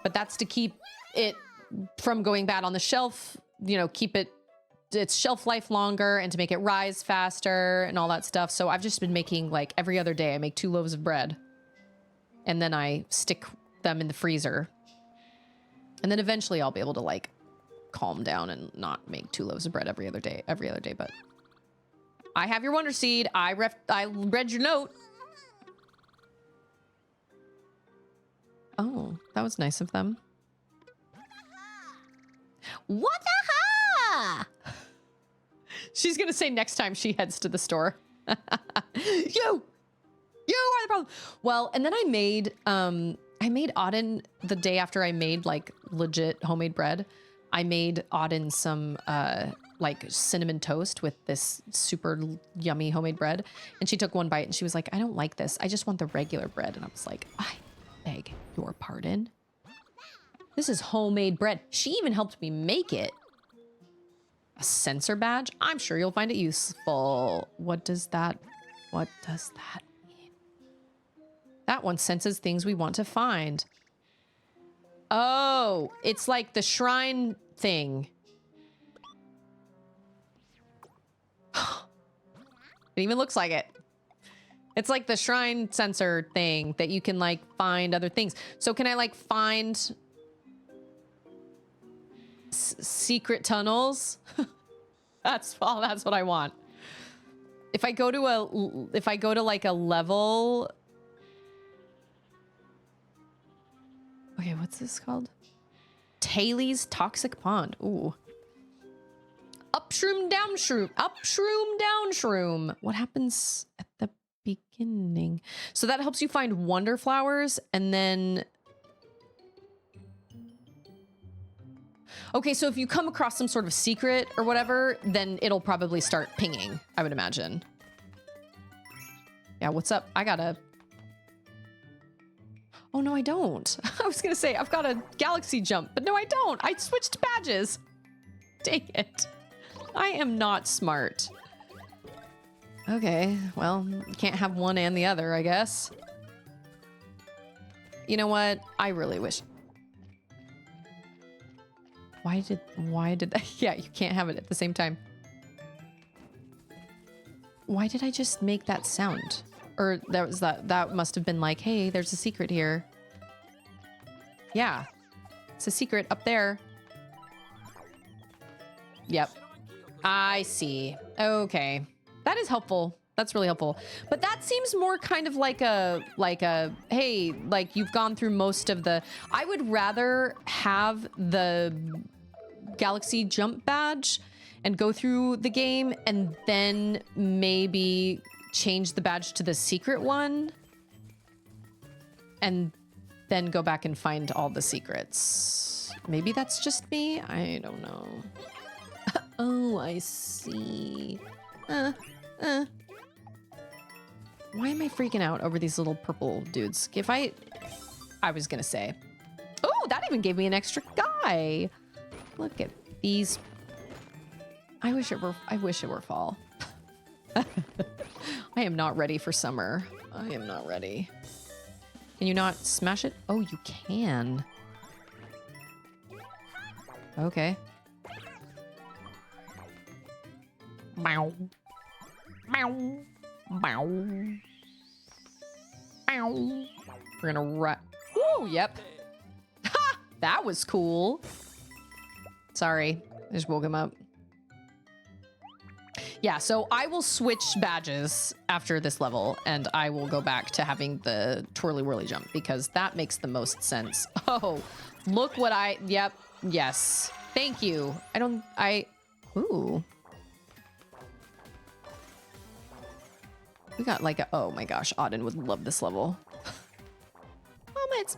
But that's to keep it from going bad on the shelf, you know, keep its shelf life longer and to make it rise faster and all that stuff. So I've just been making, like, every other day I make 2 loaves of bread. And then I stick them in the freezer. And then eventually I'll be able to, like, calm down and not make 2 loaves of bread every other day, but I have your Wonder Seed. I read your note. Oh, that was nice of them. What the ha? She's gonna say next time she heads to the store. You are the problem. Well, and then I made Auden the day after I made, like, legit homemade bread. I made Auden some, like, cinnamon toast with this super yummy homemade bread. And she took one bite and she was like, I don't like this. I just want the regular bread. And I was like, I beg your pardon. This is homemade bread. She even helped me make it. A sensor badge? I'm sure you'll find it useful. What does that mean? That one senses things we want to find. Oh, it's like the shrine thing. It even looks like it. It's like the shrine sensor thing that you can like find other things. So can I like find secret tunnels? That's what I want. If I go to like a level. Okay, what's this called? Taili's Toxic Pond. Ooh. Up shroom, down shroom. Up shroom, down shroom. What happens at the beginning? So that helps you find wonder flowers and then... Okay, so if you come across some sort of secret or whatever, then it'll probably start pinging, I would imagine. Yeah, what's up? I gotta... Oh, no, I don't. I was gonna say, I've got a galaxy jump, but no, I don't. I switched badges. Dang it. I am not smart. Okay, well, you can't have one and the other, I guess. You know what? I really wish... Why did that? Yeah, you can't have it at the same time. Why did I just make that sound? Or that must have been like, hey, there's a secret here. Yeah, it's a secret up there. Yep. I see. Okay. That is helpful. That's really helpful. But that seems more kind of like a, hey, like you've gone through most of the... I would rather have the Galaxy Jump badge and go through the game and then maybe change the badge to the secret one and then go back and find all the secrets. Maybe that's just me. I don't know. Oh, I see. Why am I freaking out over these little purple dudes? I was gonna say, oh, that even gave me an extra guy. Look at these. I wish it were fall. I am not ready for summer. I am not ready. Can you not smash it? Oh, you can. Okay. Meow. Meow. Meow. Meow. We're gonna oh, yep. Ha! That was cool. Sorry, I just woke him up. Yeah, so I will switch badges after this level, and I will go back to having the twirly whirly jump because that makes the most sense. Oh, look what yep, yes. Thank you. Ooh. We got like oh my gosh, Auden would love this level. Mama, it's,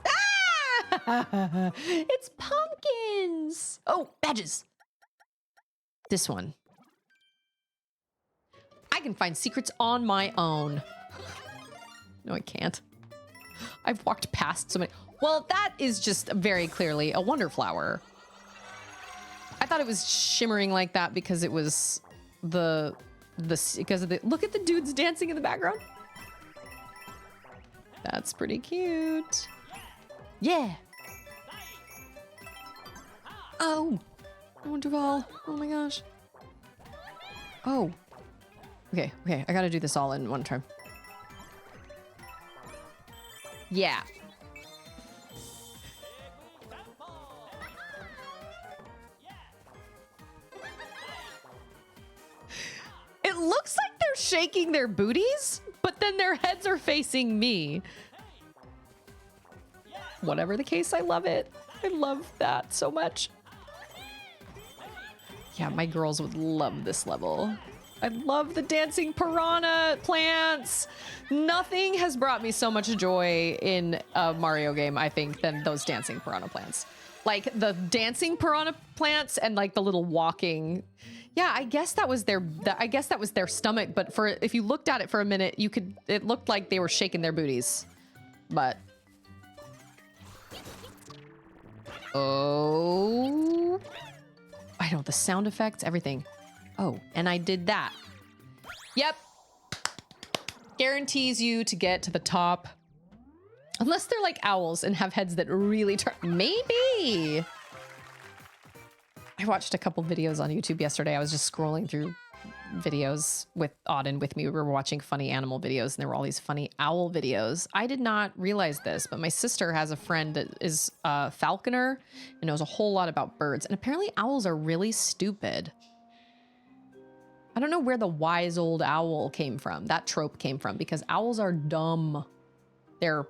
it's pumpkins. Oh, badges. This one. I can find secrets on my own. No, I can't. I've walked past so many. Well, that is just very clearly a wonder flower. I thought it was shimmering like that because it was because of the look at the dudes dancing in the background. That's pretty cute. Yeah. Oh, I want to fall. Oh my gosh. Oh. Okay, I gotta do this all in one time. Yeah. It looks like they're shaking their booties, but then their heads are facing me. Whatever the case, I love it. I love that so much. Yeah, my girls would love this level. I love the dancing piranha plants. Nothing has brought me so much joy in a Mario game, I think, than those dancing piranha plants. Like the dancing piranha plants and like the little walking. Yeah, I guess that was their stomach, but if you looked at it for a minute, it looked like they were shaking their booties. But oh, I know the sound effects, everything. Oh, and I did that. Yep. Guarantees you to get to the top. Unless they're like owls and have heads that really turn. Maybe. I watched a couple videos on YouTube yesterday. I was just scrolling through videos with Auden with me. We were watching funny animal videos and there were all these funny owl videos. I did not realize this, but my sister has a friend that is a falconer and knows a whole lot about birds. And apparently owls are really stupid. I don't know where the wise old owl came from, that trope came from, because owls are dumb. They're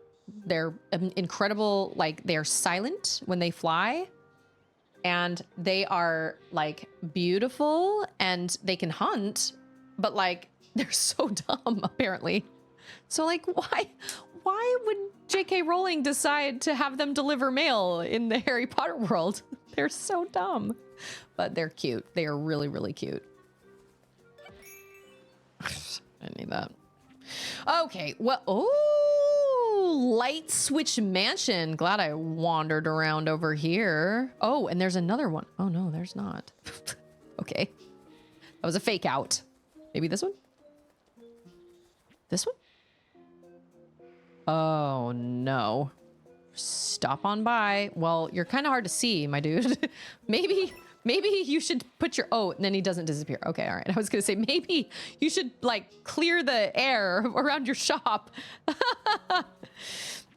incredible, like they're silent when they fly. And they are like beautiful and they can hunt, but like they're so dumb apparently. So like why would J.K. Rowling decide to have them deliver mail in the Harry Potter world? They're so dumb, but they're cute. They are really, really cute. I need that. Okay, well, Light Switch Mansion. Glad I wandered around over here. Oh, and there's another one. Oh no, there's not. Okay. That was a fake out. Maybe this one? This one? Oh no. Stop on by. Well, you're kind of hard to see, my dude. Maybe you should put your, oh, and then he doesn't disappear. Okay, all right. I was gonna say, maybe you should like clear the air around your shop.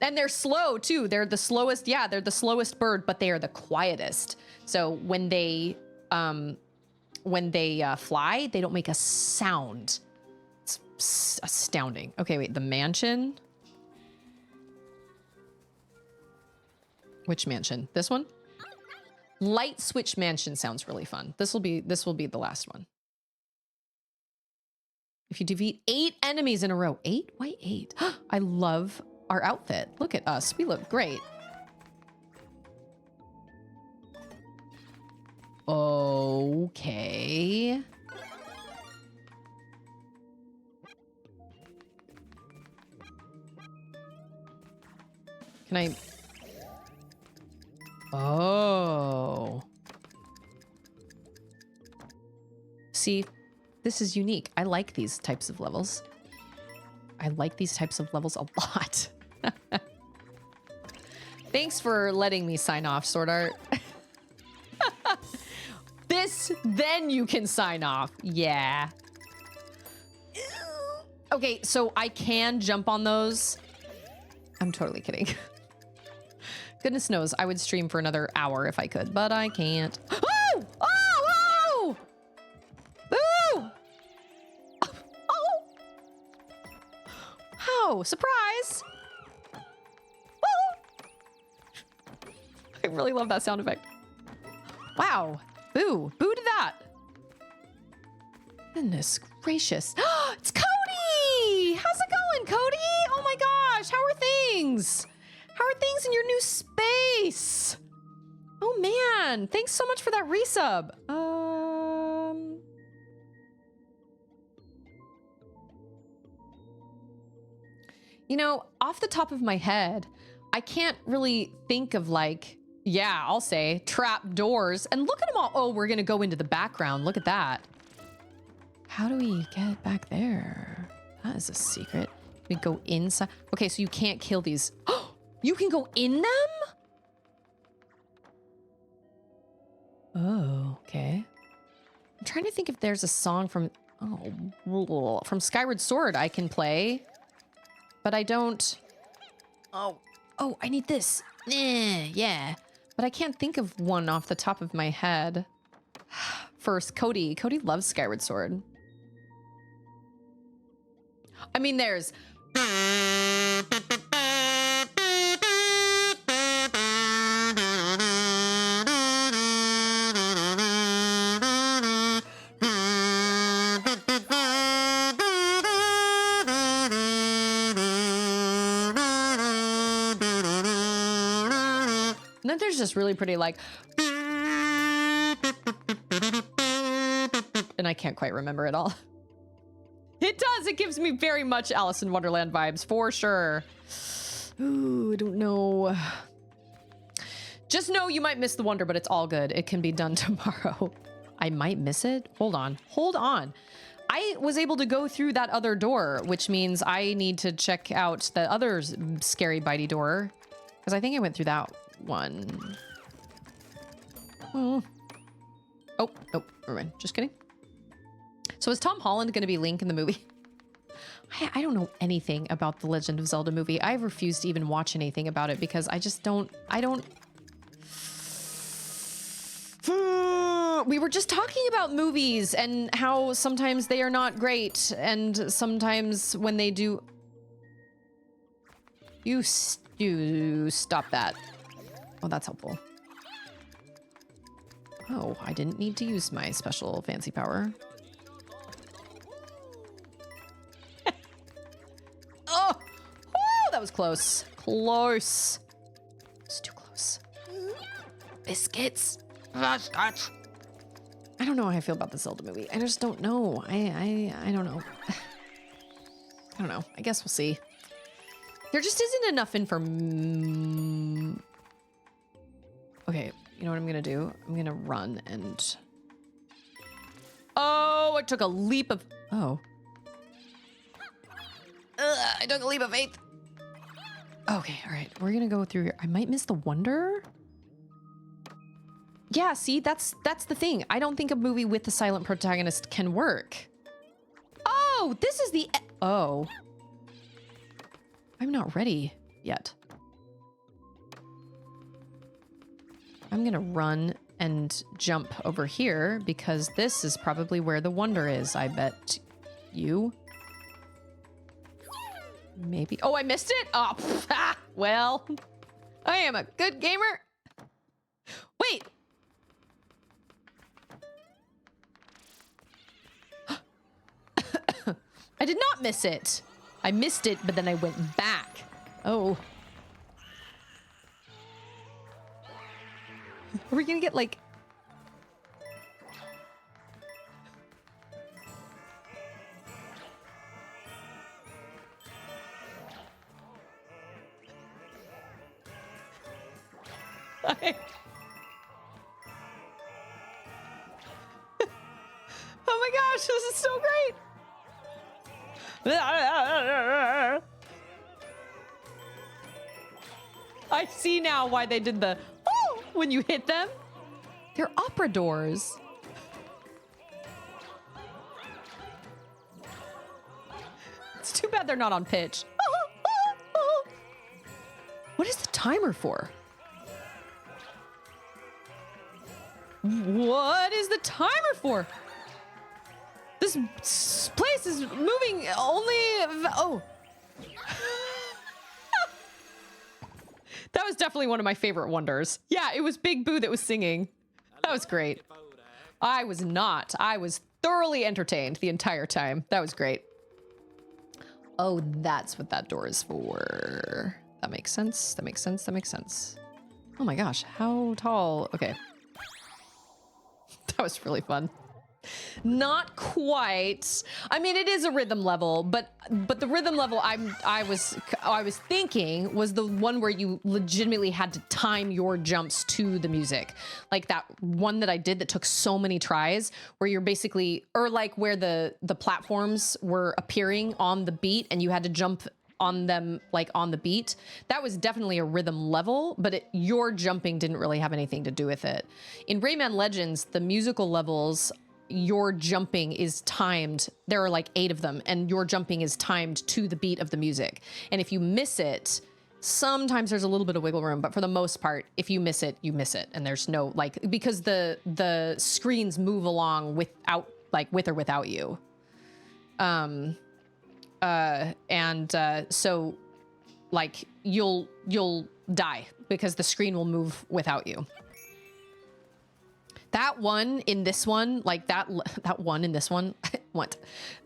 And they're slow too. They're the slowest. Yeah, they're the slowest bird, but they are the quietest. So when they fly, they don't make a sound. It's astounding. Okay, wait, the mansion. Which mansion? This one? Light Switch Mansion sounds really fun. This will be the last one. If you defeat 8 enemies in a row. 8? Why 8? I love our outfit. Look at us. We look great. Okay. Can I... Oh. See, this is unique. I like these types of levels. I like these types of levels a lot. Thanks for letting me sign off, Sword Art. This, then you can sign off. Yeah. Okay, so I can jump on those. I'm totally kidding. Goodness knows I would stream for another hour if I could, but I can't. Oh! Oh! Oh! Boo! Oh! Oh, surprise! Oh! I really love that sound effect. Wow. Boo. Boo to that. Goodness gracious. It's Cody! How's it going, Cody? Oh my gosh, how are things? How are things in your new space? Oh man, thanks so much for that resub. You know, off the top of my head, I can't really think of like, yeah, I'll say trap doors. And look at them all. Oh, we're gonna go into the background. Look at that. How do we get back there? That is a secret. We go inside. Okay, so you can't kill these. Oh, you can go in them? Oh, okay. I'm trying to think if there's a song from, from Skyward Sword I can play, but I don't. Oh, I need this. Yeah, but I can't think of one off the top of my head. First, Cody. Cody loves Skyward Sword. I mean, there's... And then there's just really pretty like... And I can't quite remember it all. It does. It gives me very much Alice in Wonderland vibes, for sure. Ooh, I don't know. Just know you might miss the wonder, but it's all good. It can be done tomorrow. I might miss it. Hold on. Hold on. I was able to go through that other door, which means I need to check out the other scary bitey door. Because I think I went through that one. Oh, nope. Never mind. Just kidding. So is Tom Holland going to be Link in the movie? I don't know anything about the Legend of Zelda movie. I refuse to even watch anything about it because I just don't, we were just talking about movies and how sometimes they are not great. And sometimes when they do, you stop that. Oh, that's helpful. Oh, I didn't need to use my special fancy power. Oh, woo, that was close. Close. It's too close. Biscuits. Biscuits. I don't know how I feel about the Zelda movie. I just don't know. I don't know. I don't know. I guess we'll see. There just isn't enough information. Okay, you know what I'm gonna do? I'm gonna run and... Oh, I took a leap of... Oh. I took a leap of faith. Okay, all right. We're gonna go through here. I might miss the wonder. Yeah, see, that's the thing. I don't think a movie with a silent protagonist can work. Oh, this is the... Oh. I'm not ready yet. I'm gonna run and jump over here because this is probably where the wonder is, I bet you. Maybe. Oh, I missed it? Oh, well, I am a good gamer. Wait. I did not miss it. I missed it, but then I went back. Oh. Are we gonna get like... Oh my gosh, this is so great. I see now why they did the oh when you hit them. They're opera doors. It's too bad they're not on pitch. What is the timer for? What is the timer for? This place is moving only... Oh. That was definitely one of my favorite wonders. Yeah, it was Big Boo that was singing. That was great. I was not. I was thoroughly entertained the entire time. That was great. Oh, that's what that door is for. That makes sense. That makes sense. That makes sense. Oh my gosh, how tall? Okay. That was really fun. Not quite. I mean, it is a rhythm level, but the rhythm level I was thinking was the one where you legitimately had to time your jumps to the music. Like that one that I did that took so many tries, where you're basically, or like where the platforms were appearing on the beat and you had to jump on them like on the beat. That was definitely a rhythm level, but your jumping didn't really have anything to do with it. In Rayman Legends, the musical levels, your jumping is timed. There are like 8 of them, and your jumping is timed to the beat of the music. And if you miss it, sometimes there's a little bit of wiggle room, but for the most part, if you miss it, you miss it. And there's no like, because the screens move along without, like with or without you. So like you'll die because the screen will move without you. That one in this one, like that one in this one, what?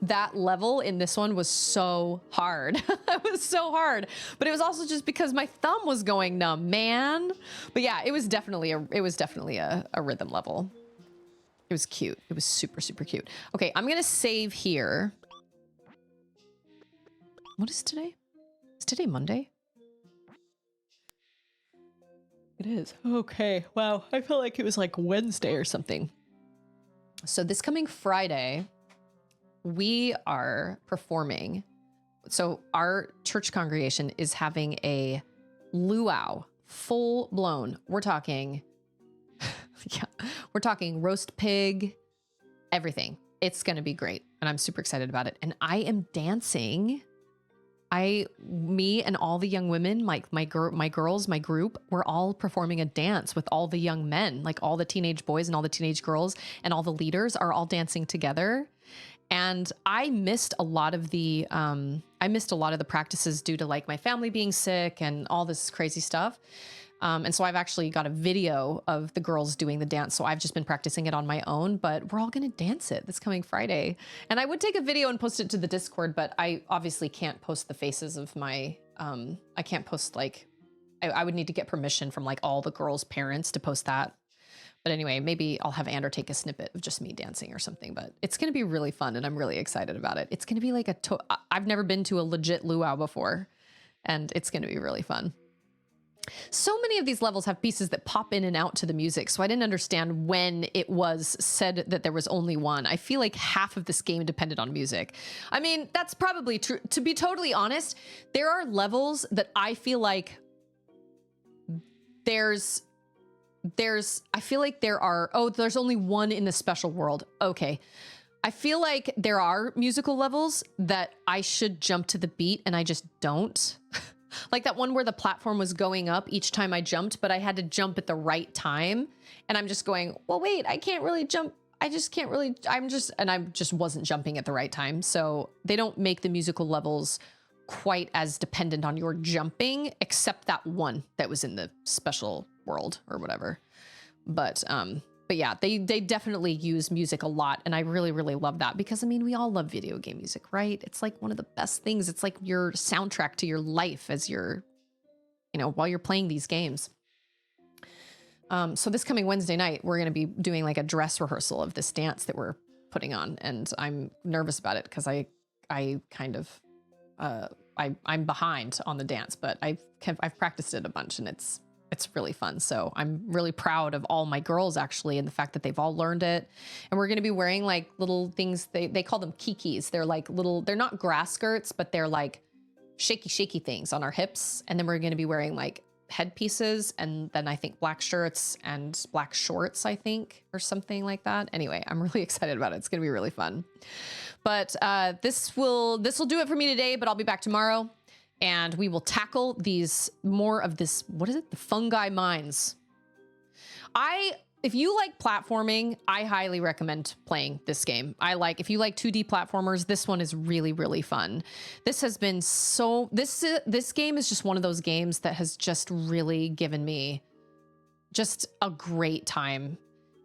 That level in this one was so hard. It was so hard, but it was also just because my thumb was going numb, man. But yeah, it was definitely a rhythm level. It was cute. It was super, super cute. Okay, I'm gonna save here. What is today? Is today Monday? It is. Okay. Wow. I felt like it was like Wednesday or something. So this coming Friday, we are performing. So our church congregation is having a luau, full blown. We're talking, yeah, we're talking roast pig, everything. it's going to be great. And I'm super excited about it. And I am dancing. Me and all the young women, like my girls, my group, we're all performing a dance with all the young men, like all the teenage boys and all the teenage girls and all the leaders are all dancing together. And I missed a lot of the practices due to like my family being sick and all this crazy stuff. And so I've actually got a video of the girls doing the dance. So I've just been practicing it on my own, but we're all going to dance it this coming Friday. And I would take a video and post it to the Discord, but I obviously can't post the faces of my, I can't post like, I would need to get permission from like all the girls' parents to post that. But anyway, maybe I'll have Ander take a snippet of just me dancing or something, but it's going to be really fun and I'm really excited about it. It's going to be like I've never been to a legit luau before and it's going to be really fun. So many of these levels have pieces that pop in and out to the music, so I didn't understand when it was said that there was only one. I feel like half of this game depended on music. I mean, that's probably true. To be totally honest, there are levels that I feel like there's there's only one in the special world. Okay. I feel like there are musical levels that I should jump to the beat and I just don't. Like that one where the platform was going up each time I jumped, but I had to jump at the right time. And I'm just going, well, wait, I can't really jump. I just wasn't jumping at the right time. So they don't make the musical levels quite as dependent on your jumping, except that one that was in the special world or whatever. But yeah, they definitely use music a lot. And I really, really love that because I mean, we all love video game music, right? It's like one of the best things. It's like your soundtrack to your life as you're, while you're playing these games. So this coming Wednesday night, we're going to be doing like a dress rehearsal of this dance that we're putting on. And I'm nervous about it because I'm behind on the dance, but I've practiced it a bunch and it's really fun. So I'm really proud of all my girls actually, and the fact that they've all learned it. And we're going to be wearing like little things. They call them kikis. They're like they're not grass skirts, but they're like shaky things on our hips. And then we're going to be wearing like headpieces and then I think black shirts and black shorts, I think, or something like that. Anyway, I'm really excited about it. It's going to be really fun. But this will do it for me today, but I'll be back tomorrow. And we will tackle more of this, what is it? The Fungi Mines. If you like platforming, I highly recommend playing this game. If you like 2D platformers, this one is really, really fun. This game is just one of those games that has just really given me just a great time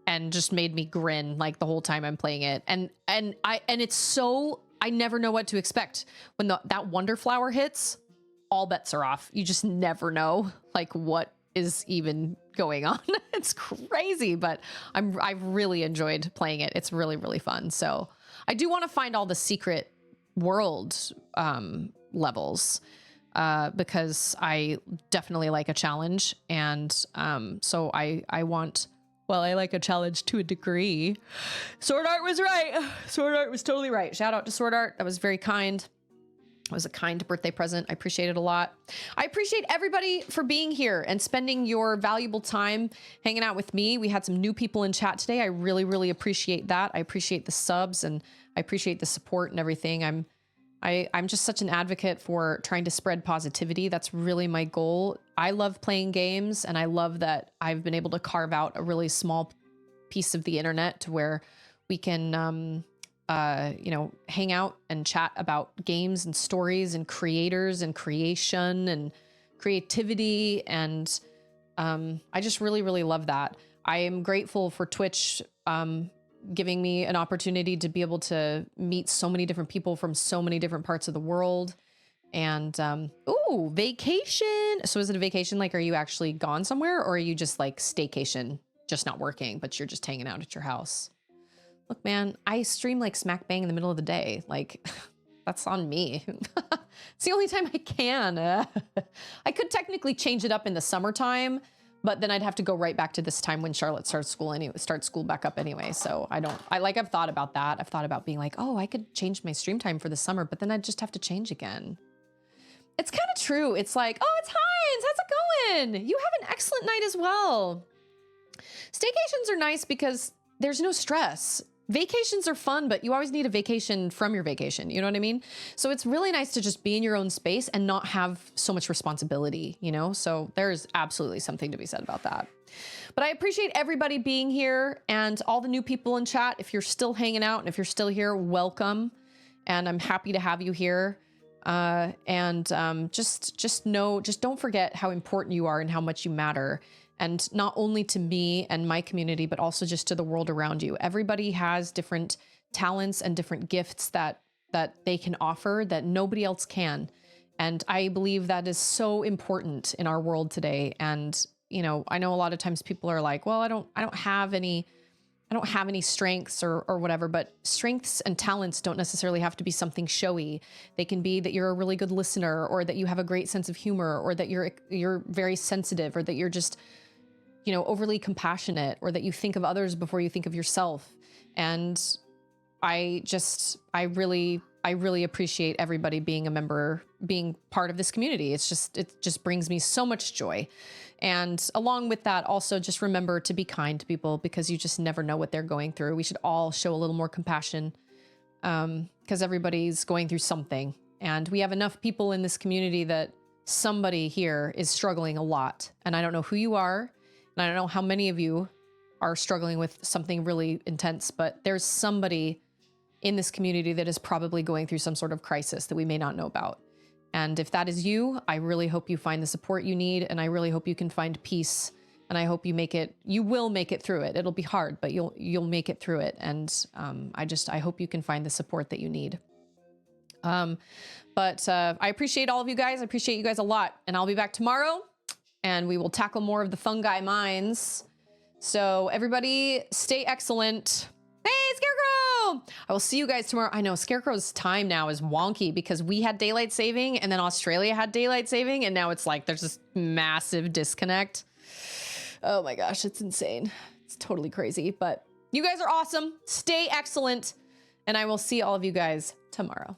and just made me grin like the whole time I'm playing it. And it's so, I never know what to expect. When that Wonder Flower hits, all bets are off. You just never know like what is even going on. It's crazy, but I've really enjoyed playing it. It's really, really fun. So I do want to find all the secret world levels because I definitely like a challenge. And so I like a challenge to a degree. Sword Art was right. Sword Art was totally right. Shout out to Sword Art. That was very kind. It was a kind birthday present. I appreciate it a lot. I appreciate everybody for being here and spending your valuable time hanging out with me. We had some new people in chat today. I really, really appreciate that. I appreciate the subs and I appreciate the support and everything. I'm just such an advocate for trying to spread positivity. That's really my goal. I love playing games and I love that I've been able to carve out a really small piece of the internet to where we can, hang out and chat about games and stories and creators and creation and creativity. And I just really, really love that. I am grateful for Twitch giving me an opportunity to be able to meet so many different people from so many different parts of the world. And vacation. So is it a vacation? Like, are you actually gone somewhere or are you just like staycation, just not working, but you're just hanging out at your house? Look, man, I stream like smack bang in the middle of the day. Like, that's on me. It's the only time I can. I could technically change it up in the summertime, but then I'd have to go right back to this time when Charlotte starts school back up anyway. So I've thought about that. I've thought about being like, oh, I could change my stream time for the summer, but then I'd just have to change again. It's kind of true. It's like, oh, it's Heinz. How's it going? You have an excellent night as well. Staycations are nice because there's no stress. vacations are fun, but you always need a vacation from your vacation. You know what I mean? So it's really nice to just be in your own space and not have so much responsibility, you know? So there's absolutely something to be said about that. But I appreciate everybody being here and all the new people in chat. If you're still hanging out and if you're still here, welcome. And I'm happy to have you here. Just don't forget how important you are and how much you matter. And not only to me and my community, but also just to the world around you. Everybody has different talents and different gifts that they can offer that nobody else can. And I believe that is so important in our world today. And, you know, I know a lot of times people are like, well, I don't have any strengths or whatever, but strengths and talents don't necessarily have to be something showy. They can be that you're a really good listener, or that you have a great sense of humor, or that you're very sensitive, or that you're just, you know, overly compassionate, or that you think of others before you think of yourself. And I really appreciate everybody being a member, being part of this community. It just brings me so much joy. And along with that, also just remember to be kind to people, because you just never know what they're going through. We should all show a little more compassion, because everybody's going through something. And we have enough people in this community that somebody here is struggling a lot. And I don't know who you are, and I don't know how many of you are struggling with something really intense, but there's somebody in this community that is probably going through some sort of crisis that we may not know about. And if that is you, I really hope you find the support you need, and I really hope you can find peace, and I hope you will make it through it. It'll be hard, but you'll make it through it. And I hope you can find the support that you need. I appreciate all of you guys. I appreciate you guys a lot, and I'll be back tomorrow, and we will tackle more of the Fungi Mines. So everybody stay excellent. Hey, Scarecrow! I will see you guys tomorrow. I know Scarecrow's time now is wonky because we had daylight saving and then Australia had daylight saving, and now it's like there's this massive disconnect. Oh my gosh, it's insane. It's totally crazy, but you guys are awesome. Stay excellent, and I will see all of you guys tomorrow.